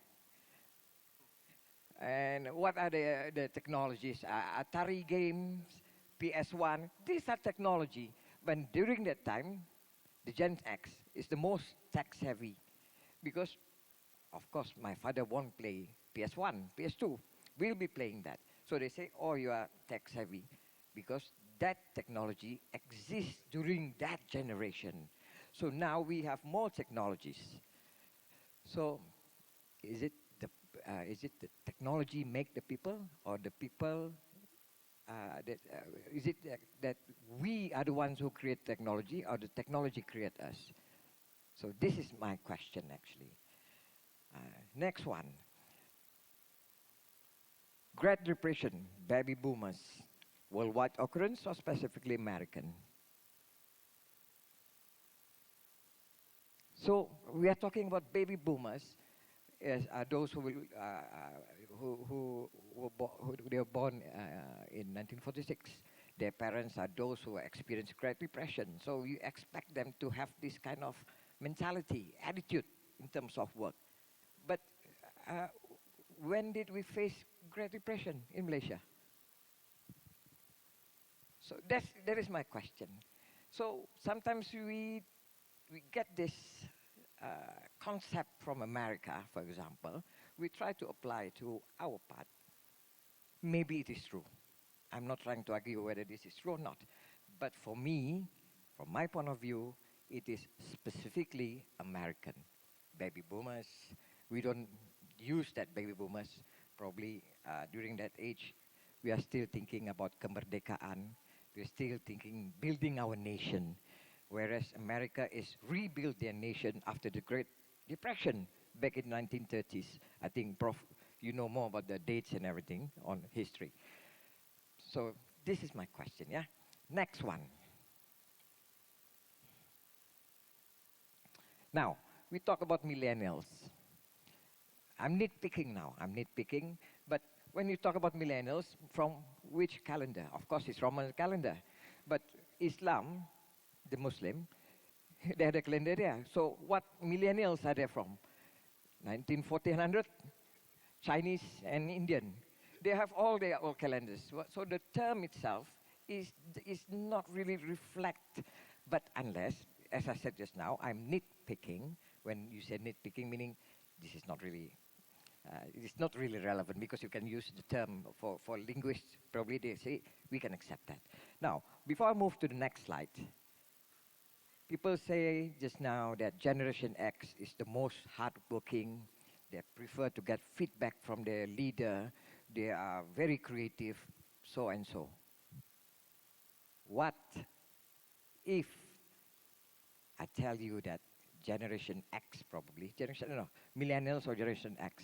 And what are the technologies? Atari games, PS1. These are technology. But during that time, the Gen X is the most tech-savvy. Because, of course, my father won't play PS1, PS2. We'll be playing that. So they say, oh, you are tech-savvy. Because that technology exists during that generation. So now we have more technologies. So is it the technology make the people, or the people is it that we are the ones who create technology, or the technology create us? So this is my question actually. Next one. Great Depression, baby boomers, worldwide occurrence or specifically American? So we are talking about baby boomers as those who were born in 1946. Their parents are those who experienced Great Depression. So you expect them to have this kind of mentality, attitude in terms of work. But when did we face Great Depression in Malaysia? So that is my question. So sometimes we get this concept from America, for example. We try to apply to our part. Maybe it is true. I'm not trying to argue whether this is true or not. But for me, from my point of view, it is specifically American. Baby boomers, we don't use that baby boomers. Probably during that age, we are still thinking about kemerdekaan. We're still thinking building our nation. Whereas America is rebuild their nation after the Great Depression back in 1930s. I think, Prof, you know more about the dates and everything on history. So this is my question, yeah? Next one. Now, we talk about millennials. I'm nitpicking now, but when you talk about millennials, from which calendar? Of course, it's Roman calendar, but Islam, the Muslim, they had a calendar there. So what millennials are they from? 1900, Chinese and Indian. They have all their old calendars. So the term itself is not really reflect, but unless, as I said just now, I'm nitpicking. When you say nitpicking, meaning this is not really, it's not really relevant because you can use the term for linguists. Probably they say we can accept that. Now, before I move to the next slide, people say just now that Generation X is the most hardworking. They prefer to get feedback from their leader. They are very creative, so and so. What if I tell you that Generation X probably, millennials or Generation X,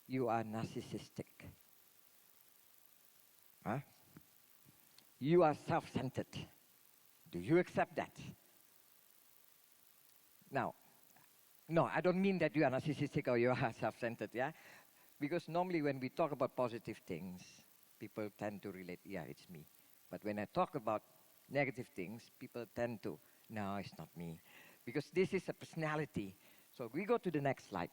you are narcissistic? Huh? You are self-centered. Do you accept that? Now, no, I don't mean that you are narcissistic or you are self-centered, yeah? Because normally when we talk about positive things, people tend to relate, yeah, it's me. But when I talk about negative things, people tend to, no, it's not me. Because this is a personality. So we go to the next slide.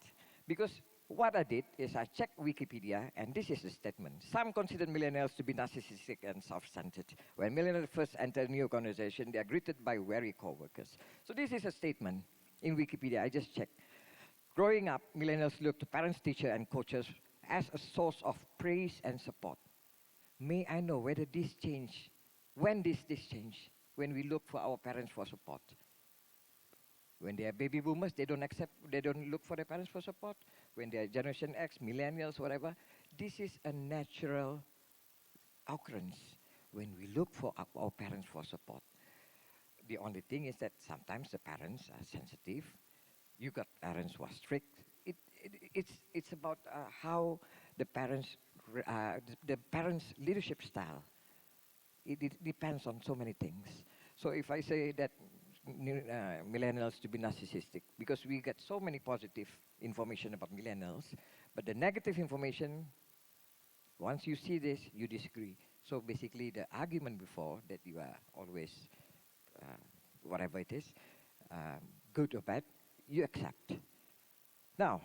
Because what I did is I checked Wikipedia, and this is the statement. Some consider millennials to be narcissistic and self-centered. When millennials first enter a new organization, they are greeted by wary co-workers. So this is a statement in Wikipedia. I just checked. Growing up, millennials look to parents, teachers, and coaches as a source of praise and support. May I know whether this changed? When did this change? When we look for our parents for support? When they are baby boomers, they don't look for their parents for support. When they are Generation X, millennials, whatever, this is a natural occurrence when we look for our parents for support. The only thing is that sometimes the parents are sensitive. You got parents who are strict. It's about how the parents' leadership style. it depends on so many things. So if I say that millennials to be narcissistic, because we get so many positive information about millennials, but the negative information, once you see this, you disagree. So basically the argument before that you are always, whatever it is, good or bad, you accept. Now,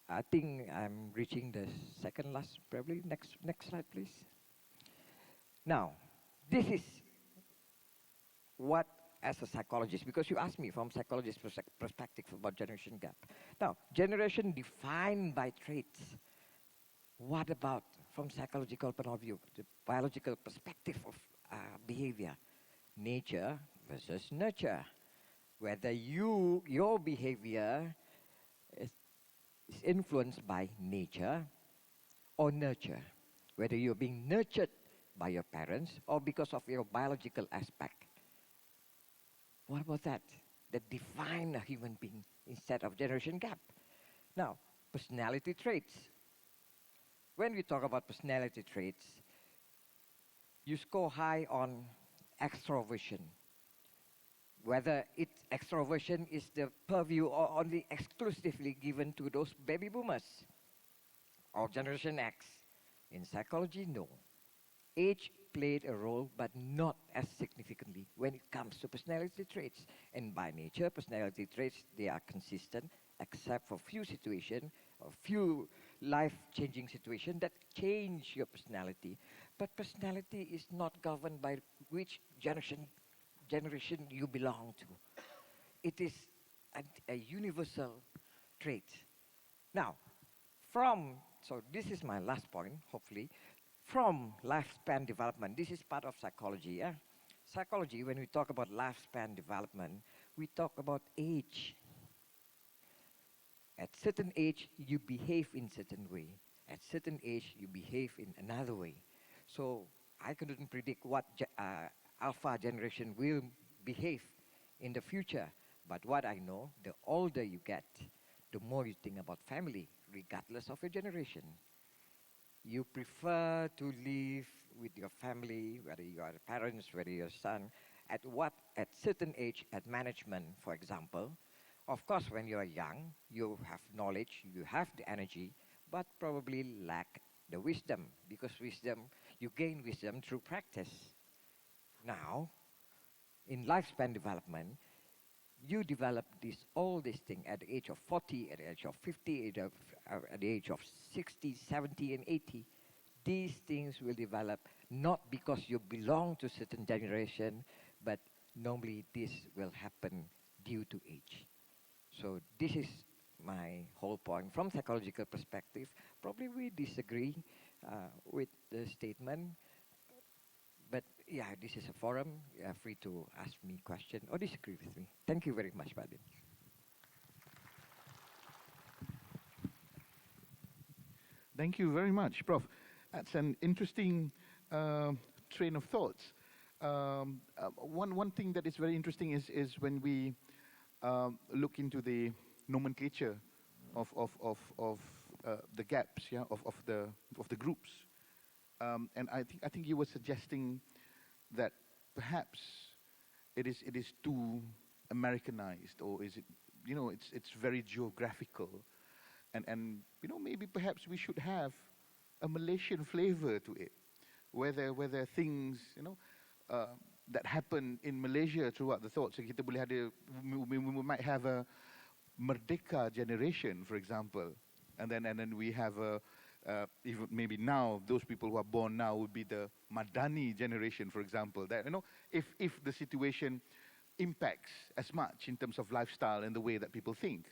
I think I'm reaching the second last, probably. Next slide, please. Now, this is what, as a psychologist, because you asked me from psychologist perspective about generation gap. Now, generation defined by traits. What about from psychological point of view, the biological perspective of behavior? Nature versus nurture. Whether your behavior is influenced by nature or nurture. Whether you're being nurtured by your parents or because of your biological aspect. What about that? That define a human being instead of generation gap. Now, personality traits. When we talk about personality traits, you score high on extroversion. Whether extroversion is the purview or only exclusively given to those baby boomers or Generation X. In psychology, no. Age played a role, but not as significantly when it comes to personality traits. And by nature, personality traits, they are consistent, except for few situations, or few life-changing situations that change your personality. But personality is not governed by which generation you belong to. It is a universal trait. Now, so this is my last point, hopefully. From lifespan development, this is part of psychology. Yeah? Psychology, when we talk about lifespan development, we talk about age. At certain age, you behave in certain way. At certain age, you behave in another way. So I couldn't predict what alpha generation will behave in the future. But what I know, the older you get, the more you think about family, regardless of your generation. You prefer to live with your family, whether you are parents, whether you're a son, at certain age, at management, for example. Of course, when you're young, you have knowledge, you have the energy, but probably lack the wisdom, because you gain wisdom through practice. Now, in lifespan development, you develop all these things at the age of 40, at the age of 50, at the age of 60, 70, and 80. These things will develop not because you belong to a certain generation, but normally this will happen due to age. So this is my whole point. From psychological perspective, probably we disagree with the statement. But yeah, this is a forum. You are free to ask me questions or disagree with me. Thank you very much, Badin. Thank you very much, Prof. That's an interesting train of thoughts. One thing that is very interesting is when we look into the nomenclature of the gaps, yeah, of the groups. And I think you were suggesting that perhaps it is too Americanized, or is it, it's very geographical, and maybe perhaps we should have a Malaysian flavor to it, where there are things that happen in Malaysia throughout the thought. So kita boleh ada, we might have a Merdeka generation, for example, and then we have even maybe now those people who are born now would be the Madani generation, for example. That if the situation impacts as much in terms of lifestyle and the way that people think.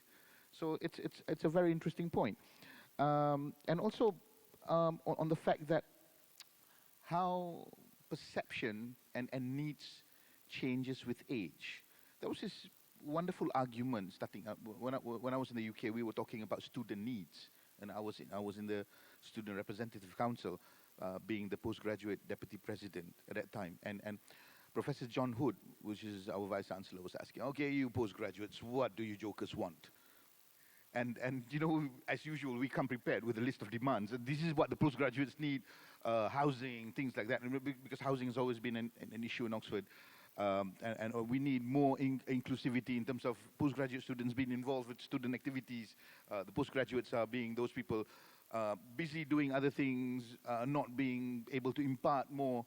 So it's a very interesting point, and also on the fact that how perception and needs changes with age. There was this wonderful argument starting up when I was in the UK. We were talking about student needs, and I was in the Student Representative Council, being the postgraduate deputy president at that time, and Professor John Hood, which is our vice chancellor, was asking, okay, you postgraduates, what do you jokers want? And you know, as usual, we come prepared with a list of demands. And this is what the postgraduates need, housing, things like that, because housing has always been an issue in Oxford. And we need more inclusivity in terms of postgraduate students being involved with student activities. The postgraduates are being those people busy doing other things, not being able to impart more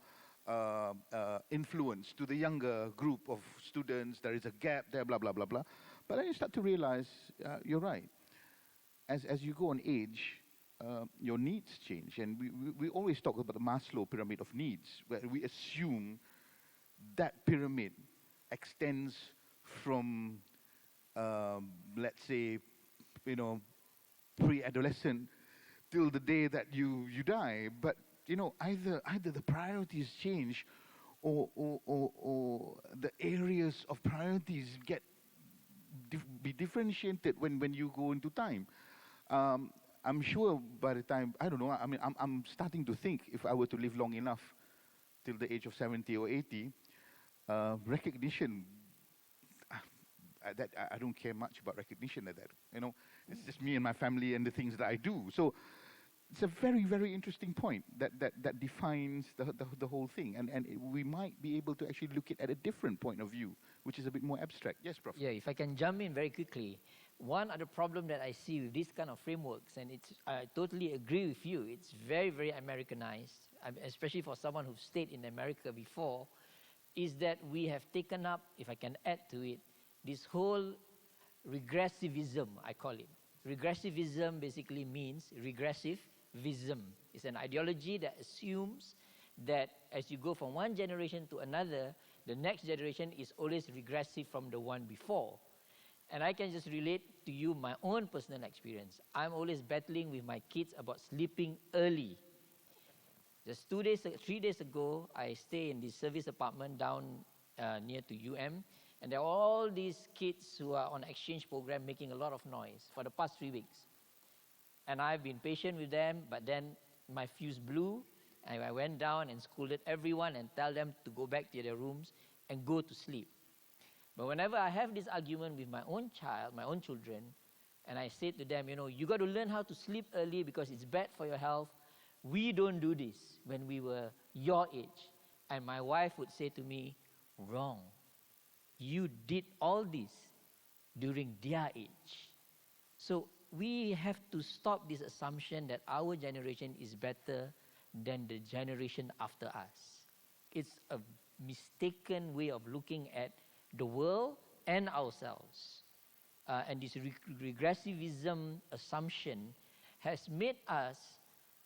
influence to the younger group of students. There is a gap there, blah, blah, blah, blah. But then you start to realize, you're right. As you go on age, your needs change. And we always talk about the Maslow pyramid of needs, where we assume that pyramid extends from, let's say, you know, pre-adolescent till the day that you die. But, you know, either the priorities change or the areas of priorities be differentiated when you go into time. I'm sure by the time, I don't know, I mean, I'm starting to think if I were to live long enough till the age of 70 or 80, recognition, I don't care much about recognition at that. You know, it's just me and my family and the things that I do. So it's a very, very interesting point that defines the whole thing. And we might be able to actually look at a different point of view, which is a bit more abstract. Yes, Prof. Yeah, if I can jump in very quickly. One other problem that I see with this kind of frameworks, and I totally agree with you, it's very, very Americanized, especially for someone who's stayed in America before, is that we have taken up, if I can add to it, this whole regressivism, I call it. Regressivism basically means regressivism. It's an ideology that assumes that as you go from one generation to another, the next generation is always regressive from the one before. And I can just relate to you my own personal experience. I'm always battling with my kids about sleeping early. Just 3 days ago, I stay in this service apartment down near to UM, and there are all these kids who are on exchange program making a lot of noise for the past 3 weeks. And I've been patient with them, but then my fuse blew, and I went down and scolded everyone and tell them to go back to their rooms and go to sleep. But whenever I have this argument with my own child, my own children, and I say to them, you know, you got to learn how to sleep early because it's bad for your health. We don't do this when we were your age. And my wife would say to me, wrong. You did all this during their age. So we have to stop this assumption that our generation is better than the generation after us. It's a mistaken way of looking at the world and ourselves. And this regressivism assumption has made us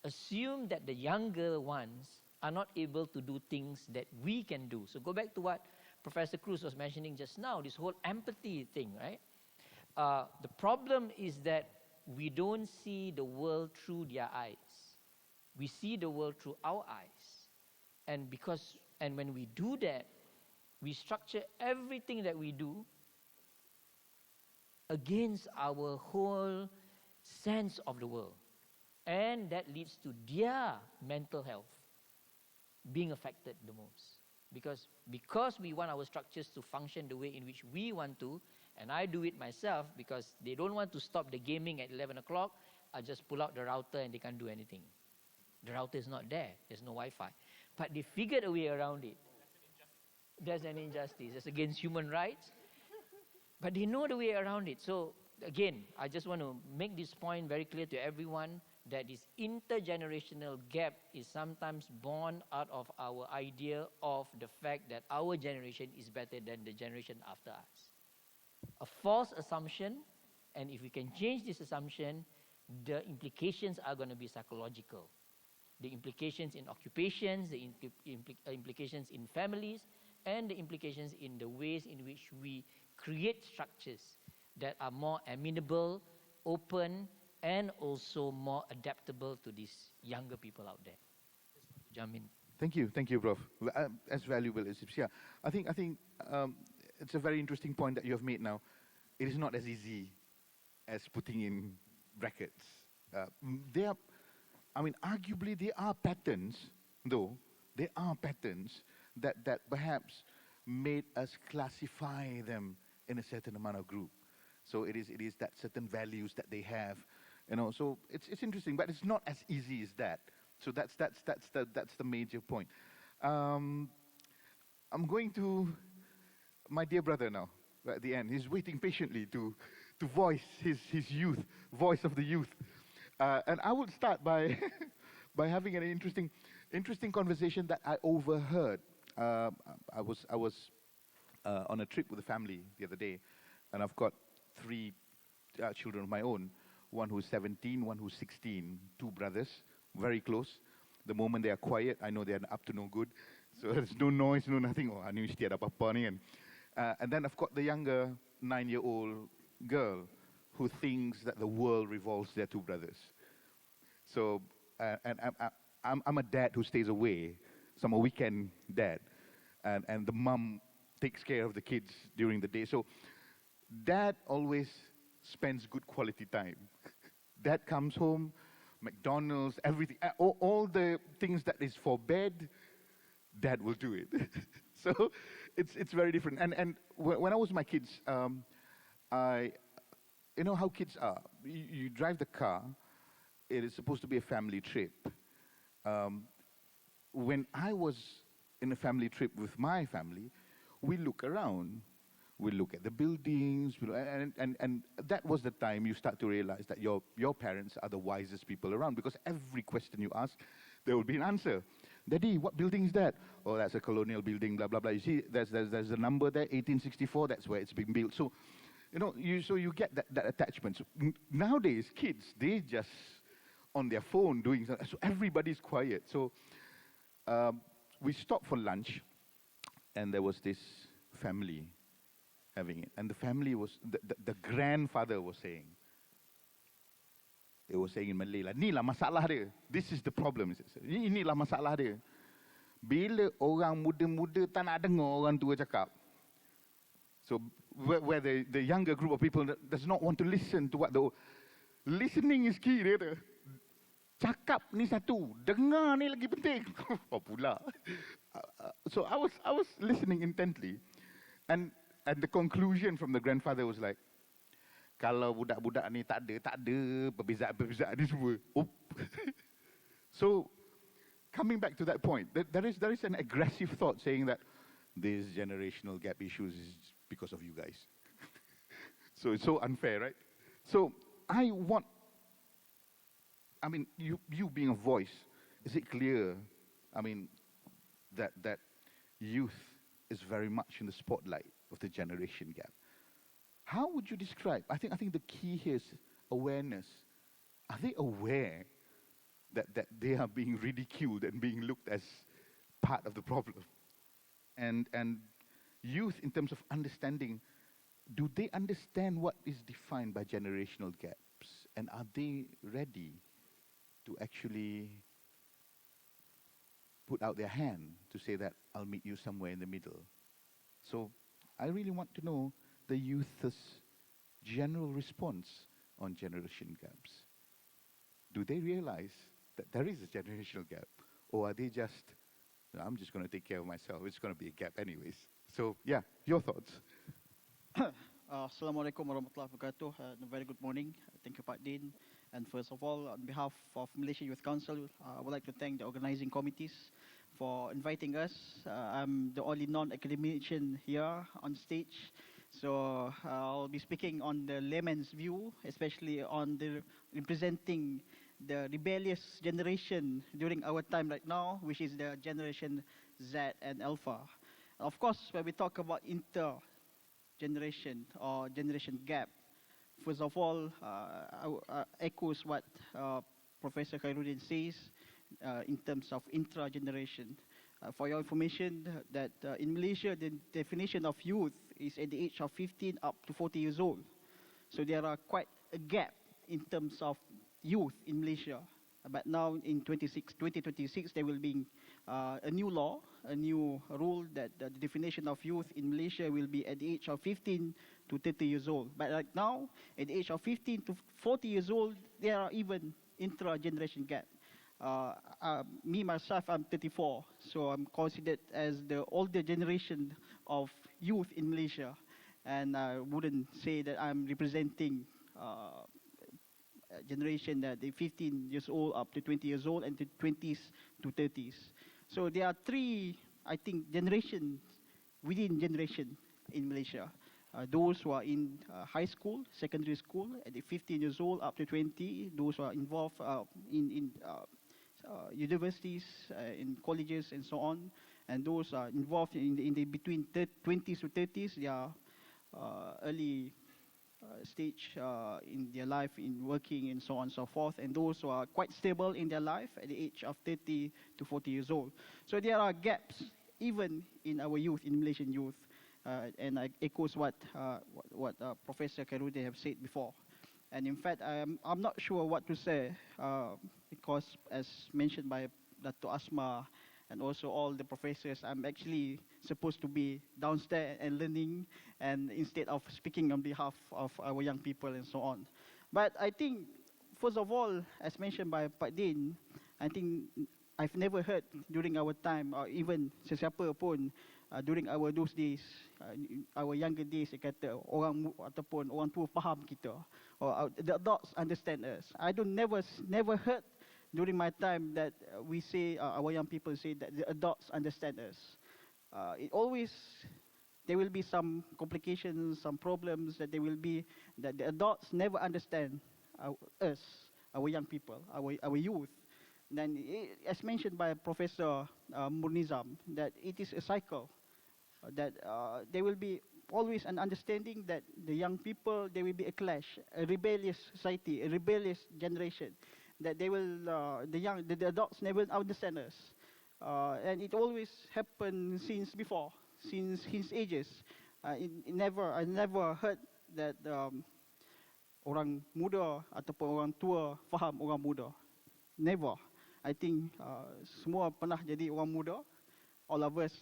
assume that the younger ones are not able to do things that we can do. So go back to what Professor Cruz was mentioning just now, this whole empathy thing, right? The problem is that we don't see the world through their eyes. We see the world through our eyes. And when we do that, we structure everything that we do against our whole sense of the world. And that leads to their mental health being affected the most. Because we want our structures to function the way in which we want to, and I do it myself because they don't want to stop the gaming at 11 o'clock, I just pull out the router and they can't do anything. The router is not there, there's no Wi-Fi. But they figured a way around it. That's an injustice. That's against human rights. But they know the way around it. So again, I just want to make this point very clear to everyone that this intergenerational gap is sometimes born out of our idea of the fact that our generation is better than the generation after us. A false assumption, and if we can change this assumption, the implications are going to be psychological. The implications in occupations, the implications in families, and the implications in the ways in which we create structures that are more amenable, open, and also more adaptable to these younger people out there. Just jump in. Thank you, Prof. As valuable as it's, yeah. I think it's a very interesting point that you have made now. It is not as easy as putting in brackets. Arguably there are patterns, though. There are patterns that perhaps made us classify them in a certain amount of group. So it is that certain values that they have, So it's interesting, but it's not as easy as that. So that's the major point. I'm going to my dear brother now at the end. He's waiting patiently to voice his voice of the youth. And I would start by by having an interesting conversation that I overheard. I was on a trip with the family the other day, and I've got 3 children of my own. One who's 17, one who's 16, 2 brothers, very close. The moment they are quiet, I know they are up to no good. So there's no noise, no nothing. Oh, ni mesti ada apa-apa ni kan. And then I've got the younger 9-year-old girl who thinks that the world revolves their 2 brothers. So, and I'm a dad who stays away. So I'm a weekend dad. And the mum takes care of the kids during the day. So dad always spends good quality time. Dad comes home, McDonald's, everything, all the things that is for bed, dad will do it. So it's very different. And when I was with my kids, you know how kids are. You drive the car, it is supposed to be a family trip. When I was in a family trip with my family, we look around. We look at the buildings, and that was the time you start to realize that your parents are the wisest people around, because every question you ask, there will be an answer. Daddy, what building is that? Oh, that's a colonial building, blah, blah, blah. You see, there's a number there, 1864, that's where it's being built. So, you get that attachment. So, nowadays, kids, they just on their phone doing something, so everybody's quiet. So we stopped for lunch, and there was this family having it. And the family was, the grandfather was saying, they were saying in Malay, inilah masalah dia. This is the problem. Inilah masalah dia. Bila orang muda-muda tak nak dengar orang tua cakap. So where the younger group of people does not want to listen to what the listening is key, dia kata. Cakap ni satu, dengar ni lagi penting. Oh pula. So I was listening intently, and the conclusion from the grandfather was like, kalau budak-budak ni tak ada perbezaan ni semua. Oh. So coming back to that point, there is an aggressive thought saying that this generational gap issues is because of you guys. So it's so unfair, right? So you being a voice, is it clear, that youth is very much in the spotlight of the generation gap? How would you describe? I think the key here is awareness. Are they aware that they are being ridiculed and being looked as part of the problem? And youth, in terms of understanding, do they understand what is defined by generational gaps? And are they ready to actually put out their hand to say that I'll meet you somewhere in the middle? So I really want to know the youth's general response on generation gaps. Do they realize that there is a generational gap? Or are they just, I'm just going to take care of myself, it's going to be a gap anyways? So yeah, your thoughts. Assalamualaikum warahmatullahi wabarakatuh. A very good morning. Thank you, Pak Din. And first of all, on behalf of Malaysia Youth Council, I would like to thank the organizing committees for inviting us. I'm the only non-academician here on stage. So I'll be speaking on the layman's view, especially on the representing the rebellious generation during our time right now, which is the generation Z and Alpha. Of course, when we talk about inter-generation or generation gap, first of all, I echoes what Professor Khairuddin says in terms of intra-generation. For your information, that in Malaysia, the definition of youth is at the age of 15 up to 40 years old. So there are quite a gap in terms of youth in Malaysia. But now in 2026, there will be a new law, a new rule that the definition of youth in Malaysia will be at the age of 15 to 30 years old. But right now, at the age of 15 to 40 years old, there are even intra-generation gap. Me, myself, I'm 34, so I'm considered as the older generation of youth in Malaysia. and I wouldn't say that I'm representing a generation that they 15 years old up to 20 years old and the 20s to 30s. So there are three, I think, generations within generation in Malaysia. Those who are in high school, secondary school, at the 15 years old up to 20, those who are involved in universities, in colleges and so on, and those are involved in the between 20s to 30s, they are early stage in their life, in working and so on and so forth, and those who are quite stable in their life at the age of 30 to 40 years old. So there are gaps even in our youth, in Malaysian youth, and I echoes what Professor Khairuddin have said before. And in fact, I'm not sure what to say because, as mentioned by Datuk Asma and also all the professors, I'm actually supposed to be downstairs and learning, and instead of speaking on behalf of our young people and so on. But I think, first of all, as mentioned by Pak Din, I think I've never heard during our time, or even sesiapa pun during our those days, our younger days, dia kata orang ataupun orang tua faham kita, or the adults understand us. I don't never heard during my time that we say, our young people say that the adults understand us. It always, there will be some complications, some problems that there will be, that the adults never understand us, our young people, our youth. Then, as mentioned by Professor Murnizam, that it is a cycle, that there will be always an understanding that the young people, there will be a clash, a rebellious society, a rebellious generation, that they will, the adults never understand us. And it always happened since before, since his ages. I never heard that orang muda ataupun orang tua faham orang muda. Never. I think semua pernah jadi orang muda. All of us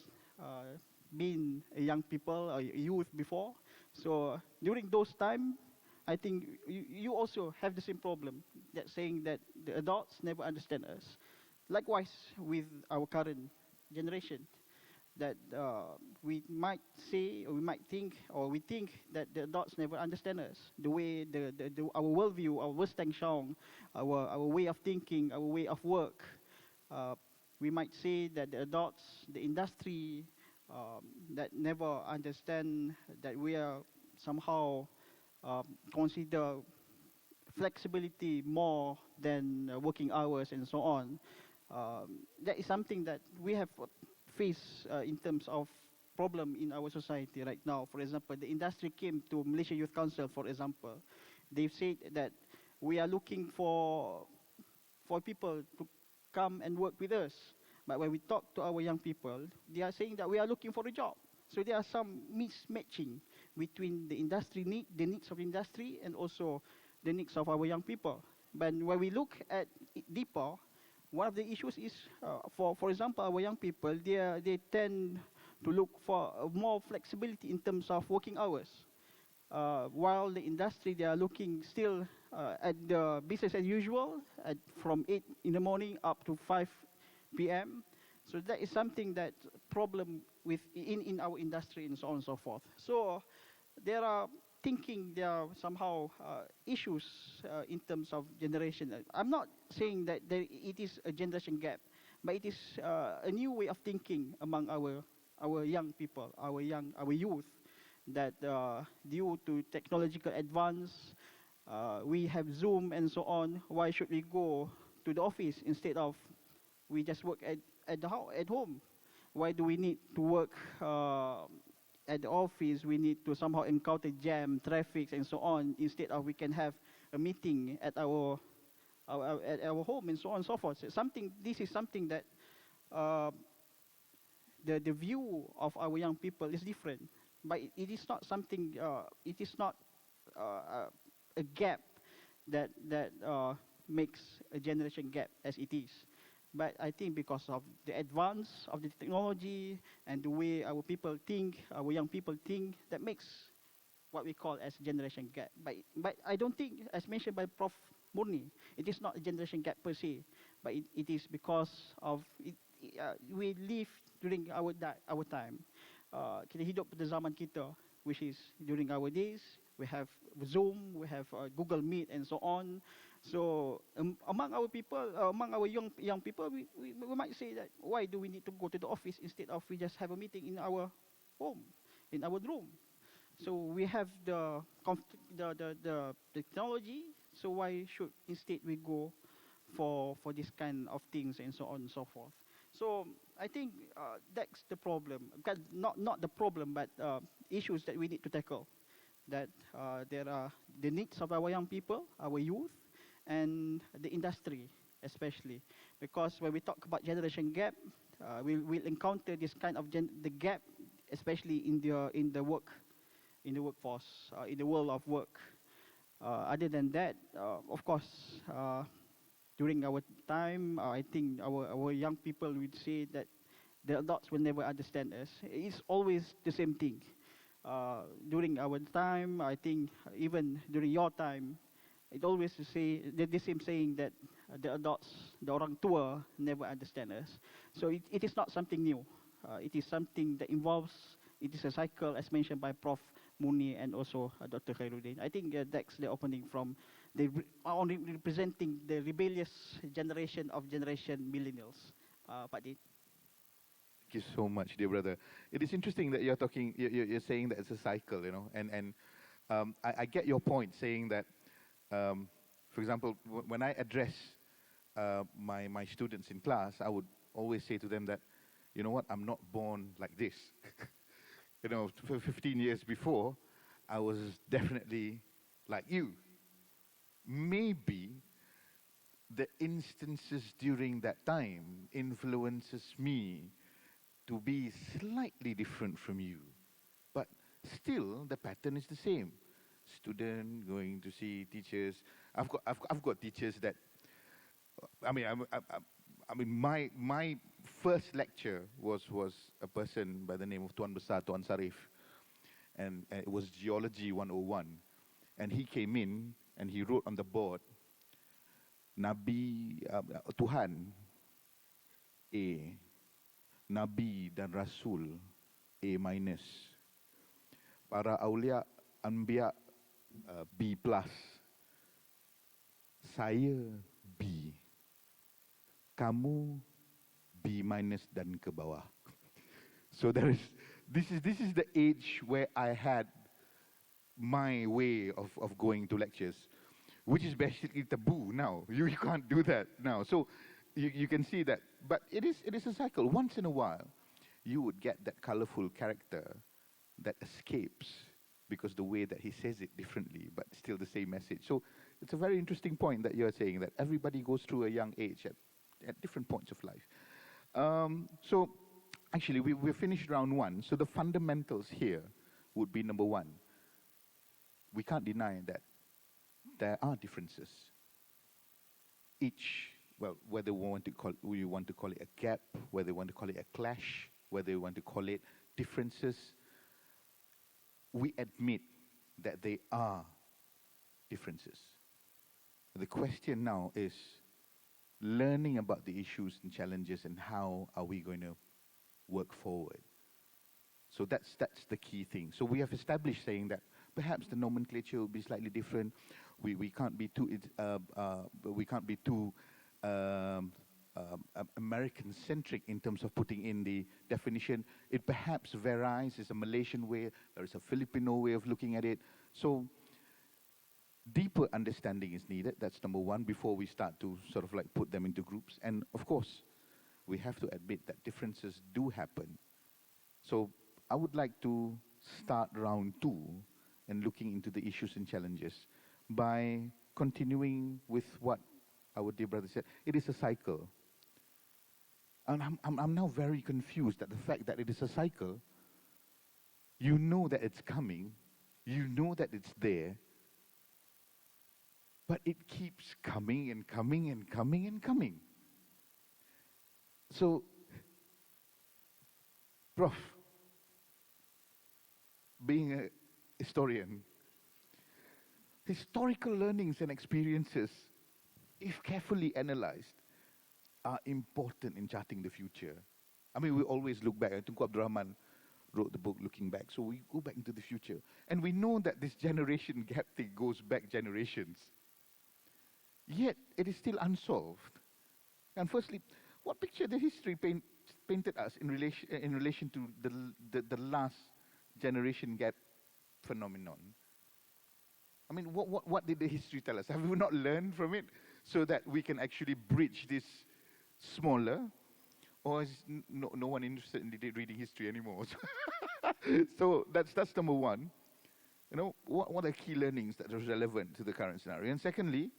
been a young people, a youth before. So during those time, I think you also have the same problem, that saying that the adults never understand us. Likewise with our current generation, that we might say, or we might think, or we think that the adults never understand us. The way, our worldview, our Western our way of thinking, our way of work. We might say that the adults, the industry, that never understand that we are somehow consider flexibility more than working hours and so on. That is something that we have faced in terms of problem in our society right now. For example, the industry came to Malaysia Youth Council, for example. They've said that we are looking for people to come and work with us. But when we talk to our young people, they are saying that we are looking for a job. So there are some mismatching between the industry the needs of industry, and also the needs of our young people. But when we look at it deeper, one of the issues is, for example, our young people, they tend to look for more flexibility in terms of working hours. While the industry, they are looking still at the business as usual, from 8 in the morning up to 5 p.m. So that is something that problem with in our industry and so on and so forth. So there are somehow issues in terms of generation. I'm not saying that it is a generation gap, but it is a new way of thinking among our young people, our youth, that due to technological advance, we have Zoom and so on. Why should we go to the office instead of we just work at home? Why do we need to work at the office? We need to somehow encounter jam, traffic, and so on, instead of we can have a meeting at our home and so on and so forth. So this is something that the view of our young people is different, but it is not something. It is not a gap that makes a generation gap as it is. But I think because of the advance of the technology and the way our people think, our young people think, that makes what we call as generation gap. But I don't think, as mentioned by Prof. Murni, it is not a generation gap per se, but it is because of we live during our time. Kita hidup pada zaman kita. which is during our days, we have Zoom, we have Google Meet, and so on. So among our people, among our young people, we might say that why do we need to go to the office instead of we just have a meeting in our home, in our room? So we have the technology. So why should instead we go for this kind of things and so on and so forth? So I think that's the problem. Not the problem, but issues that we need to tackle. That there are the needs of our young people, our youth, and the industry especially. Because when we talk about generation gap, we'll encounter this kind of the gap, especially in the workforce, in the world of work. Other than that, of course, during our time, I think our young people would say that the adults will never understand us. It's always the same thing. During our time, I think even during your time, it always the same saying that the adults, the orang tua, never understand us. So it is not something new. It is something that involves, it is a cycle as mentioned by Prof. Muni and also Dr. Khairuddin. I think that's the opening from only representing the rebellious generation of generation millennials. Pak Din. Thank you so much, dear brother. It is interesting that you're saying that it's a cycle, you know, and I get your point saying that, for example, when I address my students in class, I would always say to them that, you know what, I'm not born like this. You know, 15 years before, I was definitely like you. Maybe the instances during that time influences me to be slightly different from you. But still, the pattern is the same. Student going to see teachers. I've got teachers that, I mean, my first lecture was a person by the name of Tuan Besar, Tuan Sarif, and it was Geology 101. And he came in and he wrote on the board, Nabi, Tuhan, A, Nabi dan Rasul, A minus, para awliya, anbiya, B plus, saya B, kamu B minus dan ke bawah. So this is the age where I had my way of going to lectures, which is basically taboo now. You can't do that now. So you can see that. But it is a cycle. Once in a while, you would get that colorful character that escapes because the way that he says it differently, but still the same message. So it's a very interesting point that you're saying, that everybody goes through a young age at different points of life. So actually, we finished round one. So the fundamentals here would be number one. We can't deny that there are differences. Each, well, whether we want to call it a gap, whether we want to call it a clash, whether we want to call it differences, we admit that they are differences. The question now is learning about the issues and challenges and how are we going to work forward. So that's the key thing. So we have established saying that perhaps the nomenclature will be slightly different. We can't be too American-centric in terms of putting in the definition. It perhaps varies. It's a Malaysian way. There is a Filipino way of looking at it. So deeper understanding is needed. That's number one before we start to sort of like put them into groups. And of course, we have to admit that differences do happen. So I would like to start round two and looking into the issues and challenges by continuing with what our dear brother said. It is a cycle. And I'm now very confused at the fact that it is a cycle. You know that it's coming. You know that it's there. But it keeps coming and coming and coming and coming. So, Prof, being a historian, historical learnings and experiences, if carefully analyzed, are important in charting the future. I mean, we always look back. Tunku Abdul Rahman wrote the book Looking Back. So we go back into the future. And we know that this generation gap thing goes back generations. Yet, it is still unsolved. And firstly, what picture the history painted us in relation to the last generation gap phenomenon? I mean, what did the history tell us? Have we not learned from it so that we can actually bridge this smaller? Or is no one interested in reading history anymore? So that's number one. You know, what are key learnings that are relevant to the current scenario? And secondly,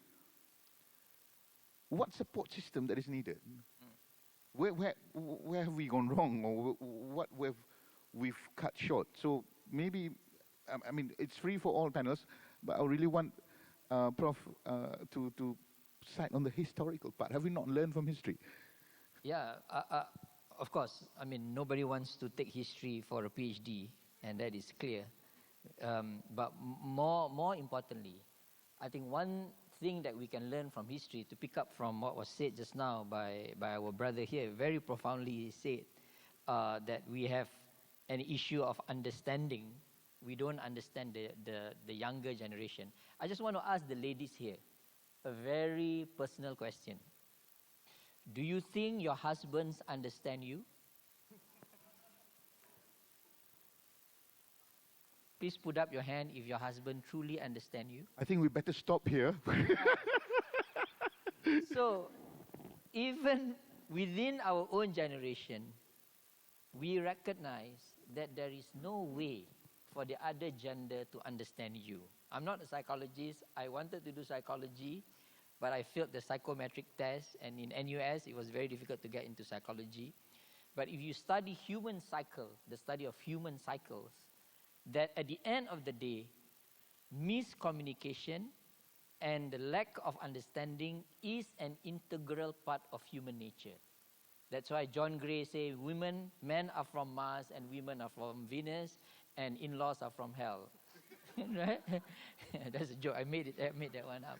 what support system that is needed? Where have we gone wrong, or what we've cut short? So maybe, I mean, it's free for all panelists, but I really want Prof to cite on the historical part. Have we not learned from history? Yeah, of course. I mean, nobody wants to take history for a PhD, and that is clear. But more importantly, I think one thing that we can learn from history, to pick up from what was said just now by our brother here, very profoundly said, that we have an issue of understanding. We don't understand the younger generation. I just want to ask the ladies here a very personal question. Do you think your husbands understand you? Please put up your hand if your husband truly understands you. I think we better stop here. So, even within our own generation, we recognize that there is no way for the other gender to understand you. I'm not a psychologist. I wanted to do psychology, but I failed the psychometric test, and in NUS, it was very difficult to get into psychology. But if you study human cycle, the study of human cycles, that at the end of the day, miscommunication and the lack of understanding is an integral part of human nature. That's why John Gray say men are from Mars and women are from Venus, and in-laws are from hell. Right? That's a joke. I made that one up.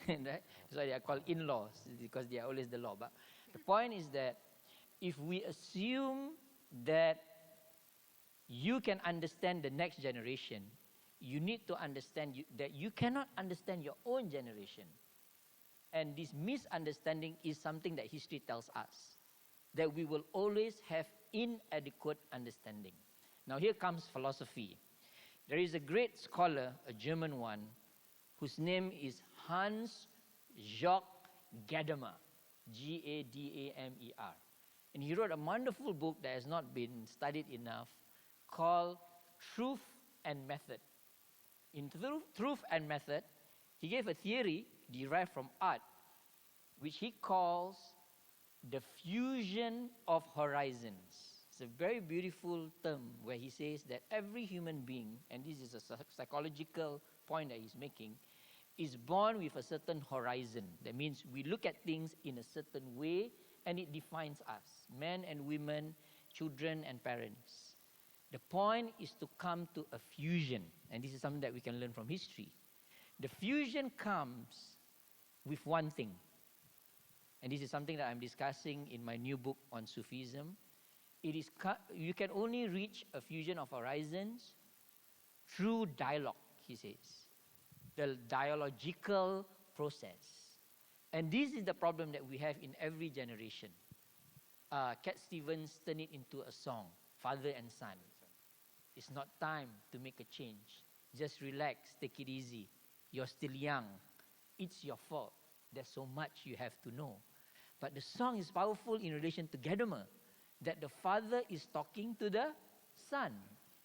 Right? That's why they are called in-laws, because they are always the law. But the point is that if we assume that you can understand the next generation, you need to understand that you cannot understand your own generation. And this misunderstanding is something that history tells us, that we will always have inadequate understanding. Now here comes philosophy. There is a great scholar, a German one, whose name is Hans-Georg Gadamer, Gadamer. And he wrote a wonderful book that has not been studied enough called Truth and Method. In Truth and Method, he gave a theory derived from art, which he calls the fusion of horizons. It's a very beautiful term where he says that every human being, and this is a psychological point that he's making, is born with a certain horizon. That means we look at things in a certain way and it defines us, men and women, children and parents. The point is to come to a fusion, and this is something that we can learn from history. The fusion comes with one thing, and this is something that I'm discussing in my new book on Sufism. You can only reach a fusion of horizons through dialogue, he says, the dialogical process. And this is the problem that we have in every generation. Cat Stevens turned it into a song, Father and Son. It's not time to make a change. Just relax, take it easy. You're still young. It's your fault. There's so much you have to know. But the song is powerful in relation to Gadamer, that the father is talking to the son.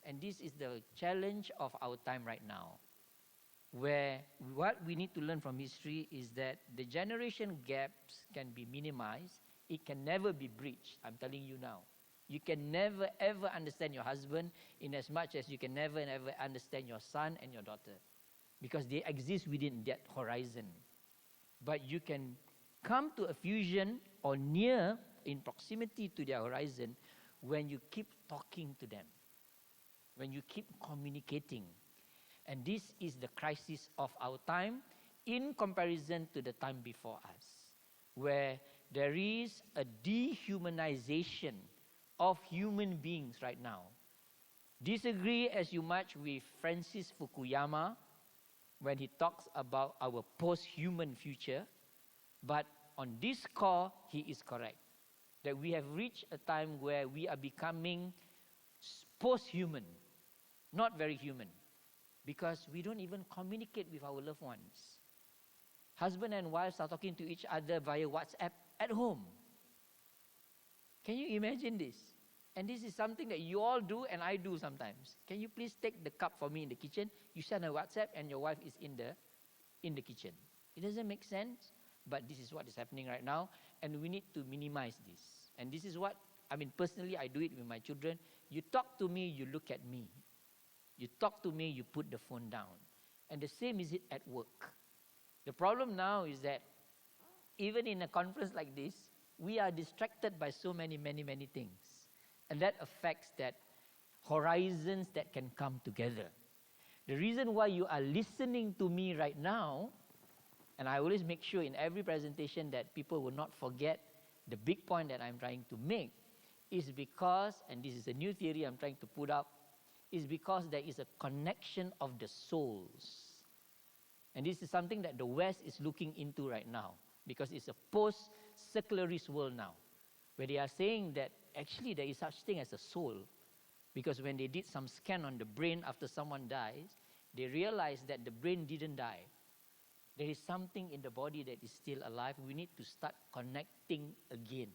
And this is the challenge of our time right now, where what we need to learn from history is that the generation gaps can be minimized. It can never be breached, I'm telling you now. You can never ever understand your husband in as much as you can never ever understand your son and your daughter, because they exist within that horizon. But you can come to a fusion or near in proximity to their horizon when you keep talking to them, when you keep communicating. And this is the crisis of our time in comparison to the time before us, where there is a dehumanization of human beings right now. Disagree as you much with Francis Fukuyama when he talks about our post-human future, but on this score, he is correct. That we have reached a time where we are becoming post-human, not very human, because we don't even communicate with our loved ones. Husband and wives are talking to each other via WhatsApp at home. Can you imagine this? And this is something that you all do and I do sometimes. Can you please take the cup for me in the kitchen? You send a WhatsApp and your wife is in the kitchen. It doesn't make sense, but this is what is happening right now, and we need to minimize this. And this is what, I mean, personally, I do it with my children. You talk to me, you look at me. You talk to me, you put the phone down. And the same is it at work. The problem now is that even in a conference like this, we are distracted by so many things. And that affects that horizons that can come together. The reason why you are listening to me right now, and I always make sure in every presentation that people will not forget the big point that I'm trying to make, is because, and this is a new theory I'm trying to put up, is because there is a connection of the souls. And this is something that the West is looking into right now, because it's a post-secularist world now, where they are saying that actually there is such thing as a soul, because when they did some scan on the brain after someone dies, they realized that the brain didn't die. There is something in the body that is still alive. We need to start connecting again.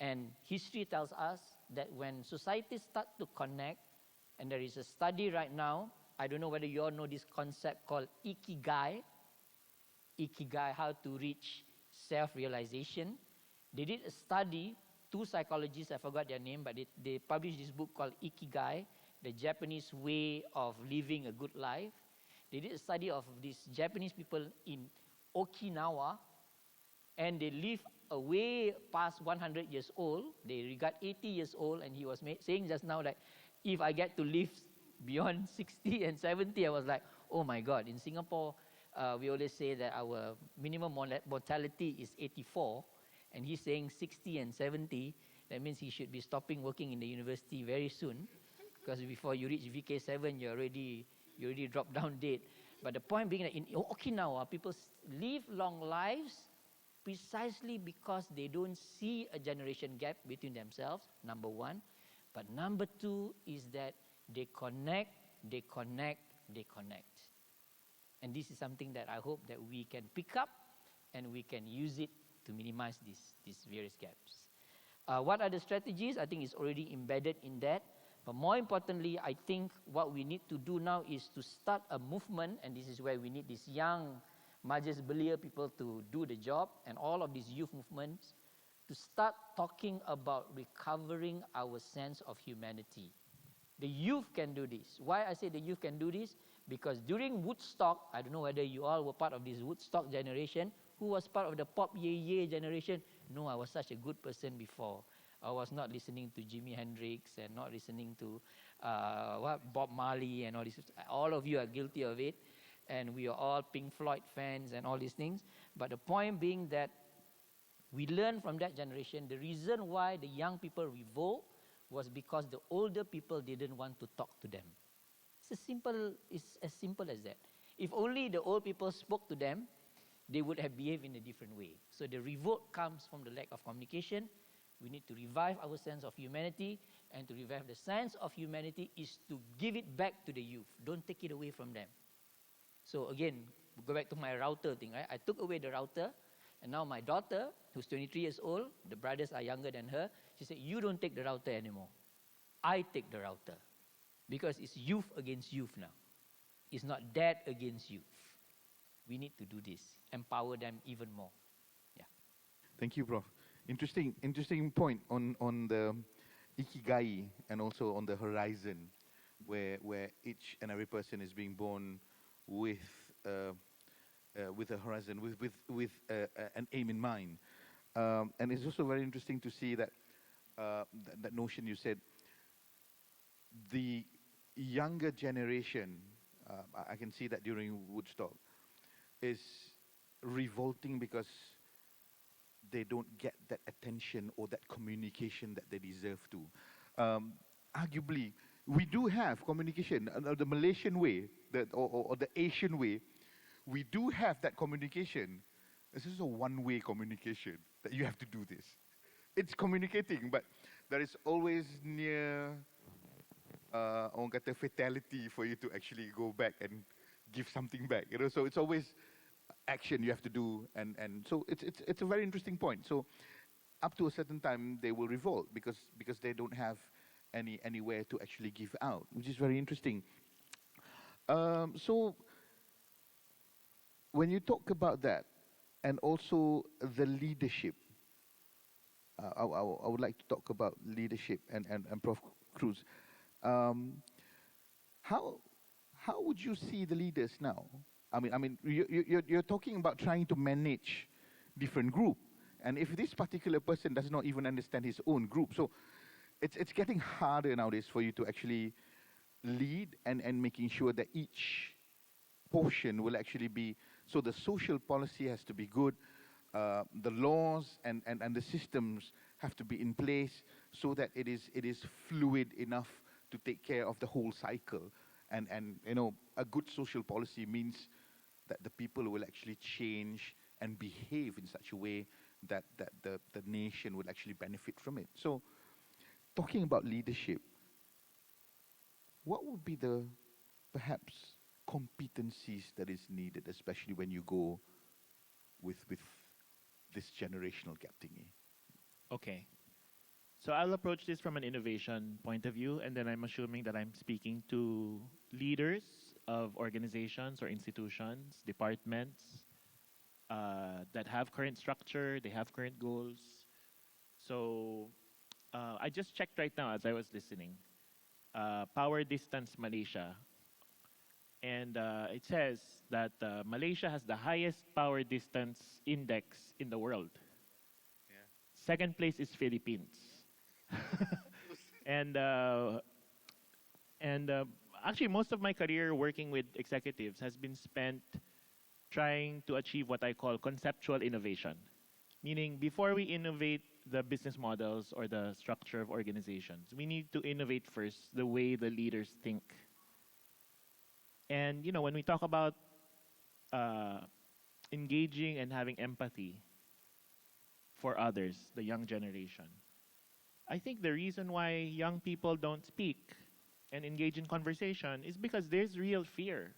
And history tells us that when societies start to connect, and there is a study right now, I don't know whether you all know this concept called Ikigai. Ikigai, how to reach self-realization. They did a study, 2 psychologists, I forgot their name, but they published this book called Ikigai, the Japanese way of living a good life. They did a study of these Japanese people in Okinawa, and they live way past 100 years old. They regard 80 years old, and he was saying just now that if I get to live beyond 60 and 70, I was like, oh my God. In Singapore, we always say that our minimum mortality is 84, and he's saying 60 and 70. That means he should be stopping working in the university very soon, because before you reach VK7, you already dropped down dead. But the point being that in Okinawa, people live long lives precisely because they don't see a generation gap between themselves, number one. But number two is that they connect. And this is something that I hope that we can pick up and we can use it to minimize these various gaps. What are the strategies? I think it's already embedded in that. But more importantly, I think what we need to do now is to start a movement, and this is where we need these young Majlis Belia people to do the job, and all of these youth movements, to start talking about recovering our sense of humanity. The youth can do this. Why I say the youth can do this? Because during Woodstock, I don't know whether you all were part of this Woodstock generation. Who was part of the pop ye generation? No, I was such a good person before. I was not listening to Jimi Hendrix and not listening to Bob Marley and all this. All of you are guilty of it. And we are all Pink Floyd fans and all these things. But the point being that we learned from that generation, the reason why the young people revolt was because the older people didn't want to talk to them. It's as simple as that. If only the old people spoke to them, they would have behaved in a different way. So the revolt comes from the lack of communication. We need to revive our sense of humanity, and to revive the sense of humanity is to give it back to the youth. Don't take it away from them. So again, go back to my router thing, right? I took away the router, and now my daughter, who's 23 years old, the brothers are younger than her, she said, you don't take the router anymore. I take the router. Because it's youth against youth now. It's not dad against youth. We need to do this, empower them even more. Yeah. Thank you, Prof. Interesting point on the ikigai and also on the horizon, where each and every person is being born with a horizon, with an aim in mind, and it's also very interesting to see that that notion you said. The younger generation, I can see that during Woodstock, is revolting because they don't get that attention or that communication that they deserve to. Arguably, we do have communication, the Malaysian way, or the Asian way, we do have that communication. This is a one-way communication, that you have to do this. It's communicating, but there is always near, orang kata fatality for you to actually go back and give something back, you know. So it's always action you have to do, and so it's a very interesting point. So up to a certain time, they will revolt because they don't have anywhere to actually give out, which is very interesting. So when you talk about that, and also the leadership, I would like to talk about leadership and Prof. Cruz. How would you see the leaders now? I mean, you're talking about trying to manage different group, and if this particular person does not even understand his own group, so it's getting harder nowadays for you to actually lead and making sure that each portion will actually be, so the social policy has to be good, the laws and the systems have to be in place so that it is fluid enough to take care of the whole cycle. And you know, a good social policy means that the people will actually change and behave in such a way that the nation will actually benefit from it. So, talking about leadership, what would be the perhaps competencies that is needed, especially when you go with this generational gap thingy? Okay. So I'll approach this from an innovation point of view, and then I'm assuming that I'm speaking to leaders of organizations or institutions, departments that have current structure, they have current goals. So I just checked right now as I was listening. Power Distance Malaysia. And it says that Malaysia has the highest power distance index in the world. Yeah. Second place is Philippines. and actually, most of my career working with executives has been spent trying to achieve what I call conceptual innovation. Meaning, before we innovate the business models or the structure of organizations, we need to innovate first the way the leaders think. And you know, when we talk about engaging and having empathy for others, the young generation, I think the reason why young people don't speak and engage in conversation is because there's real fear.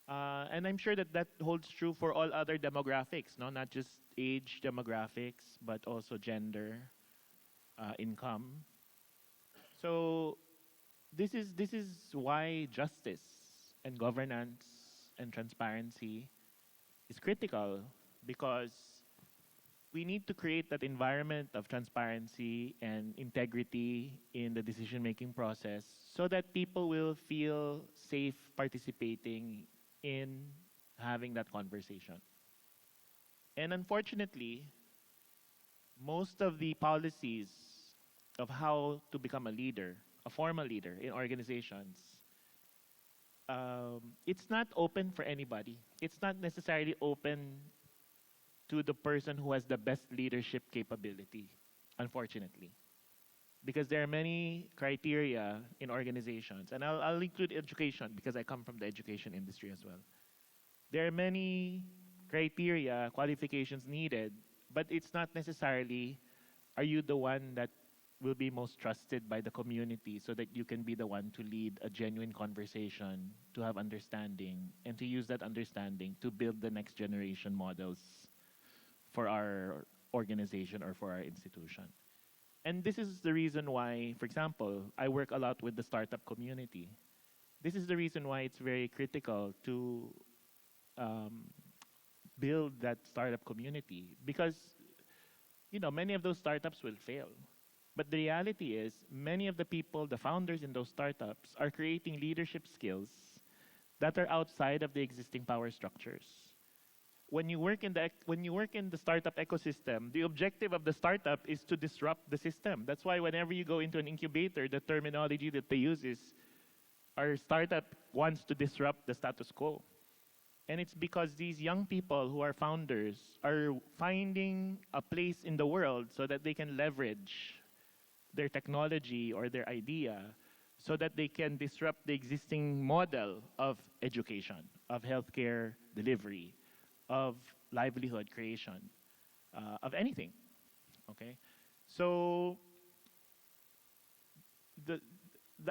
And I'm sure that holds true for all other demographics, no? Not just age demographics, but also gender, income. So this is why justice and governance and transparency is critical, because we need to create that environment of transparency and integrity in the decision-making process so that people will feel safe participating in having that conversation. And unfortunately, most of the policies of how to become a leader, a formal leader in organizations, it's not open for anybody. It's not necessarily open to the person who has the best leadership capability, unfortunately. Because there are many criteria in organizations, and I'll include education because I come from the education industry as well. There are many criteria, qualifications needed, but it's not necessarily, are you the one that will be most trusted by the community so that you can be the one to lead a genuine conversation, to have understanding, and to use that understanding to build the next generation models for our organization or for our institution. And this is the reason why, for example, I work a lot with the startup community. This is the reason why it's very critical to build that startup community, because you know, many of those startups will fail. But the reality is, many of the people, the founders in those startups, are creating leadership skills that are outside of the existing power structures. When you work in the startup ecosystem, the objective of the startup is to disrupt the system. That's why whenever you go into an incubator, the terminology that they use is, our startup wants to disrupt the status quo. And it's because these young people who are founders are finding a place in the world so that they can leverage their technology or their idea so that they can disrupt the existing model of education, of healthcare delivery, of livelihood creation, of anything. Okay, so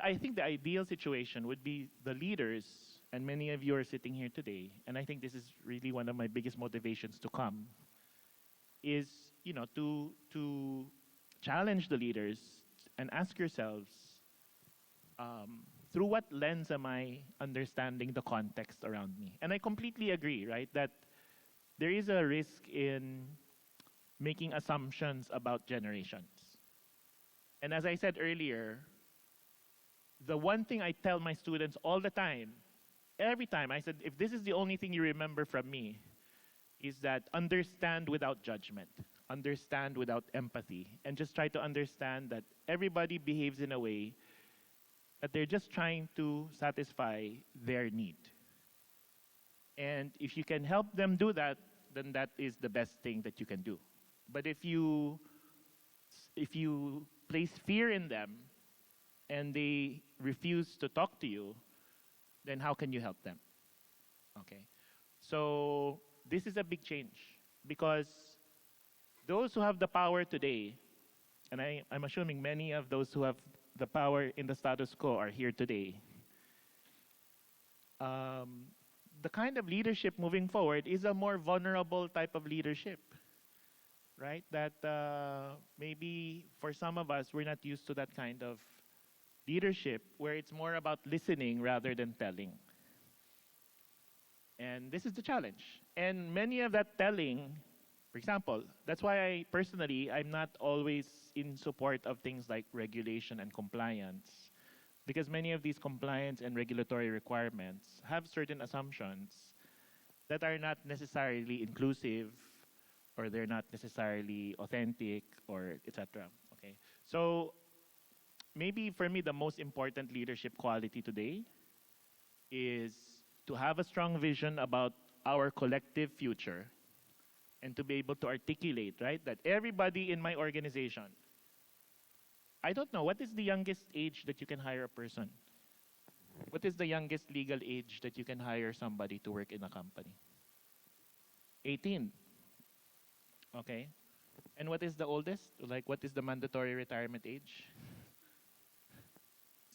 I think the ideal situation would be the leaders, and many of you are sitting here today, and I think this is really one of my biggest motivations to come, is to challenge the leaders and ask yourselves, through what lens am I understanding the context around me? And I completely agree, right, that there is a risk in making assumptions about generations. And as I said earlier, the one thing I tell my students all the time, every time, I said, if this is the only thing you remember from me, is that understand without judgment, understand without empathy, and just try to understand that everybody behaves in a way that they're just trying to satisfy their need. And if you can help them do that, then that is the best thing that you can do. But if you place fear in them and they refuse to talk to you, then how can you help them? Okay. So this is a big change, because those who have the power today, and I'm assuming many of those who have the power in the status quo are here today, the kind of leadership moving forward is a more vulnerable type of leadership, right? That maybe for some of us, we're not used to that kind of leadership where it's more about listening rather than telling. And this is the challenge. And many of that telling, for example, that's why I'm not always in support of things like regulation and compliance, because many of these compliance and regulatory requirements have certain assumptions that are not necessarily inclusive, or they're not necessarily authentic, or etc. Okay, so maybe for me the most important leadership quality today is to have a strong vision about our collective future, and to be able to articulate, right, that everybody in my organization, I don't know, what is the youngest age that you can hire a person? What is the youngest legal age that you can hire somebody to work in a company? 18. Okay. And what is the oldest? Like, what is the mandatory retirement age?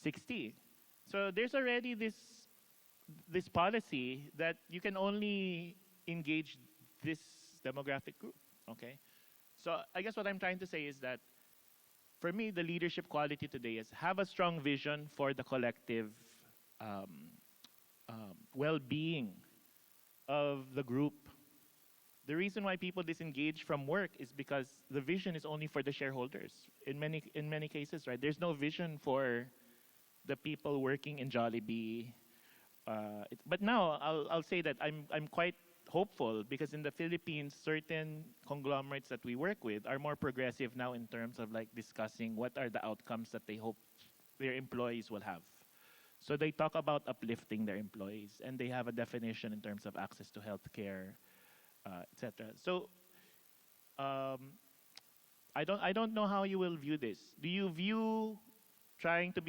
60. So there's already this policy that you can only engage this demographic group. Okay. So I guess what I'm trying to say is that for me, the leadership quality today is have a strong vision for the collective well-being of the group. The reason why people disengage from work is because the vision is only for the shareholders. In many cases, right? There's no vision for the people working in Jollibee. But now I'll say that I'm quite hopeful, because in the Philippines, certain conglomerates that we work with are more progressive now in terms of like discussing what are the outcomes that they hope their employees will have. So they talk about uplifting their employees, and they have a definition in terms of access to healthcare, etc. So I don't know how you will view this. Do you view trying to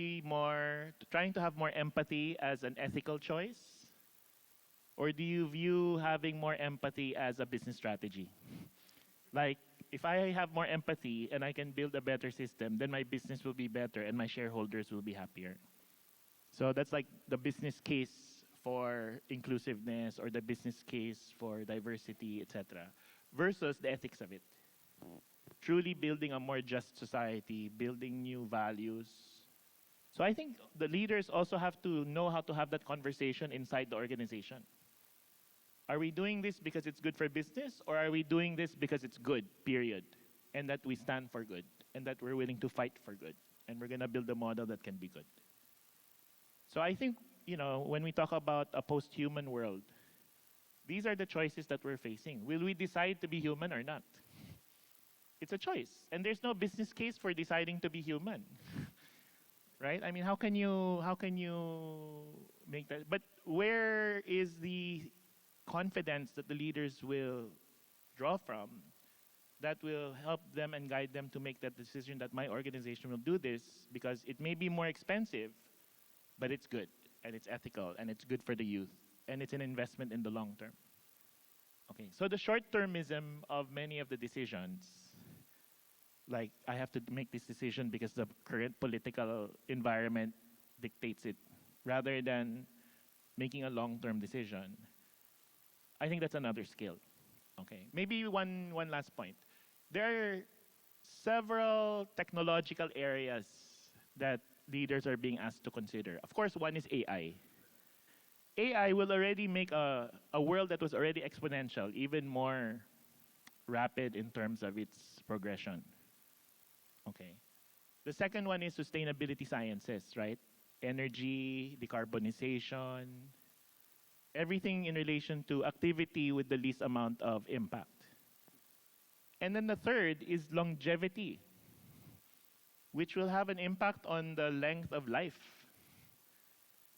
have more empathy as an ethical choice? Or do you view having more empathy as a business strategy? Like, if I have more empathy and I can build a better system, then my business will be better and my shareholders will be happier. So that's like the business case for inclusiveness, or the business case for diversity, etc., versus the ethics of it. Truly building a more just society, building new values. So I think the leaders also have to know how to have that conversation inside the organization. Are we doing this because it's good for business, or are we doing this because it's good, period? And that we stand for good, and that we're willing to fight for good, and we're going to build a model that can be good. So I think, when we talk about a post-human world, these are the choices that we're facing. Will we decide to be human or not? It's a choice, and there's no business case for deciding to be human. Right? I mean, how can you make that? But where is the confidence that the leaders will draw from that will help them and guide them to make that decision that my organization will do this because it may be more expensive, but it's good and it's ethical and it's good for the youth and it's an investment in the long term. Okay, so the short-termism of many of the decisions, like I have to make this decision because the current political environment dictates it, rather than making a long-term decision, I think that's another skill. Okay, maybe one last point. There are several technological areas that leaders are being asked to consider. Of course, one is AI. AI will already make a world that was already exponential even more rapid in terms of its progression. Okay. The second one is sustainability sciences, right? Energy, decarbonization, everything in relation to activity with the least amount of impact. And then the third is longevity, which will have an impact on the length of life.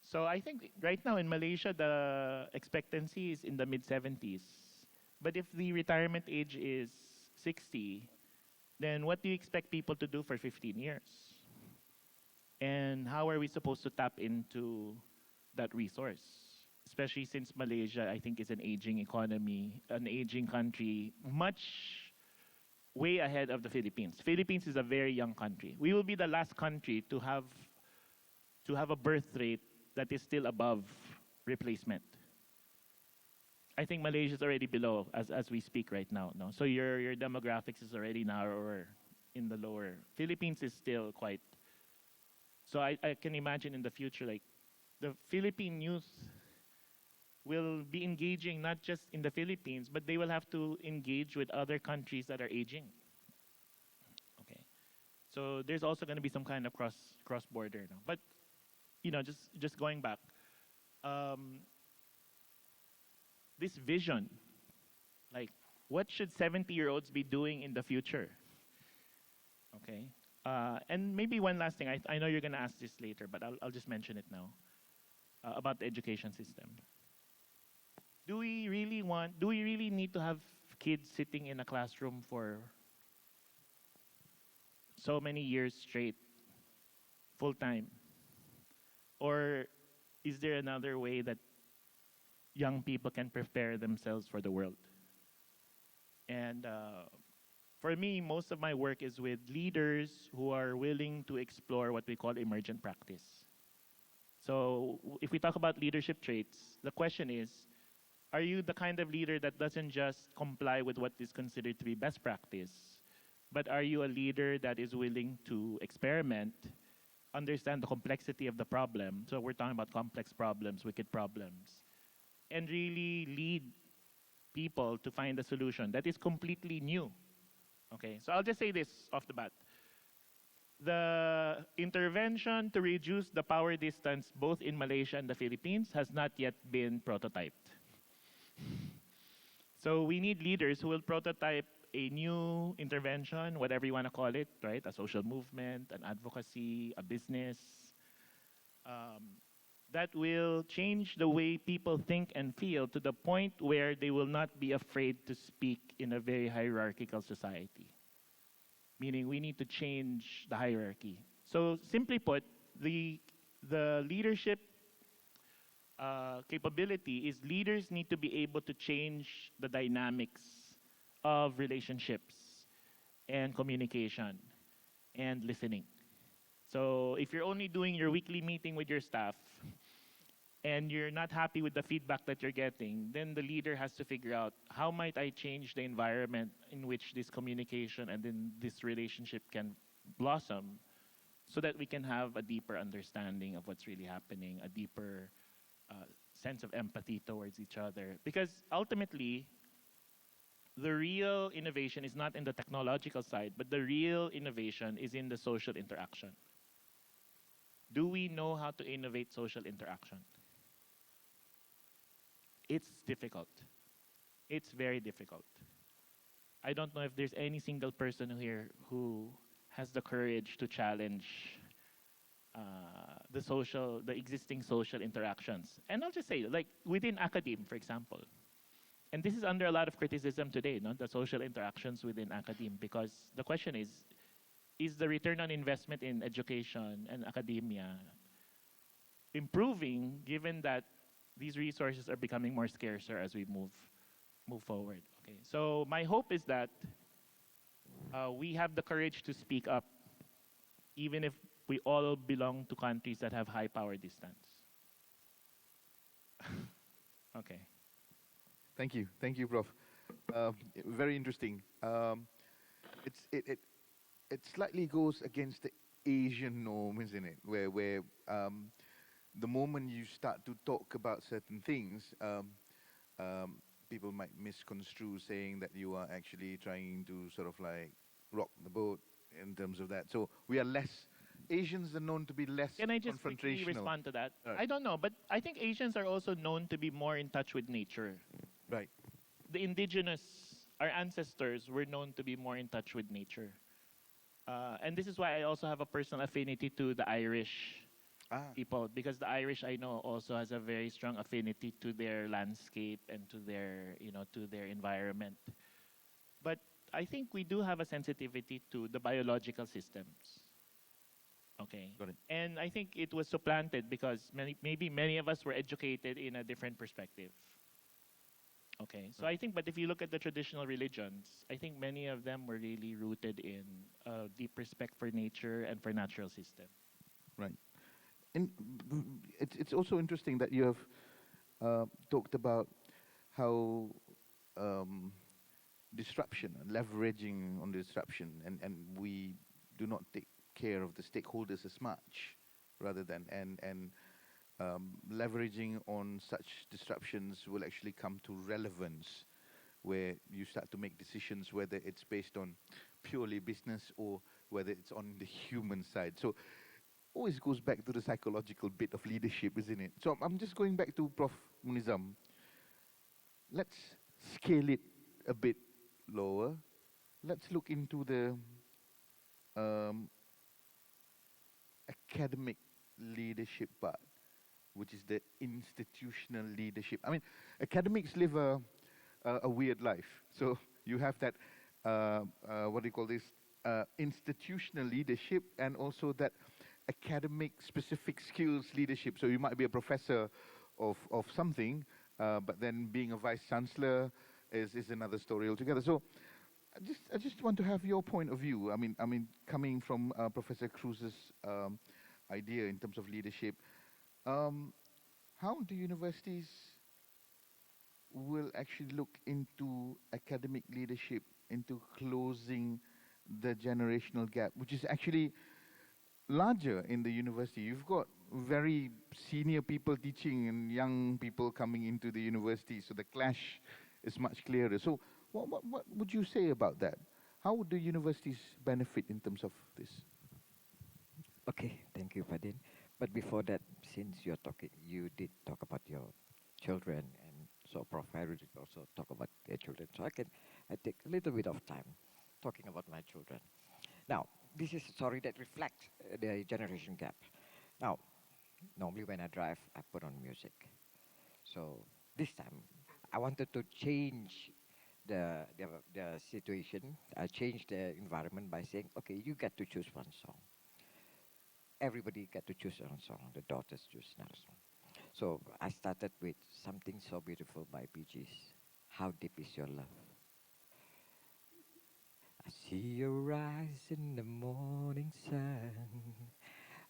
So I think right now in Malaysia, the expectancy is in the mid-70s. But if the retirement age is 60, then what do you expect people to do for 15 years? And how are we supposed to tap into that resource? Especially since Malaysia, I think, is an aging economy, an aging country, much way ahead of the Philippines. Philippines is a very young country. We will be the last country to have a birth rate that is still above replacement. I think Malaysia is already below as we speak right now. No? So your demographics is already narrower in the lower. Philippines is still quite. So I can imagine in the future, like the Philippine youth will be engaging not just in the Philippines, but they will have to engage with other countries that are aging. Okay, so there's also going to be some kind of cross border now. But just going back, this vision, like what should 70-year-olds be doing in the future? Okay, and maybe one last thing. I know you're going to ask this later, but I'll just mention it now about the education system. Do we really need to have kids sitting in a classroom for so many years straight, full time? Or is there another way that young people can prepare themselves for the world? And for me, most of my work is with leaders who are willing to explore what we call emergent practice. So if we talk about leadership traits, the question is, are you the kind of leader that doesn't just comply with what is considered to be best practice, but are you a leader that is willing to experiment, understand the complexity of the problem? So we're talking about complex problems, wicked problems, and really lead people to find a solution that is completely new. Okay, so I'll just say this off the bat. The intervention to reduce the power distance both in Malaysia and the Philippines has not yet been prototyped. So we need leaders who will prototype a new intervention, whatever you want to call it, right? A social movement, an advocacy, a business, that will change the way people think and feel to the point where they will not be afraid to speak in a very hierarchical society. Meaning we need to change the hierarchy. So simply put, the leadership capability is leaders need to be able to change the dynamics of relationships and communication and listening. So if you're only doing your weekly meeting with your staff and you're not happy with the feedback that you're getting, then the leader has to figure out, how might I change the environment in which this communication and then this relationship can blossom so that we can have a deeper understanding of what's really happening, a deeper sense of empathy towards each other. Because ultimately, the real innovation is not in the technological side, but the real innovation is in the social interaction. Do we know how to innovate social interaction? It's difficult. It's very difficult. I don't know if there's any single person here who has the courage to challenge the existing social interactions. And I'll just say, like within academe, for example, and this is under a lot of criticism today, no? The social interactions within academe, because the question is the return on investment in education and academia, improving, given that these resources are becoming more scarcer as we move forward. Okay, so my hope is that we have the courage to speak up, even if we all belong to countries that have high power distance. Okay. Thank you, Prof. Very interesting. It slightly goes against the Asian norm, isn't it? Where the moment you start to talk about certain things, people might misconstrue saying that you are actually trying to sort of like rock the boat in terms of that. So we are less. Asians are known to be less confrontational. Can I just quickly respond to that? Right. I don't know, but I think Asians are also known to be more in touch with nature. Right. The indigenous, our ancestors, were known to be more in touch with nature. And this is why I also have a personal affinity to the Irish people, because the Irish, I know, also has a very strong affinity to their landscape and to their, to their environment. But I think we do have a sensitivity to the biological systems. Okay. Got it. And I think it was supplanted because maybe many of us were educated in a different perspective. Okay. So I think, but if you look at the traditional religions, I think many of them were really rooted in deep respect for nature and for natural system. Right. And it's also interesting that you have talked about how disruption, leveraging on disruption, and we do not take care of the stakeholders as much, rather than leveraging on such disruptions will actually come to relevance, where you start to make decisions whether it's based on purely business or whether it's on the human side. So always goes back to the psychological bit of leadership, isn't it? So I'm just going back to Prof. Murnizam. Let's scale it a bit lower. Let's look into the academic leadership part, which is the institutional leadership. I mean, academics live a weird life. So you have that, what do you call this, institutional leadership, and also that academic specific skills leadership. So you might be a professor of something, but then being a vice chancellor is another story altogether. So I just want to have your point of view. I mean, coming from Professor Cruz's idea in terms of leadership, how do universities will actually look into academic leadership, into closing the generational gap, which is actually larger in the university? You've got very senior people teaching and young people coming into the university, so the clash is much clearer. So what would you say about that? How would the universities benefit in terms of this? Okay, thank you, Fadin. But before that, since you did talk about your children, and so Prof. Khairuddin also talk about their children. So I take a little bit of time talking about my children. Now, this is a story that reflects the generation gap. Now, normally when I drive, I put on music. So this time, I wanted to change the situation. I changed the environment by saying, okay, you get to choose one song. Everybody get to choose one song. The daughters choose another song. So I started with Something So Beautiful by Bee Gees. How Deep Is Your Love? I see your eyes in the morning sun.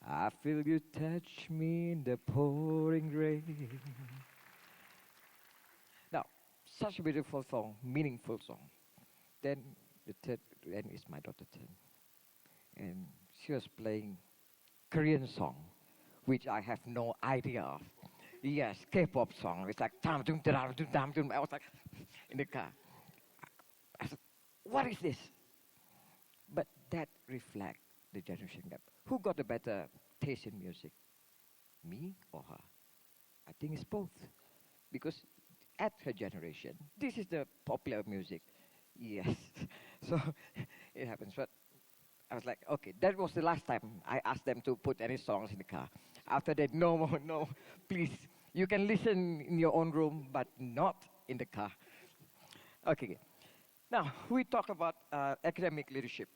I feel you touch me in the pouring rain. Now, such a beautiful song, meaningful song. Then is my daughter turn. And she was playing Korean song, which I have no idea of. Yes, K-pop song. It's like dum dum dum dum dum dum. I was like in the car. I said, what is this? But that reflects the generation gap. Who got a better taste in music? Me or her? I think it's both. Because at her generation, this is the popular music. Yes. So it happens. But I was like, okay, that was the last time I asked them to put any songs in the car. After that, no, please. You can listen in your own room, but not in the car. Okay. Now, we talk about academic leadership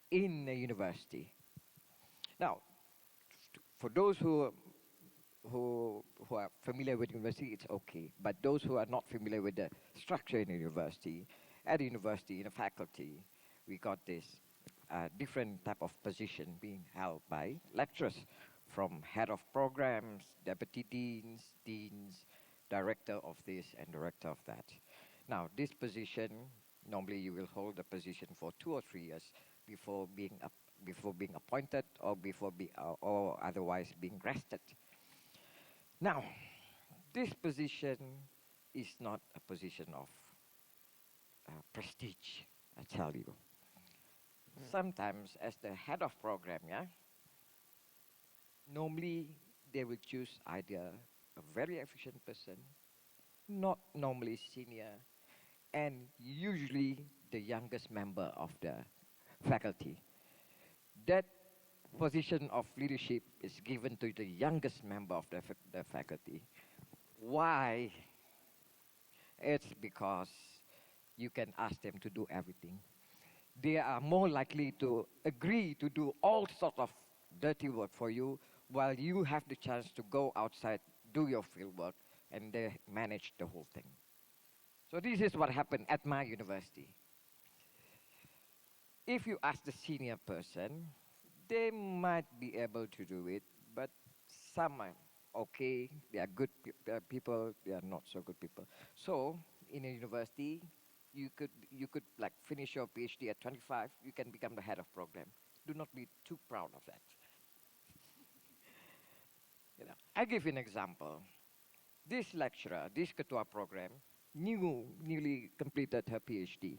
in a university. Now, for those who who are familiar with university, it's okay. But those who are not familiar with the structure in a university, at a university, in a faculty, we got this different type of position being held by lecturers, from head of programs, deputy deans, director of this and director of that. Now, this position, normally you will hold the position for 2 or 3 years before being appointed or or otherwise being rested. Now, this position is not a position of prestige, I tell you. Sometimes, as the head of program, normally they will choose either a very efficient person, not normally senior, and usually the youngest member of the faculty. That position of leadership is given to the youngest member of the faculty. Why? It's because you can ask them to do everything. They are more likely to agree to do all sorts of dirty work for you, while you have the chance to go outside, do your field work, and they manage the whole thing. So this is what happened at my university. If you ask the senior person, they might be able to do it, but some are okay, they are good people, they are not so good people. So in a university, you could like finish your PhD at 25, you can become the head of program. Do not be too proud of that. I give you an example. This lecturer, this Ketua program, newly completed her PhD.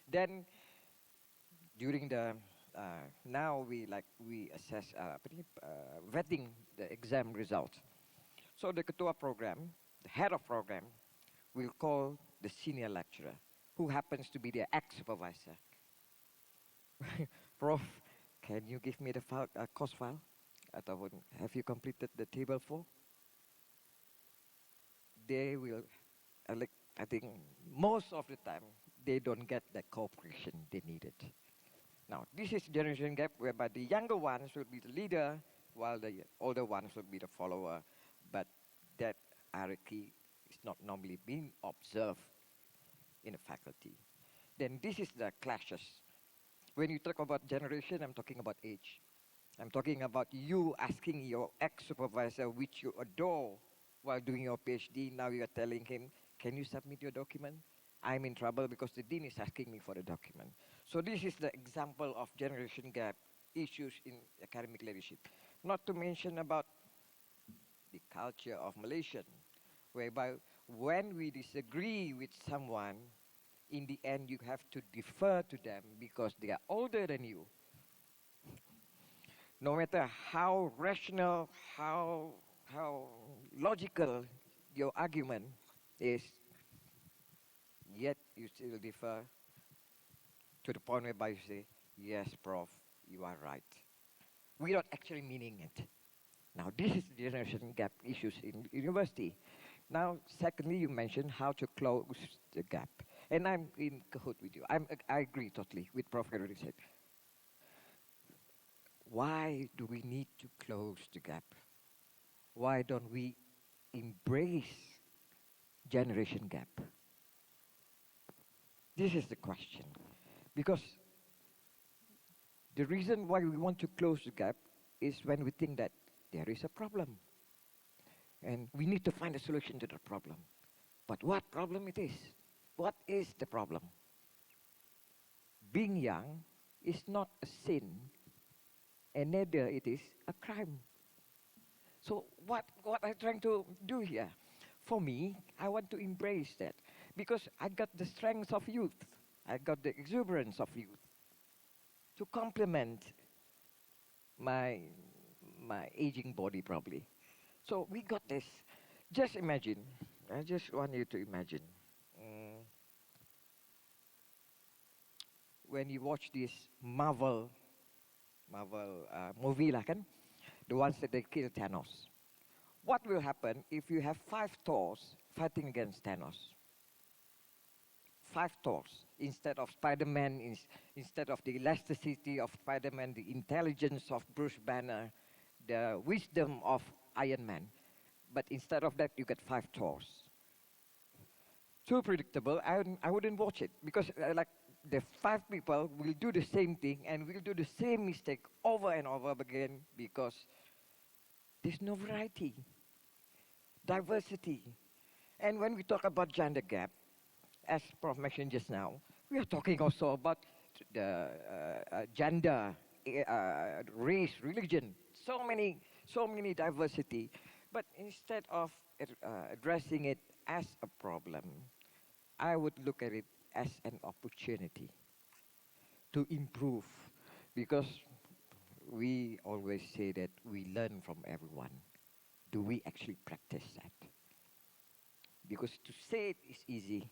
Then during the now we assess vetting the exam result. So the Ketua program, the head of program, will call the senior lecturer, who happens to be their ex-supervisor. Prof, can you give me the course file? Have you completed the table 4? They will, I think most of the time, they don't get the cooperation they needed. Now, this is generation gap, whereby the younger ones will be the leader, while the older ones will be the follower. But that hierarchy is not normally being observed in a faculty. Then this is the clashes. When you talk about generation, I'm talking about age. I'm talking about you asking your ex-supervisor, which you adore, while doing your PhD, now you're telling him, can you submit your document? I'm in trouble because the dean is asking me for the document. So this is the example of generation gap issues in academic leadership. Not to mention about the culture of Malaysian, whereby when we disagree with someone, in the end you have to defer to them because they are older than you. No matter how rational, how logical your argument is, yet you still differ to the point whereby you say, yes, Prof, you are right, without actually meaning it. Now, this is the generation gap issues in university. Now, secondly, you mentioned how to close the gap. And I'm in cahoots with you. I agree totally with Prof. Khairuddin said. Why do we need to close the gap? Why don't we embrace generation gap? This is the question. Because the reason why we want to close the gap is when we think that there is a problem. And we need to find a solution to the problem. But what problem it is? What is the problem? Being young is not a sin, and neither it is a crime. So what I'm trying to do here? For me, I want to embrace that because I got the strength of youth. I got the exuberance of youth to complement my aging body probably. So we got this. Just imagine, I just want you to imagine, when you watch this Marvel movie lah kan, the ones that they kill Thanos. What will happen if you have 5 Thors fighting against Thanos? 5 Thors. Instead of Spider-Man, instead of the elasticity of Spider-Man, the intelligence of Bruce Banner, the wisdom of Iron Man. But instead of that, you get 5 Thors. Too predictable, I wouldn't watch it because like the 5 people will do the same thing and will do the same mistake over and over again because there's no variety, diversity. And when we talk about gender gap, as Prof mentioned just now, we are talking also about the gender, race, religion, so many diversity. But instead of addressing it as a problem, I would look at it as an opportunity to improve, because we always say that we learn from everyone. Do we actually practice that? Because to say it is easy,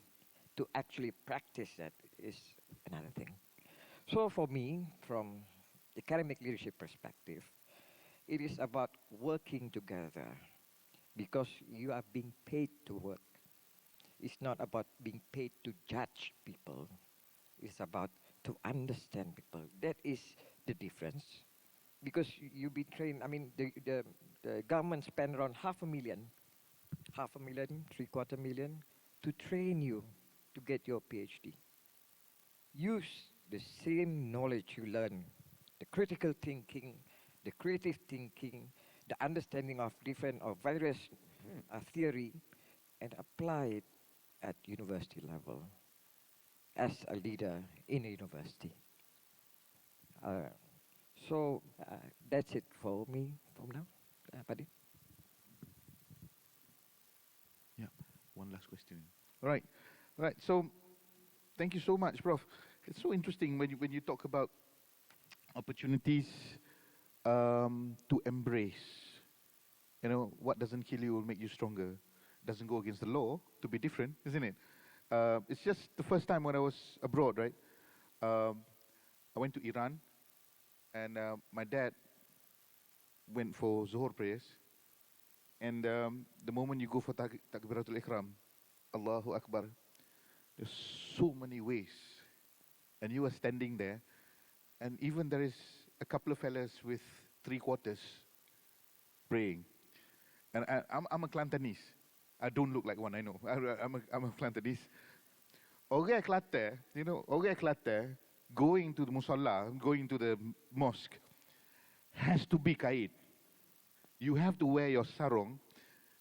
to actually practice that is another thing. So for me, from academic leadership perspective, it is about working together because you are being paid to work. It's not about being paid to judge people. It's about to understand people. That is the difference. Because you be trained, I mean, the government spend around $500,000, $250,000 to train you to get your PhD. Use the same knowledge you learn, the critical thinking, the creative thinking, the understanding of different or various theory, and apply it at university level as a leader in a university. So that's it for me from now. Paddy? Yeah, one last question. Right. So, thank you so much, Prof. It's so interesting when you talk about opportunities to embrace. You know, what doesn't kill you will make you stronger. Doesn't go against the law to be different, isn't it? It's just the first time when I was abroad, right? I went to Iran, and my dad went for Zuhur prayers. And the moment you go for Takbiratul Ikram, Allahu Akbar, there's so many ways. And you are standing there, and even there is a couple of fellas with 3 quarters praying. And I'm a Kelantanese. I don't look like one, I know. I'm a Kelantanese. Orang Kelantan, you know, orang Kelantan going to the musalla, going to the mosque, has to be kaid. You have to wear your sarong,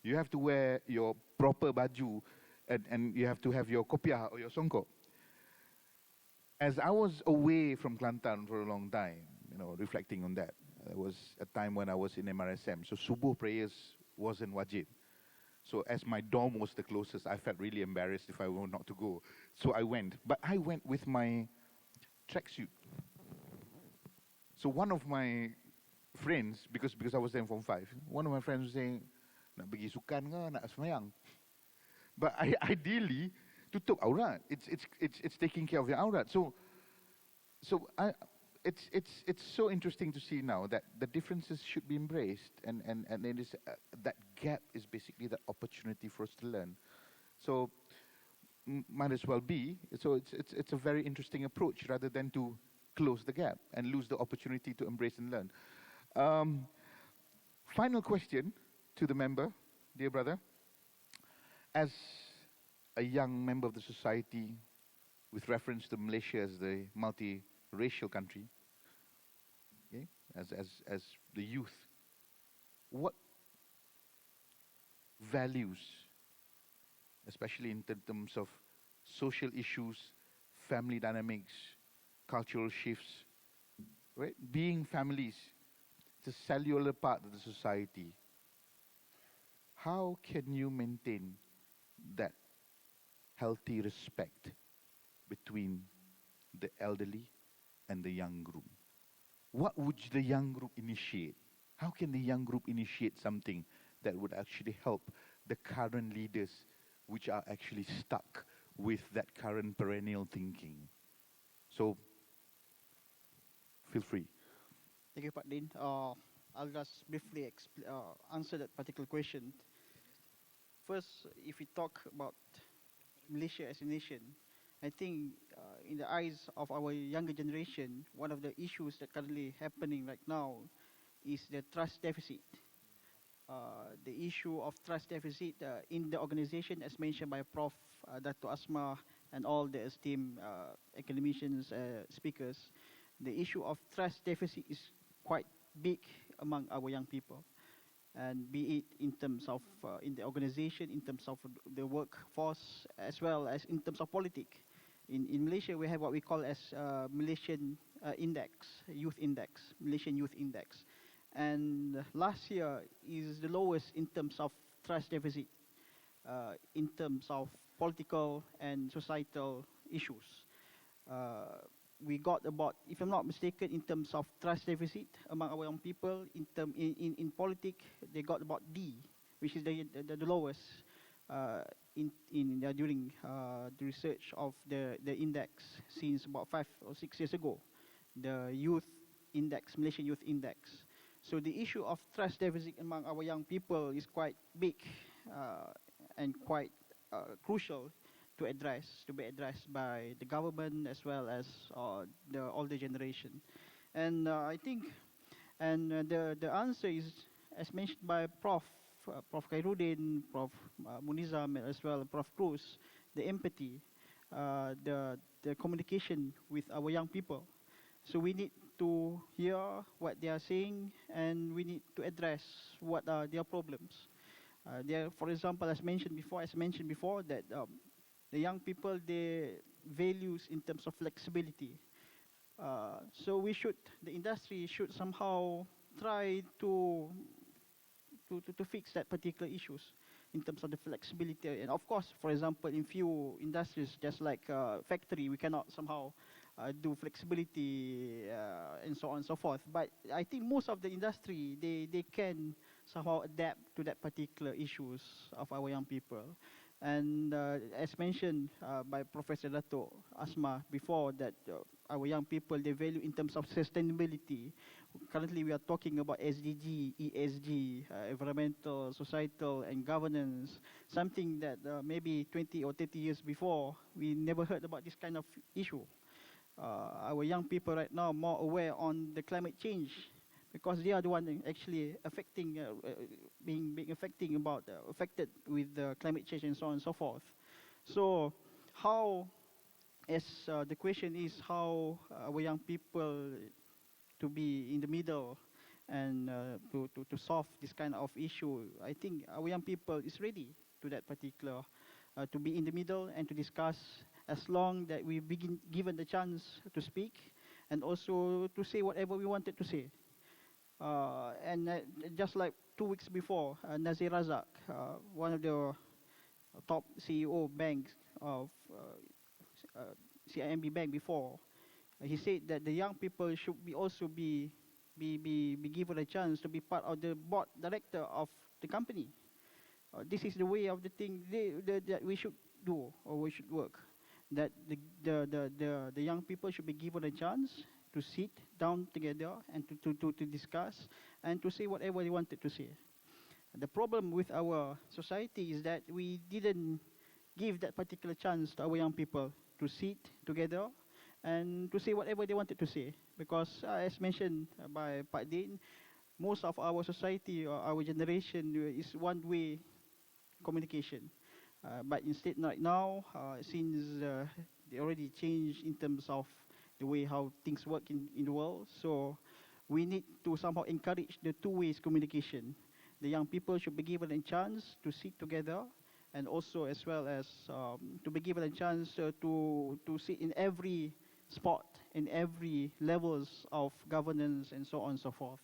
you have to wear your proper baju, and you have to have your kopiah or your songkok. As I was away from Kelantan for a long time, you know, reflecting on that, there was a time when I was in MRSM, so subuh prayers wasn't wajib. So as my dorm was the closest, I felt really embarrassed if I were not to go. So I went, but I went with my tracksuit. So one of my friends, because I was there in Form 5, one of my friends was saying, nak pergi sukan ke, nak semayang? But ideally, tutup aurat. It's taking care of your aurat. So it's so interesting to see now that the differences should be embraced, and it is that gap is basically the opportunity for us to learn. So might as well be. So it's a very interesting approach rather than to close the gap and lose the opportunity to embrace and learn. Final question to the member, dear brother. As a young member of the society, with reference to Malaysia as the multi-racial country, okay, as the youth, what values, especially in terms of social issues, family dynamics, cultural shifts, right? Being families, it's a cellular part of the society. How can you maintain that healthy respect between the elderly and the young group? What would the young group initiate? How can the young group initiate something that would actually help the current leaders which are actually stuck with that current perennial thinking? So, feel free. Thank you, Pak Din. I'll just briefly answer that particular question. First, if we talk about Malaysia as a nation, I think in the eyes of our younger generation, one of the issues that currently happening right now is the trust deficit. the issue of trust deficit in the organization, as mentioned by Prof. Datuk Asma and all the esteemed academicians, speakers. The issue of trust deficit is quite big among our young people, and be it in terms of in the organization, in terms of the workforce, as well as in terms of politics. In Malaysia, we have what we call as Malaysian index, youth index, Malaysian youth index. And last year is the lowest in terms of trust deficit, in terms of political and societal issues. We got about, if I'm not mistaken, in terms of trust deficit among our young people, in politics, they got about D, which is the lowest during the research of the index since about 5 or 6 years ago, the youth index, Malaysian youth index. So the issue of trust deficit among our young people is quite big and quite crucial to be addressed by the government as well as the older generation. And I think, the answer is, as mentioned by Prof. Prof. Khairuddin, Prof. Murnizam, as well as Prof. Cruz, the empathy, the communication with our young people. So we need to hear what they are saying, and we need to address what are their problems. For example, as mentioned before, that the young people, their values in terms of flexibility. So the industry should somehow try to fix that particular issues in terms of the flexibility. And of course, for example, in few industries, just like factory, we cannot somehow do flexibility and so on and so forth. But I think most of the industry, they can somehow adapt to that particular issues of our young people. And as mentioned by Professor Datuk Asma before, that our young people, they value in terms of sustainability. Currently, we are talking about SDG, ESG, environmental, societal, and governance, something that maybe 20 or 30 years before, we never heard about this kind of issue. Our young people right now are more aware on the climate change, because they are the one actually affecting, affected with the climate change and so on and so forth. So how, the question is how our young people to be in the middle and to solve this kind of issue. I think our young people is ready to that particular, to be in the middle and to discuss, as long that we given the chance to speak and also to say whatever we wanted to say. Just like 2 weeks before, Nazir Razak, one of the top CEO banks of CIMB Bank before, he said that the young people should also be given a chance to be part of the board director of the company. This is the way of the thing that we should do, or we should work. That the young people should be given a chance to sit down together and to discuss and to say whatever they wanted to say. The problem with our society is that we didn't give that particular chance to our young people to sit together and to say whatever they wanted to say. Because as mentioned by Pak Din, most of our society or our generation is one-way communication. But instead right now, since they already changed in terms of the way how things work in the world, so we need to somehow encourage the two-way communication. The young people should be given a chance to sit together, and also as well as to be given a chance to sit in every spot, in every levels of governance and so on and so forth.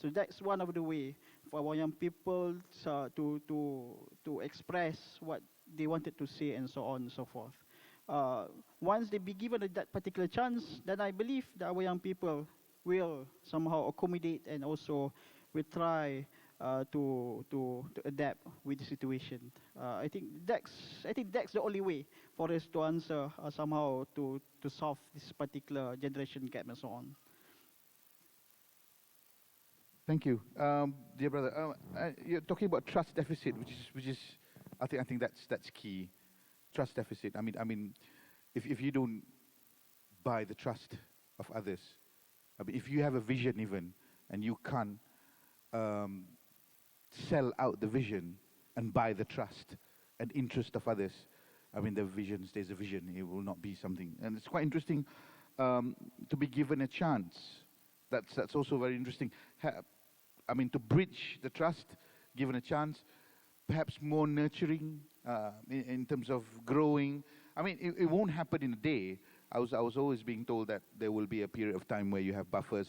So that's one of the way for our young people to express what they wanted to say and so on and so forth. Once they be given that particular chance, then I believe that our young people will somehow accommodate and also will try to adapt with the situation. I think that's the only way for us to answer somehow to solve this particular generation gap and so on. Thank you, dear brother. You're talking about trust deficit, which is I think that's key. Trust deficit. I mean, if you don't buy the trust of others, I mean, if you have a vision even and you can't sell out the vision and buy the trust and interest of others. I mean, the vision stays a vision. It will not be something. And it's quite interesting to be given a chance. That's also very interesting. I mean, to bridge the trust, given a chance, perhaps more nurturing in terms of growing. I mean, it won't happen in a day. I was always being told that there will be a period of time where you have buffers.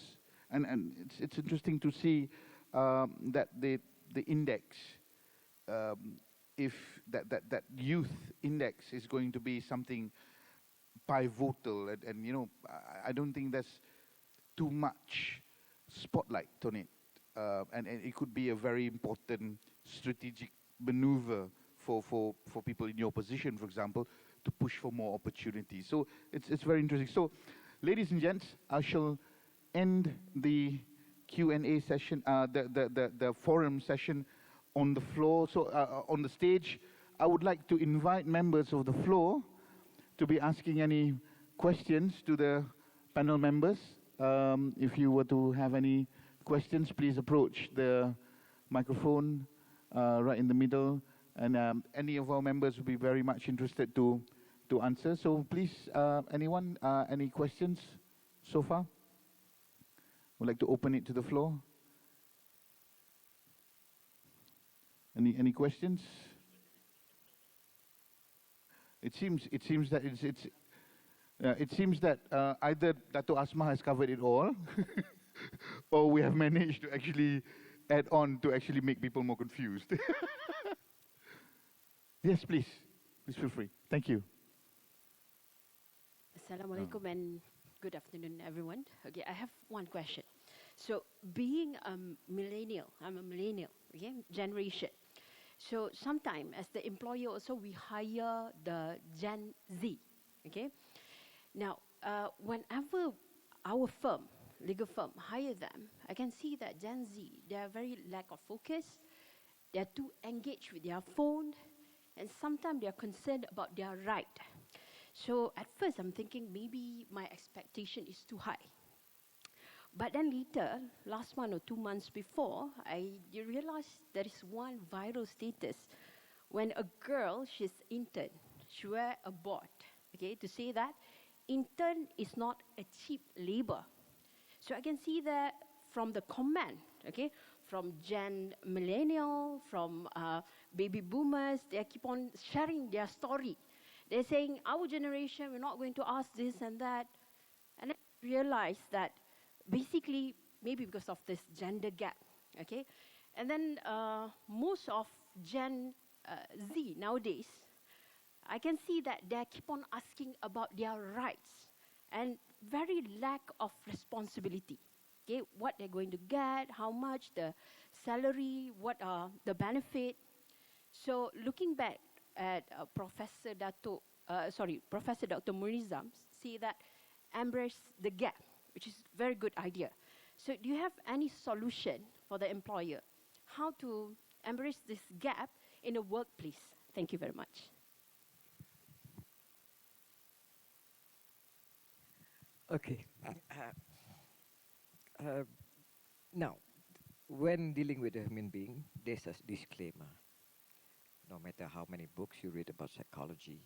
And it's interesting to see that the index, if that youth index is going to be something pivotal, and you know, I don't think there's too much spotlight on it, and it could be a very important strategic maneuver for people in your position, for example, to push for more opportunities. So it's very interesting. So, ladies and gents, I shall end the Q&A session, the forum session on the floor. So on the stage, I would like to invite members of the floor to be asking any questions to the panel members. If you were to have any questions, please approach the microphone right in the middle, and any of our members would be very much interested to answer. So please, anyone, any questions so far? Would like to open it to the floor. Any questions? It seems that it seems that either Datuk Asma has covered it all, or we have managed to actually add on to actually make people more confused. Yes, please. Please feel free. Thank you. Assalamualaikum and good afternoon, everyone. Okay, I have one question. So, being a millennial, I'm a millennial, okay, generation. So, sometime as the employer also, we hire the Gen Z, okay. Now, whenever our firm, legal firm, hire them, I can see that Gen Z, they are very lack of focus. They are too engaged with their phone, and sometimes they are concerned about their right. So at first I'm thinking maybe my expectation is too high. But then later, last 1 or 2 months before, I realized there is one viral status when a girl, she's intern, she wear a board, okay, to say that intern is not a cheap labor. So I can see that from the comment, okay, from Gen Millennial, from baby boomers, they keep on sharing their story. They're saying, our generation, we're not going to ask this and that. And I realized that basically, maybe because of this gender gap, okay? And then most of Gen Z nowadays, I can see that they keep on asking about their rights and very lack of responsibility. Okay, what they're going to get, how much the salary, what are the benefit. So looking back at Professor Dr. Murnizam say that embrace the gap, which is a very good idea. So do you have any solution for the employer? How to embrace this gap in a workplace? Thank you very much. Okay. Now, when dealing with a human being, there's a disclaimer. No matter how many books you read about psychology,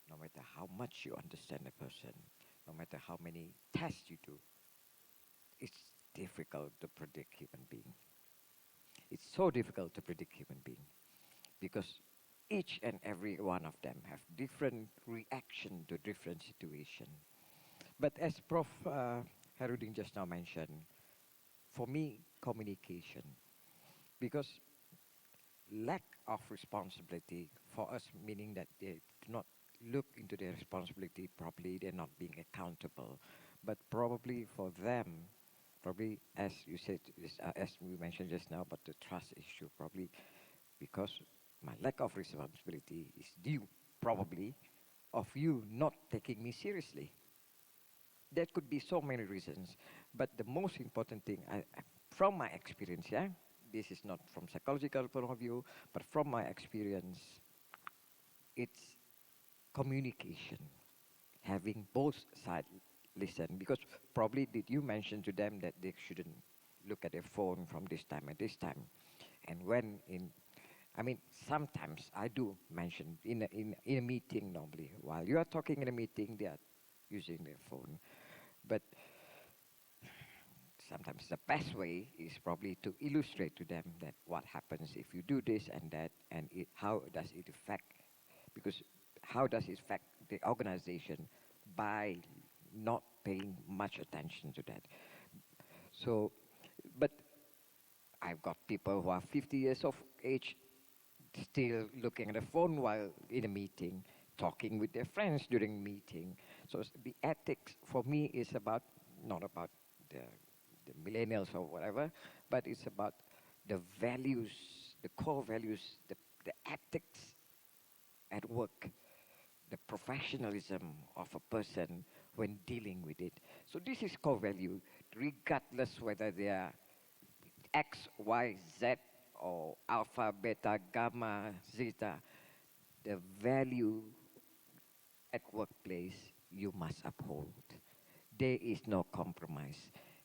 no matter how much you understand a person, no matter how many tests you do, it's difficult to predict human being. It's so difficult to predict human being because each and every one of them have different reaction to different situation. But as Prof. Khairuddin just now mentioned, for me, communication, because lack of responsibility for us, meaning that they do not look into their responsibility properly, they're not being accountable. But probably for them, probably as you said, as we mentioned just now about the trust issue, probably because my lack of responsibility is due probably of you not taking me seriously. There could be so many reasons, but the most important thing, from my experience, yeah, this is not from psychological point of view, but from my experience, it's communication, having both sides listen, because probably did you mention to them that they shouldn't look at their phone from this time and this time, And when I mean, sometimes I do mention in a meeting normally, while you are talking in a meeting, they are using their phone. But sometimes the best way is probably to illustrate to them that what happens if you do this and that, and how does it affect, because how does it affect the organization by not paying much attention to that. So, but I've got people who are 50 years of age still looking at the phone while in a meeting, talking with their friends during meeting. So the ethics for me is not about the millennials or whatever, but it's about the values, the core values, the ethics at work, the professionalism of a person when dealing with it. So this is core value, regardless whether they are X, Y, Z, or alpha, beta, gamma, zeta. The value at workplace you must uphold. There is no compromise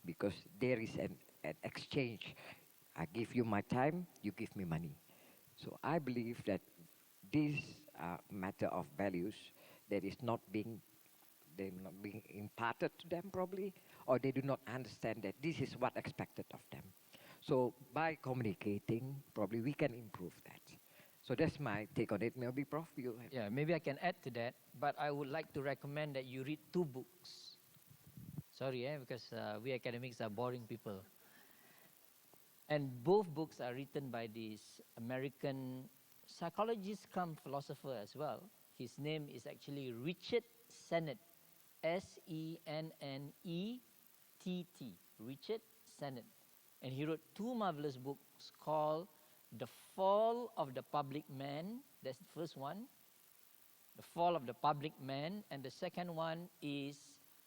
because there is an exchange. I give you my time, you give me money. So I believe that this matter of values that is they're not being imparted to them probably, or they do not understand that this is what expected of them. So by communicating, probably we can improve that. So that's my take on it. Maybe Prof, you have. Yeah, maybe I can add to that, but I would like to recommend that you read 2 books. Sorry, because we academics are boring people. And both books are written by this American psychologist come philosopher as well. His name is actually Richard Sennett, Sennett, Richard Sennett. And he wrote 2 marvelous books called The Fall of the Public Man, that's the first one, The Fall of the Public Man, and the second one is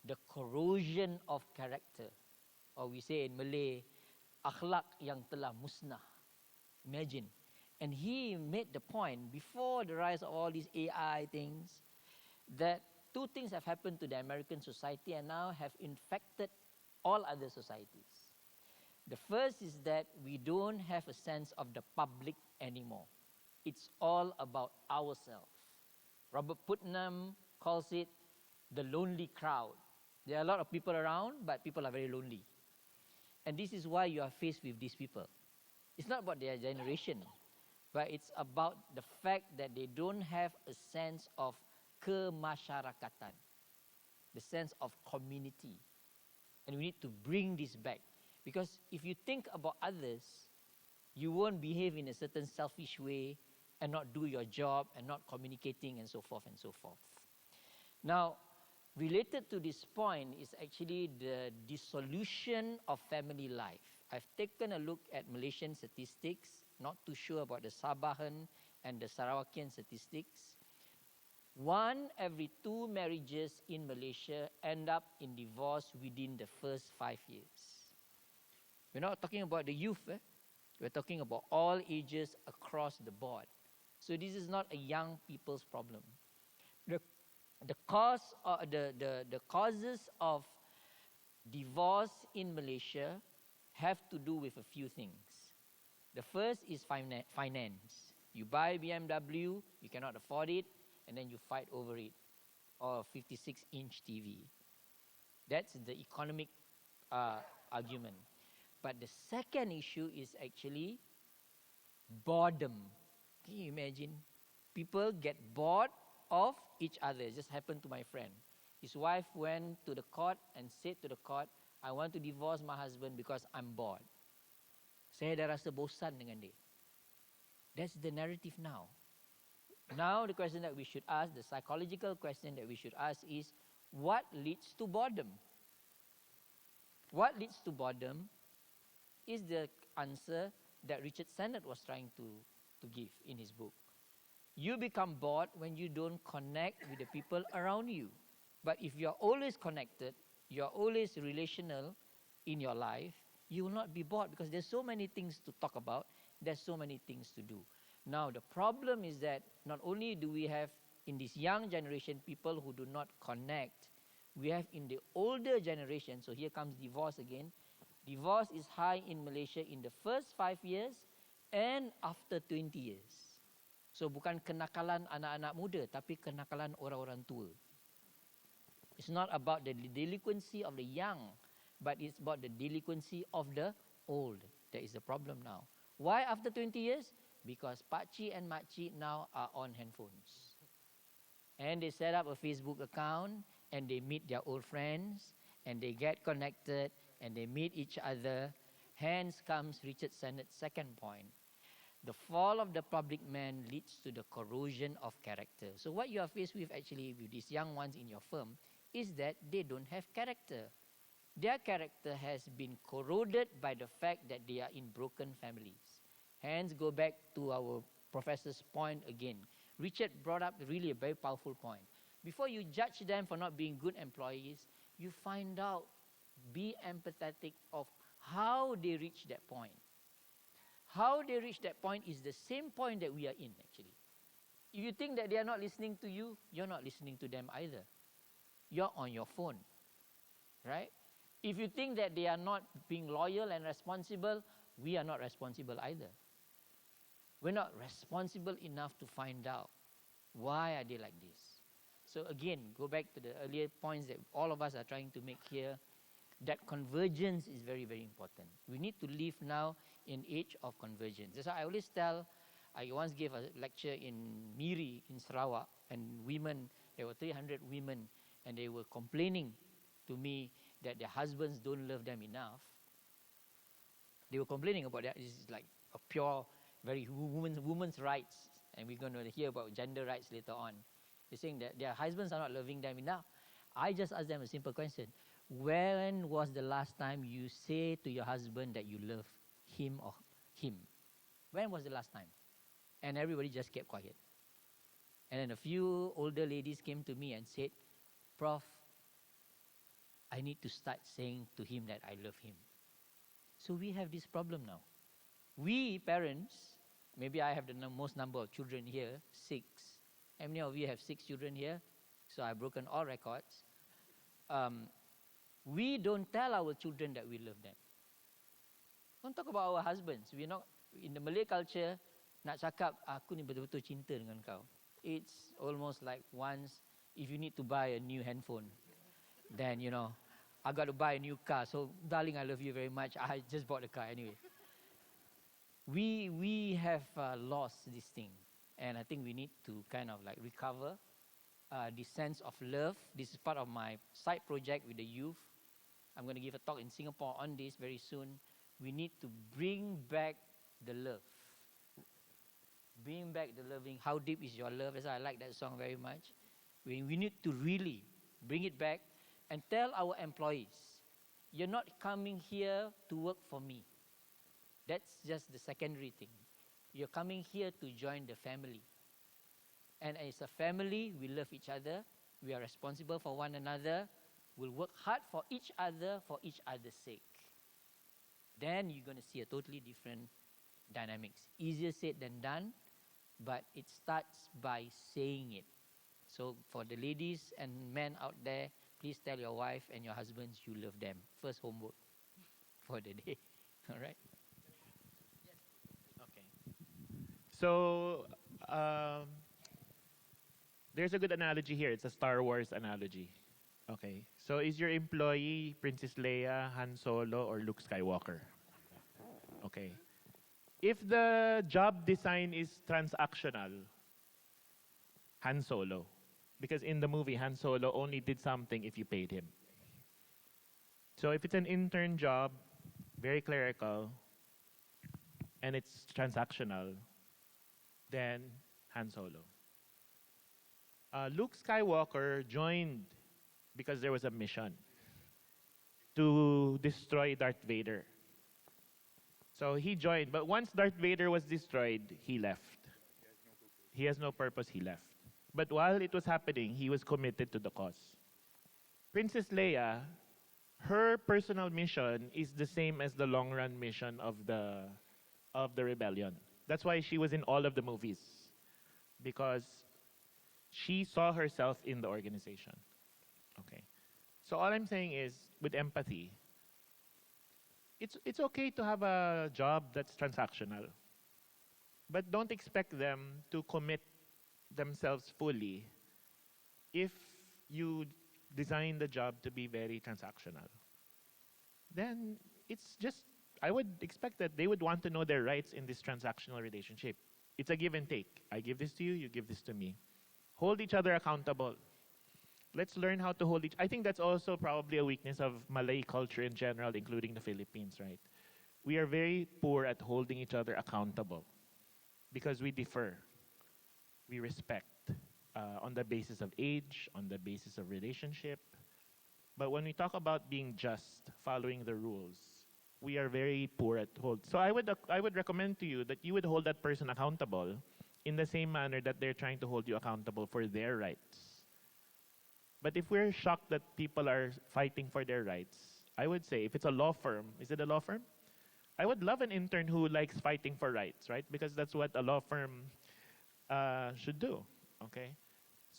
The Corrosion of Character, or we say in Malay, akhlak yang telah musnah. Imagine. And he made the point, before the rise of all these AI things, that 2 things have happened to the American society and now have infected all other societies. The first is that we don't have a sense of the public anymore. It's all about ourselves. Robert Putnam calls it the lonely crowd. There are a lot of people around, but people are very lonely. And this is why you are faced with these people. It's not about their generation, but it's about the fact that they don't have a sense of kemasyarakatan, the sense of community. And we need to bring this back. Because if you think about others, you won't behave in a certain selfish way and not do your job and not communicating and so forth and so forth. Now, related to this point is actually the dissolution of family life. I've taken a look at Malaysian statistics, not too sure about the Sabahan and the Sarawakian statistics. 1 every 2 marriages in Malaysia end up in divorce within the first 5 years. We're not talking about the youth. We're talking about all ages across the board. So this is not a young people's problem. The causes of divorce in Malaysia have to do with a few things. The first is finance. You buy BMW, you cannot afford it, and then you fight over it, or a 56-inch TV. That's the economic argument. But the second issue is actually boredom. Can you imagine? People get bored of each other. It just happened to my friend. His wife went to the court and said to the court, I want to divorce my husband because I'm bored. Saya dah rasa bosan dengan dia. That's the narrative now. Now the question that we should ask, the psychological question that we should ask is, what leads to boredom? What leads to boredom is the answer that Richard Sennett was trying to give in his book. You become bored when you don't connect with the people around you. But if you're always connected, you're always relational in your life, you will not be bored because there's so many things to talk about, there's so many things to do. Now the problem is that not only do we have in this young generation people who do not connect, we have in the older generation, so here comes divorce again. Divorce is high in Malaysia in the first 5 years and after 20 years. So bukan kenakalan anak-anak muda, tapi kenakalan orang-orang tua. It's not about the delinquency of the young, but it's about the delinquency of the old. That is the problem now. Why after 20 years? Because pakcik and makcik now are on handphones. And they set up a Facebook account, and they meet their old friends, and they get connected, and they meet each other. Hence comes Richard Sennett's second point. The fall of the public man leads to the corrosion of character. So what you are faced with actually with these young ones in your firm is that they don't have character. Their character has been corroded by the fact that they are in broken families. Hence, go back to our professor's point again. Richard brought up really a very powerful point. Before you judge them for not being good employees, you find out, be empathetic of how they reach that point. How they reach that point is the same point that we are in, actually. If you think that they are not listening to you, you're not listening to them either. You're on your phone, right? If you think that they are not being loyal and responsible, we are not responsible either. We're not responsible enough to find out why are they like this. So again, go back to the earlier points that all of us are trying to make here, that convergence is very, very important. We need to live now in age of convergence. That's why I always tell, I once gave a lecture in Miri in Sarawak, and women, there were 300 women, and they were complaining to me that their husbands don't love them enough. They were complaining about that. This is like a pure, very women's rights, and we're going to hear about gender rights later on. They're saying that their husbands are not loving them enough. I just asked them a simple question. When was the last time you say to your husband that you love him or him? When was the last time? And everybody just kept quiet. And then a few older ladies came to me and said, Prof, I need to start saying to him that I love him. So we have this problem now. We parents, maybe I have the most number of children here, 6. How many of you have 6 children here? So I've broken all records. We don't tell our children that we love them. Don't talk about our husbands. We're not, in the Malay culture, nak cakap, aku ni betul-betul cinta dengan kau. It's almost like once, if you need to buy a new handphone, then, you know, I got to buy a new car. So, darling, I love you very much. I just bought the car anyway. We have lost this thing. And I think we need to kind of like recover this sense of love. This is part of my side project with the youth. I'm going to give a talk in Singapore on this very soon. We need to bring back the love. Bring back the loving. How deep is your love? That's why I like that song very much. We need to really bring it back and tell our employees, you're not coming here to work for me. That's just the secondary thing. You're coming here to join the family. And as a family, we love each other. We are responsible for one another. We'll work hard for each other's sake. Then you're going to see a totally different dynamics. Easier said than done, but it starts by saying it. So for the ladies and men out there, please tell your wife and your husbands you love them. First homework for the day. All right? Okay. So there's a good analogy here. It's a Star Wars analogy. Okay. So is your employee Princess Leia, Han Solo, or Luke Skywalker? Okay. If the job design is transactional, Han Solo. Because in the movie, Han Solo only did something if you paid him. So if it's an intern job, very clerical, and it's transactional, then Han Solo. Luke Skywalker joined because there was a mission to destroy Darth Vader. So he joined, but once Darth Vader was destroyed, he left. He has no purpose, he left. But while it was happening, he was committed to the cause. Princess Leia, her personal mission is the same as the long-run mission of the rebellion. That's why she was in all of the movies, because she saw herself in the organization. Okay. So all I'm saying is, with empathy, it's okay to have a job that's transactional. but don't expect them to commit themselves fully if you design the job to be very transactional. Then it's just, I would expect that they would want to know their rights in this transactional relationship. It's a give and take. I give this to you, you give this to me. Hold each other accountable. Let's learn how to hold each. I think that's also probably a weakness of Malay culture in general, including the Philippines, right? We are very poor at holding each other accountable because we differ. We respect on the basis of age, on the basis of relationship. But when we talk about being just, following the rules, we are very poor at hold. So I would recommend to you that you would hold that person accountable in the same manner that they're trying to hold you accountable for their rights. But if we're shocked that people are fighting for their rights, I would say if it's a law firm, is it a law firm? I would love an intern who likes fighting for rights, right? Because that's what a law firm should do, okay?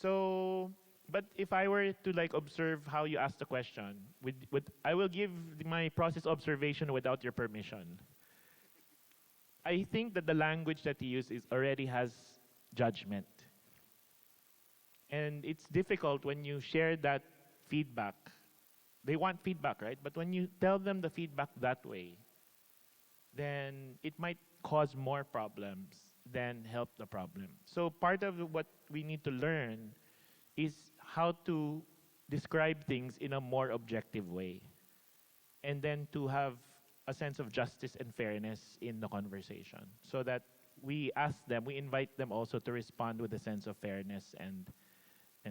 So, but if I were to like observe how you ask the question, I will give my process observation without your permission. I think that the language that you use already has judgment. And it's difficult when you share that feedback. They want feedback, right? But when you tell them the feedback that way, then it might cause more problems than help the problem. So part of what we need to learn is how to describe things in a more objective way. And then to have a sense of justice and fairness in the conversation. So that we ask them, we invite them also to respond with a sense of fairness and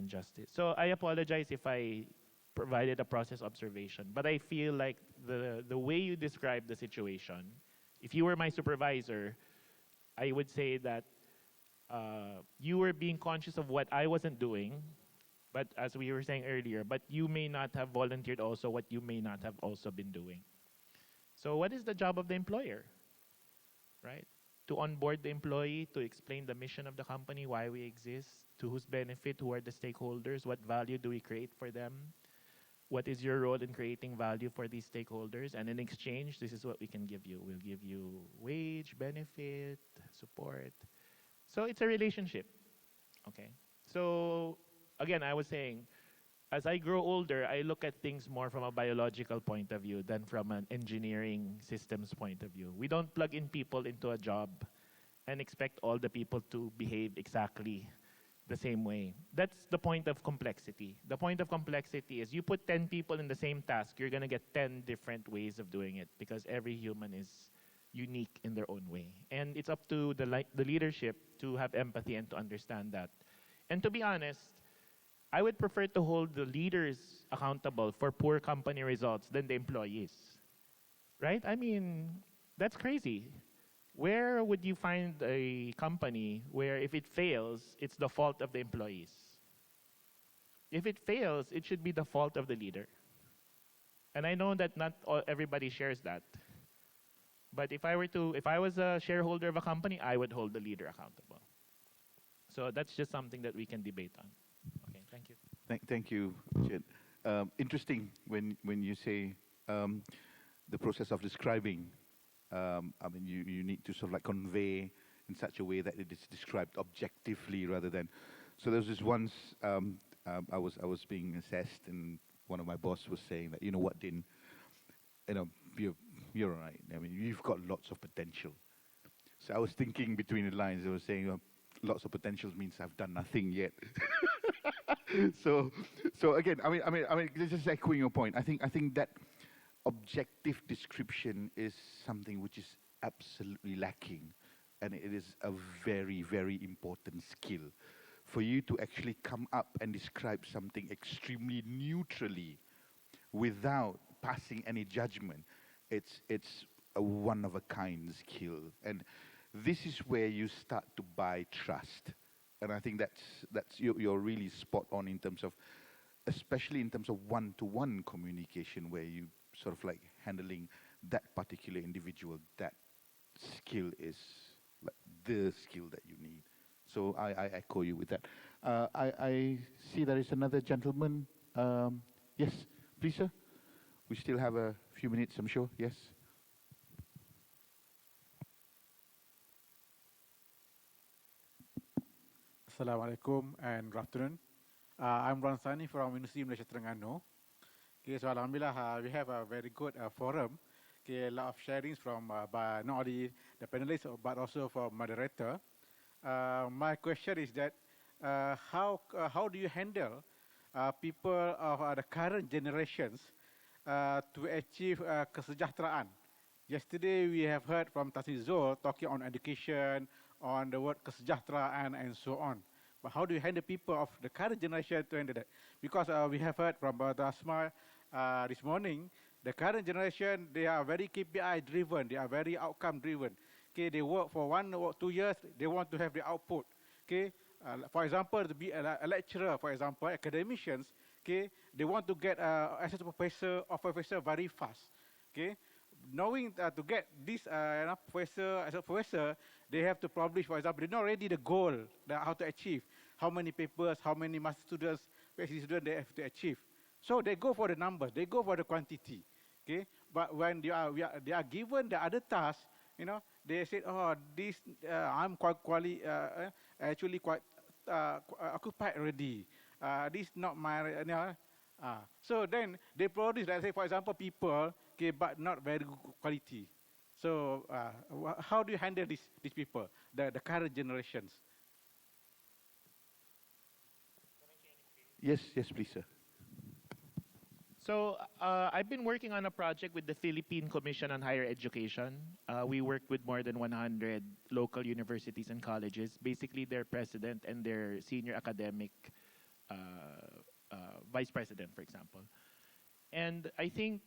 justice. So I apologize if I provided a process observation, but I feel like the way you describe the situation, if you were my supervisor, I would say that you were being conscious of what I wasn't doing, but as we were saying earlier, but you may not have volunteered also what you may not have also been doing. So what is the job of the employer, right? To onboard the employee, to explain the mission of the company, why we exist, to whose benefit, who are the stakeholders, what value do we create for them, what is your role in creating value for these stakeholders, and in exchange, this is what we can give you. We'll give you wage, benefit, support. So it's a relationship, okay? So again, I was saying, as I grow older, I look at things more from a biological point of view than from an engineering systems point of view. We don't plug in people into a job and expect all the people to behave exactly the same way. That's the point of complexity. The point of complexity is you put 10 people in the same task, you're gonna get 10 different ways of doing it because every human is unique in their own way. And it's up to the leadership to have empathy and to understand that. And to be honest, I would prefer to hold the leaders accountable for poor company results than the employees, right? I mean, that's crazy. Where would you find a company where if it fails, it's the fault of the employees? If it fails, it should be the fault of the leader. And I know that not everybody shares that. But if I was a shareholder of a company, I would hold the leader accountable. So that's just something that we can debate on. Okay, thank you. Thank you, Syed. Interesting when you say the process of describing. I mean, you need to sort of like convey in such a way that it is described objectively rather than. So there was this once I was being assessed, and one of my boss was saying that, you know what, Din, you know, you're all right. I mean, you've got lots of potential. So I was thinking between the lines. I was saying lots of potential means I've done nothing yet. So again, I mean, just echoing your point. I think that objective description is something which is absolutely lacking, and it is a very, very important skill for you to actually come up and describe something extremely neutrally without passing any judgment. It's a one-of-a-kind skill, and this is where you start to buy trust. And I think you're really spot on in terms of, especially in terms of one-to-one communication, where you sort of like handling that particular individual. That skill is like the skill that you need. So I echo you with that. I see there is another gentleman. Yes, please, sir. We still have a few minutes, I'm sure. Yes. Assalamualaikum and good afternoon. I'm Ransani from Universiti Malaysia Terengganu. Okay, so Alhamdulillah, we have a very good forum. Okay, a lot of sharings from by not only the panelists but also from moderator. My question is that how do you handle people of the current generations to achieve kesejahteraan? Yesterday we have heard from Tasnizul talking on education, on the word kesejahteraan and so on. But how do you handle people of the current generation to handle that? Because we have heard from Asma this morning, the current generation, they are very KPI driven, they are very outcome driven. Okay, they work for 1 or 2 years, they want to have the output. Okay, for example, to be a lecturer, for example, academicians, okay, they want to get as a professor or professor very fast. Okay, knowing to get this professor as a professor, they have to publish, for example, they know already the goal, how to achieve, how many papers, how many master students, PhD students they have to achieve. So they go for the numbers, they go for the quantity. Okay, but when they are given the other task, you know, they say, oh, this I'm quite actually quite occupied already. This not my, so then they produce, let's say, for example, people, okay, but not very good quality. So how do you handle these people, the current generations? Yes, please, sir. So I've been working on a project with the Philippine Commission on Higher Education. We worked with more than 100 local universities and colleges, basically their president and their senior academic vice president, for example. And I think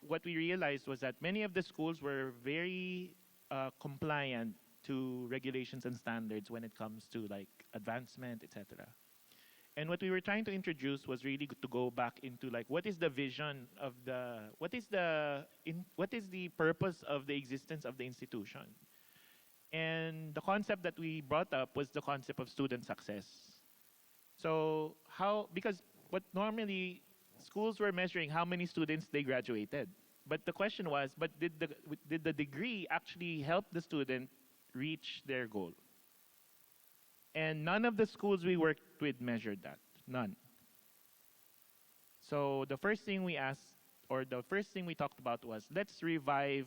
what we realized was that many of the schools were very compliant to regulations and standards when it comes to like advancement, etc. And what we were trying to introduce was really to go back into like what is the vision of what is the purpose of the existence of the institution. And the concept that we brought up was the concept of student success. So because what normally schools were measuring how many students they graduated. But the question was, but did the degree actually help the student reach their goal? And none of the schools we worked with measured that, none. So the first thing we asked, or the first thing we talked about was, let's revive,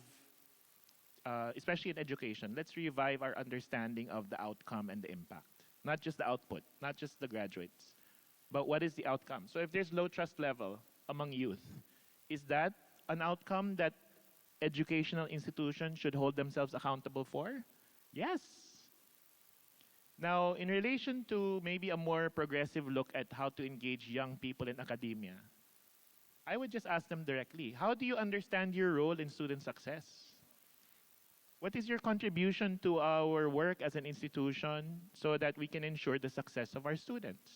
especially in education, let's revive our understanding of the outcome and the impact. Not just the output, not just the graduates, but what is the outcome? So if there's low trust level among youth, is that an outcome that educational institutions should hold themselves accountable for? Yes. Now, in relation to maybe a more progressive look at how to engage young people in academia, I would just ask them directly, how do you understand your role in student success? What is your contribution to our work as an institution so that we can ensure the success of our students?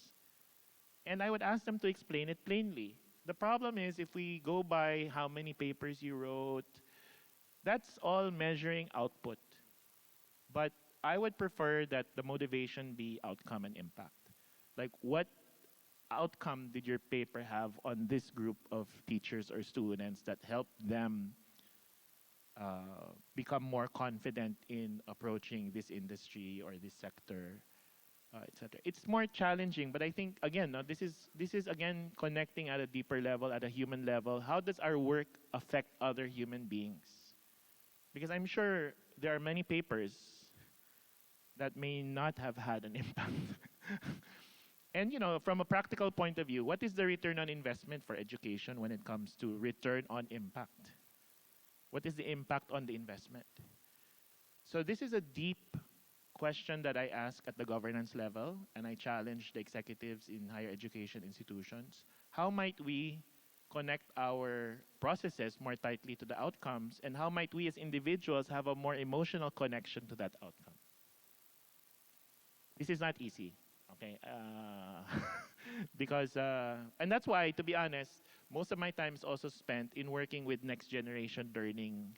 And I would ask them to explain it plainly. The problem is if we go by how many papers you wrote, that's all measuring output. But I would prefer that the motivation be outcome and impact. Like, what outcome did your paper have on this group of teachers or students that helped them become more confident in approaching this industry or this sector, etc. It's more challenging, but I think, again, this is again connecting at a deeper level, at a human level. How does our work affect other human beings? Because I'm sure there are many papers that may not have had an impact. And from a practical point of view, what is the return on investment for education when it comes to return on impact? What is the impact on the investment? So this is a deep question that I ask at the governance level, and I challenge the executives in higher education institutions. How might we connect our processes more tightly to the outcomes, and how might we as individuals have a more emotional connection to that outcome? This is not easy, okay? Because, and that's why, to be honest, most of my time is also spent in working with next generation learning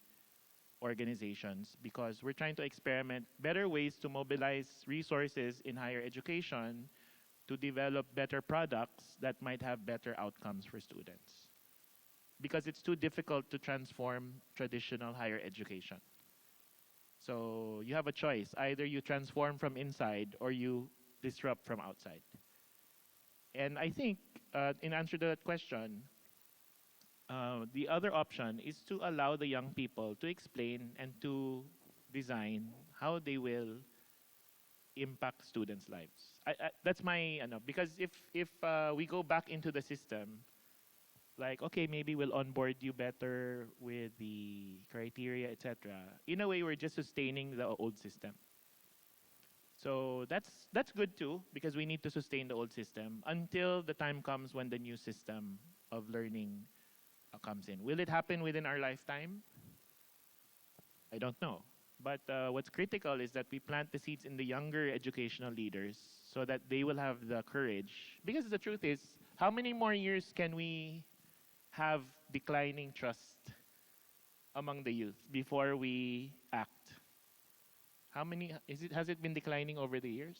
organizations, because we're trying to experiment better ways to mobilize resources in higher education to develop better products that might have better outcomes for students. Because it's too difficult to transform traditional higher education. So you have a choice. Either you transform from inside or you disrupt from outside. And I think, in answer to that question, the other option is to allow the young people to explain and to design how they will impact students' lives. That's my, because if we go back into the system, like, okay, maybe we'll onboard you better with the criteria, etc. In a way, we're just sustaining the old system. So that's good too, because we need to sustain the old system until the time comes when the new system of learning comes in. Will it happen within our lifetime? I don't know. But what's critical is that we plant the seeds in the younger educational leaders so that they will have the courage. Because the truth is, how many more years can we have declining trust among the youth before we act? How many, has it been declining over the years?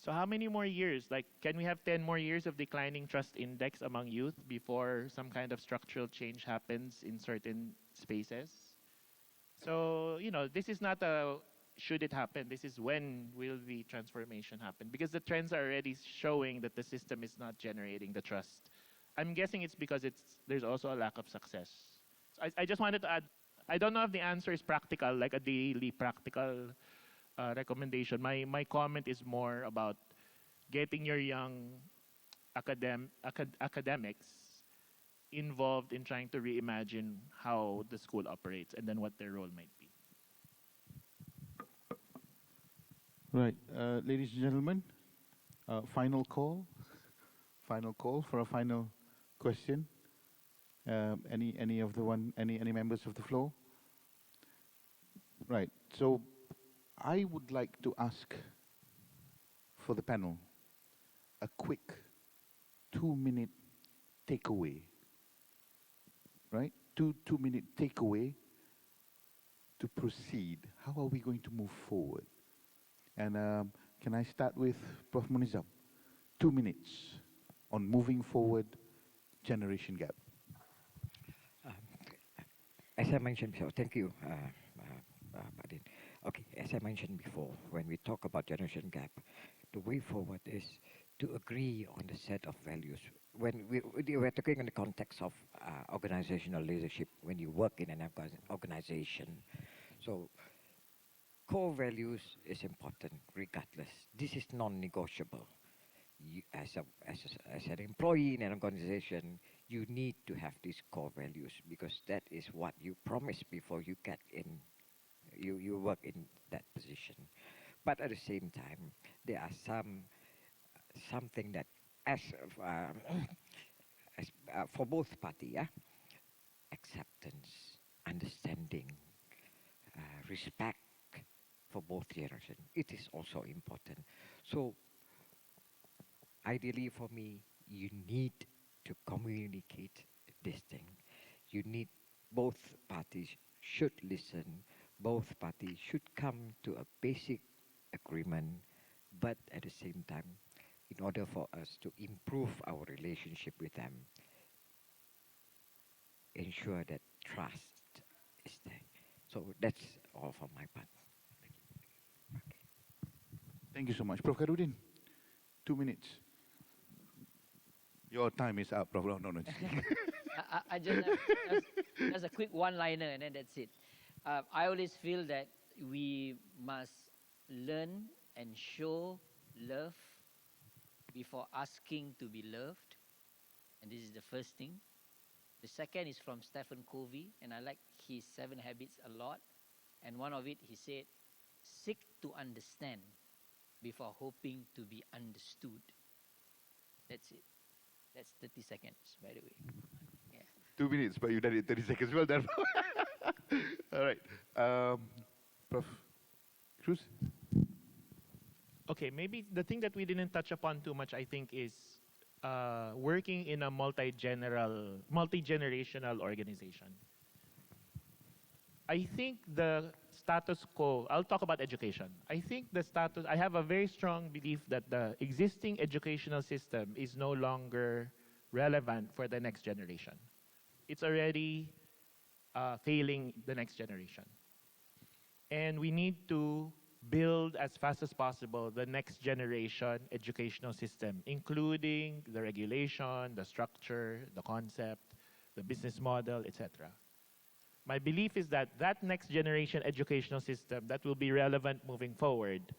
So how many more years? Like, can we have 10 more years of declining trust index among youth before some kind of structural change happens in certain spaces? So, this is not a should it happen. This is when will the transformation happen? Because the trends are already showing that the system is not generating the trust. I'm guessing it's because there's also a lack of success. So I just wanted to add, I don't know if the answer is practical, like a daily practical recommendation. My comment is more about getting your young academics involved in trying to reimagine how the school operates and then what their role might be. Right, ladies and gentlemen, final call for a final question. Any members of the floor? Right. So, I would like to ask for the panel a quick 2-minute takeaway. Right? Two-minute takeaway to proceed. How are we going to move forward? And can I start with Prof. Murnizam? 2 minutes on moving forward, generation gap. As I mentioned before, thank you, Padin. Okay, as I mentioned before, when we talk about generation gap, the way forward is to agree on the set of values. When we're talking in the context of organizational leadership, when you work in an organization, so core values is important regardless. This is non-negotiable. As an employee in an organization, you need to have these core values because that is what you promise before you get in, you work in that position. But at the same time, there are something that for both parties, acceptance, understanding, respect for both generations. It is also important. So ideally for me, you need to communicate this thing. You need, both parties should listen, both parties should come to a basic agreement, but at the same time, in order for us to improve our relationship with them, ensure that trust is there. So that's all from my part. Okay. Thank you so much. Prof. Khairuddin, 2 minutes. Your time is up, Prof. No. I just a quick one-liner and then that's it. I always feel that we must learn and show love before asking to be loved. And this is the first thing. The second is from Stephen Covey, and I like his 7 habits a lot. And one of it, he said, seek to understand before hoping to be understood. That's it. That's 30 seconds, by the way. Yeah. 2 minutes, but you done it 30 seconds. Well done. All right. Prof. Cruz? Okay, maybe the thing that we didn't touch upon too much, I think, is working in a multi-generational organization. I think the status quo, I'll talk about education. I have a very strong belief that the existing educational system is no longer relevant for the next generation. It's already failing the next generation. And we need to build as fast as possible the next generation educational system, including the regulation, the structure, the concept, the business model, etc. My belief is that that next generation educational system that will be relevant moving forward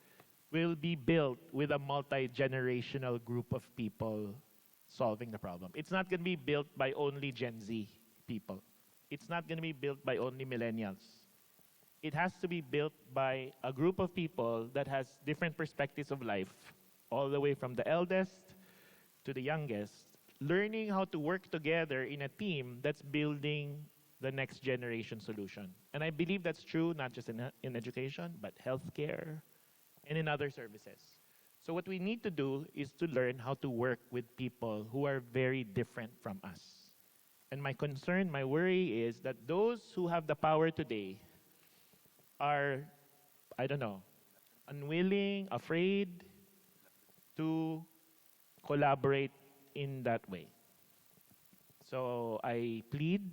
will be built with a multi-generational group of people solving the problem. It's not going to be built by only Gen Z people. It's not going to be built by only millennials. It has to be built by a group of people that has different perspectives of life, all the way from the eldest to the youngest, learning how to work together in a team that's building the next generation solution. And I believe that's true not just in education, but healthcare and in other services. So what we need to do is to learn how to work with people who are very different from us. And my concern, my worry is that those who have the power today are, I don't know, unwilling, afraid to collaborate in that way. So I plead,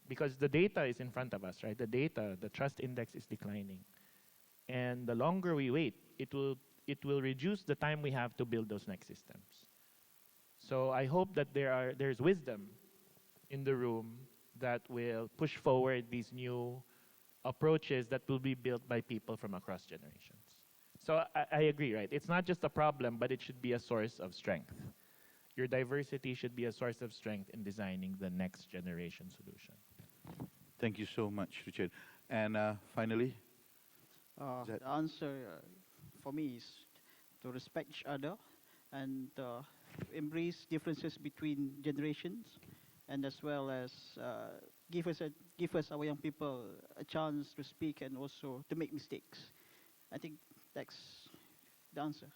because the data is in front of us, right? The data, the trust index is declining. And the longer we wait, it will reduce the time we have to build those next systems. So I hope that there's wisdom in the room that will push forward these new approaches that will be built by people from across generations. So I agree, right? It's not just a problem, but it should be a source of strength. Your diversity should be a source of strength in designing the next generation solution. Thank you so much, Richard. And finally, The answer for me is to respect each other and embrace differences between generations, and as well as give us our young people a chance to speak and also to make mistakes. I think that's the answer.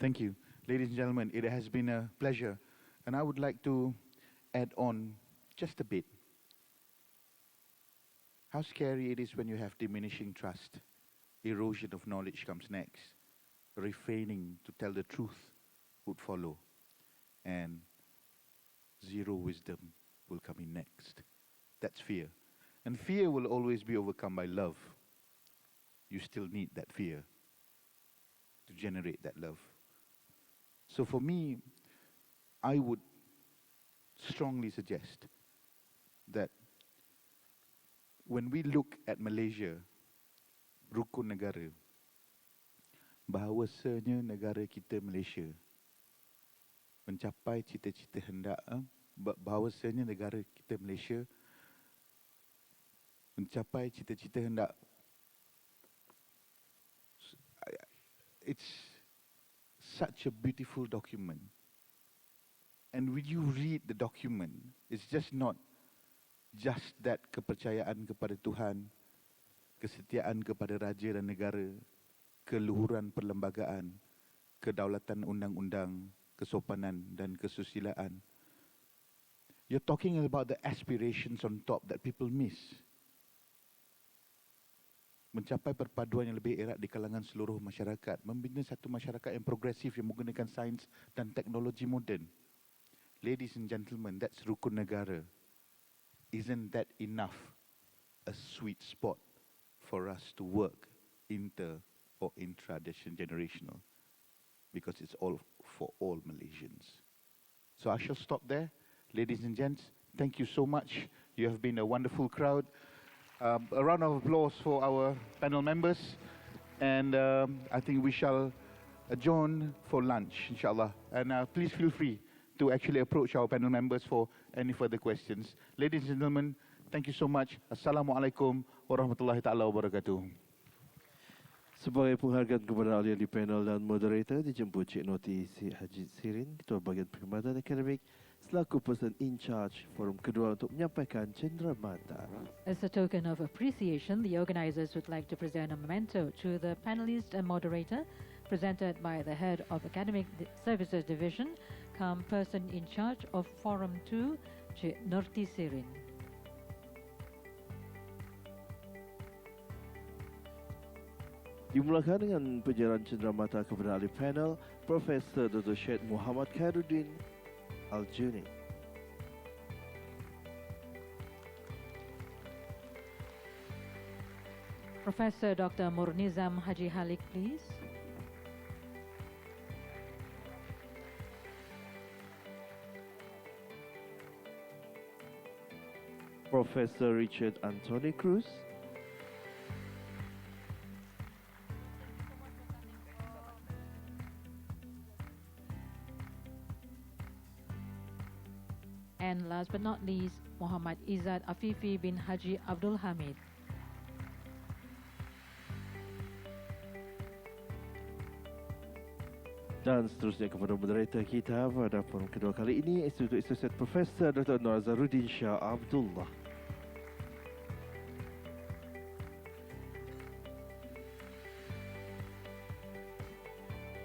thank you. Ladies and gentlemen, it has been a pleasure. And I would like to add on just a bit. How scary it is when you have diminishing trust. Erosion of knowledge comes next. Refraining to tell the truth would follow. And zero wisdom will come in next. That's fear. And fear will always be overcome by love. You still need that fear to generate that love. So for me, I would strongly suggest that when we look at Malaysia, rukun negara, bahawasanya negara kita Malaysia mencapai cita-cita hendak, bahawasanya negara kita Malaysia mencapai cita-cita hendak. It's such a beautiful document. And when you read the document, it's just not just that kepercayaan kepada Tuhan, kesetiaan kepada raja dan negara, keluhuran perlembagaan, kedaulatan undang-undang, kesopanan dan kesusilaan. You're talking about the aspirations on top that people miss. Mencapai perpaduan yang lebih erat di kalangan seluruh masyarakat, membina satu masyarakat yang progresif yang menggunakan sains dan teknologi moden. Ladies and gentlemen, that's rukun negara. Isn't that enough a sweet spot for us to work inter or intra-generational? Because it's all for all Malaysians. So I shall stop there. Ladies and gents, thank you so much. You have been a wonderful crowd. A round of applause for our panel members. And I think we shall adjourn for lunch, inshallah. And please feel free to actually approach our panel members for any further questions. Ladies and gentlemen, thank you so much. Assalamualaikum warahmatullahi ta'ala wabarakatuh. Sebagai penghargaan kepada ahli di panel dan moderator, dijemput Cik Noti Haji Sirin, Ketua Bahagian Perkhidmatan Akademik, selaku person in charge forum kedua untuk menyampaikan cenderamata. As a token of appreciation, the organizers would like to present a memento to the panelist and moderator, presented by the head of Academic Services Division, come person in charge of Forum 2, Cik Noti Sirin. Dimulakan dengan penjarahan cenderamata kepada ahli panel, Profesor Dr. Syed Muhammad Khairuddin, AlJunied. Professor Dr. Murnizam Haji Halik, please. Professor Richard Anthony Cruz. And last but not least, Muhammad Izzat Afifi bin Haji Abdul Hamid. Dan seterusnya kepada moderator kita pada forum kedua kali ini, Institut Associate Profesor Dr. Norazharuddin Shah Abdullah.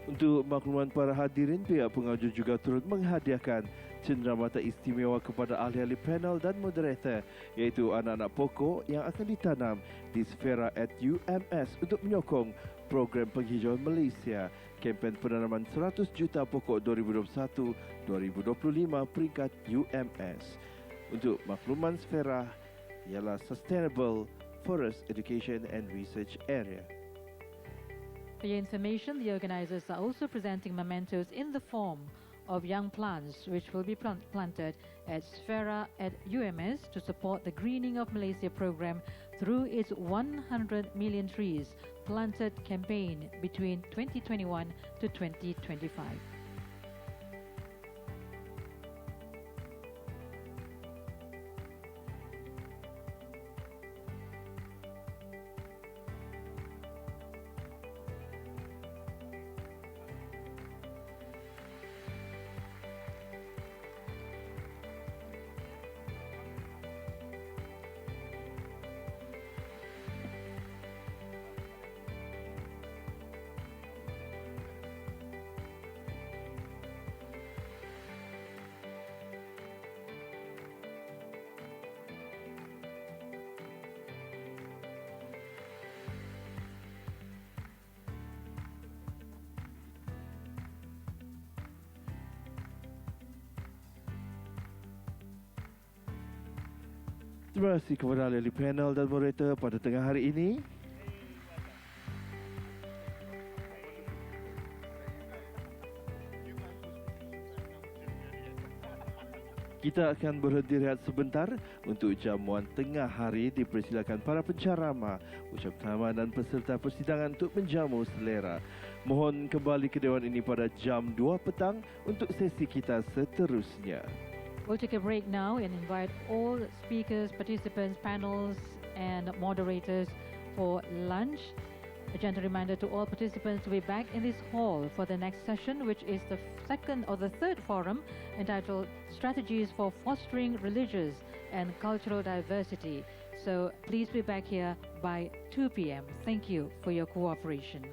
Untuk makluman para hadirin, pihak pengajuh juga turut menghadiahkan cenderamata istimewa kepada ahli-ahli panel dan moderator, iaitu anak-anak pokok yang akan ditanam di Sfera at UMS untuk menyokong program penghijauan Malaysia, kempen penanaman 100 juta pokok 2021-2025 peringkat UMS. Untuk makluman Sfera ialah Sustainable Forest Education and Research Area. For your information, the organizers are also presenting mementos in the form of young plants which will be planted at Sfera at UMS to support the Greening of Malaysia program through its 100 million trees planted campaign between 2021 to 2025. Terima kasih kepada ahli panel dan moderator pada tengah hari ini. Kita akan berhenti rehat sebentar untuk jamuan tengah hari. Dipersilakan para penceramah, ucap selamat dan peserta persidangan untuk menjamu selera. Mohon kembali ke Dewan ini pada jam 2 petang untuk sesi kita seterusnya. We'll take a break now and invite all speakers, participants, panels and moderators for lunch. A gentle reminder to all participants to be back in this hall for the next session, which is the second or the third forum entitled Strategies for Fostering Religious and Cultural Diversity. So please be back here by 2 p.m. Thank you for your cooperation.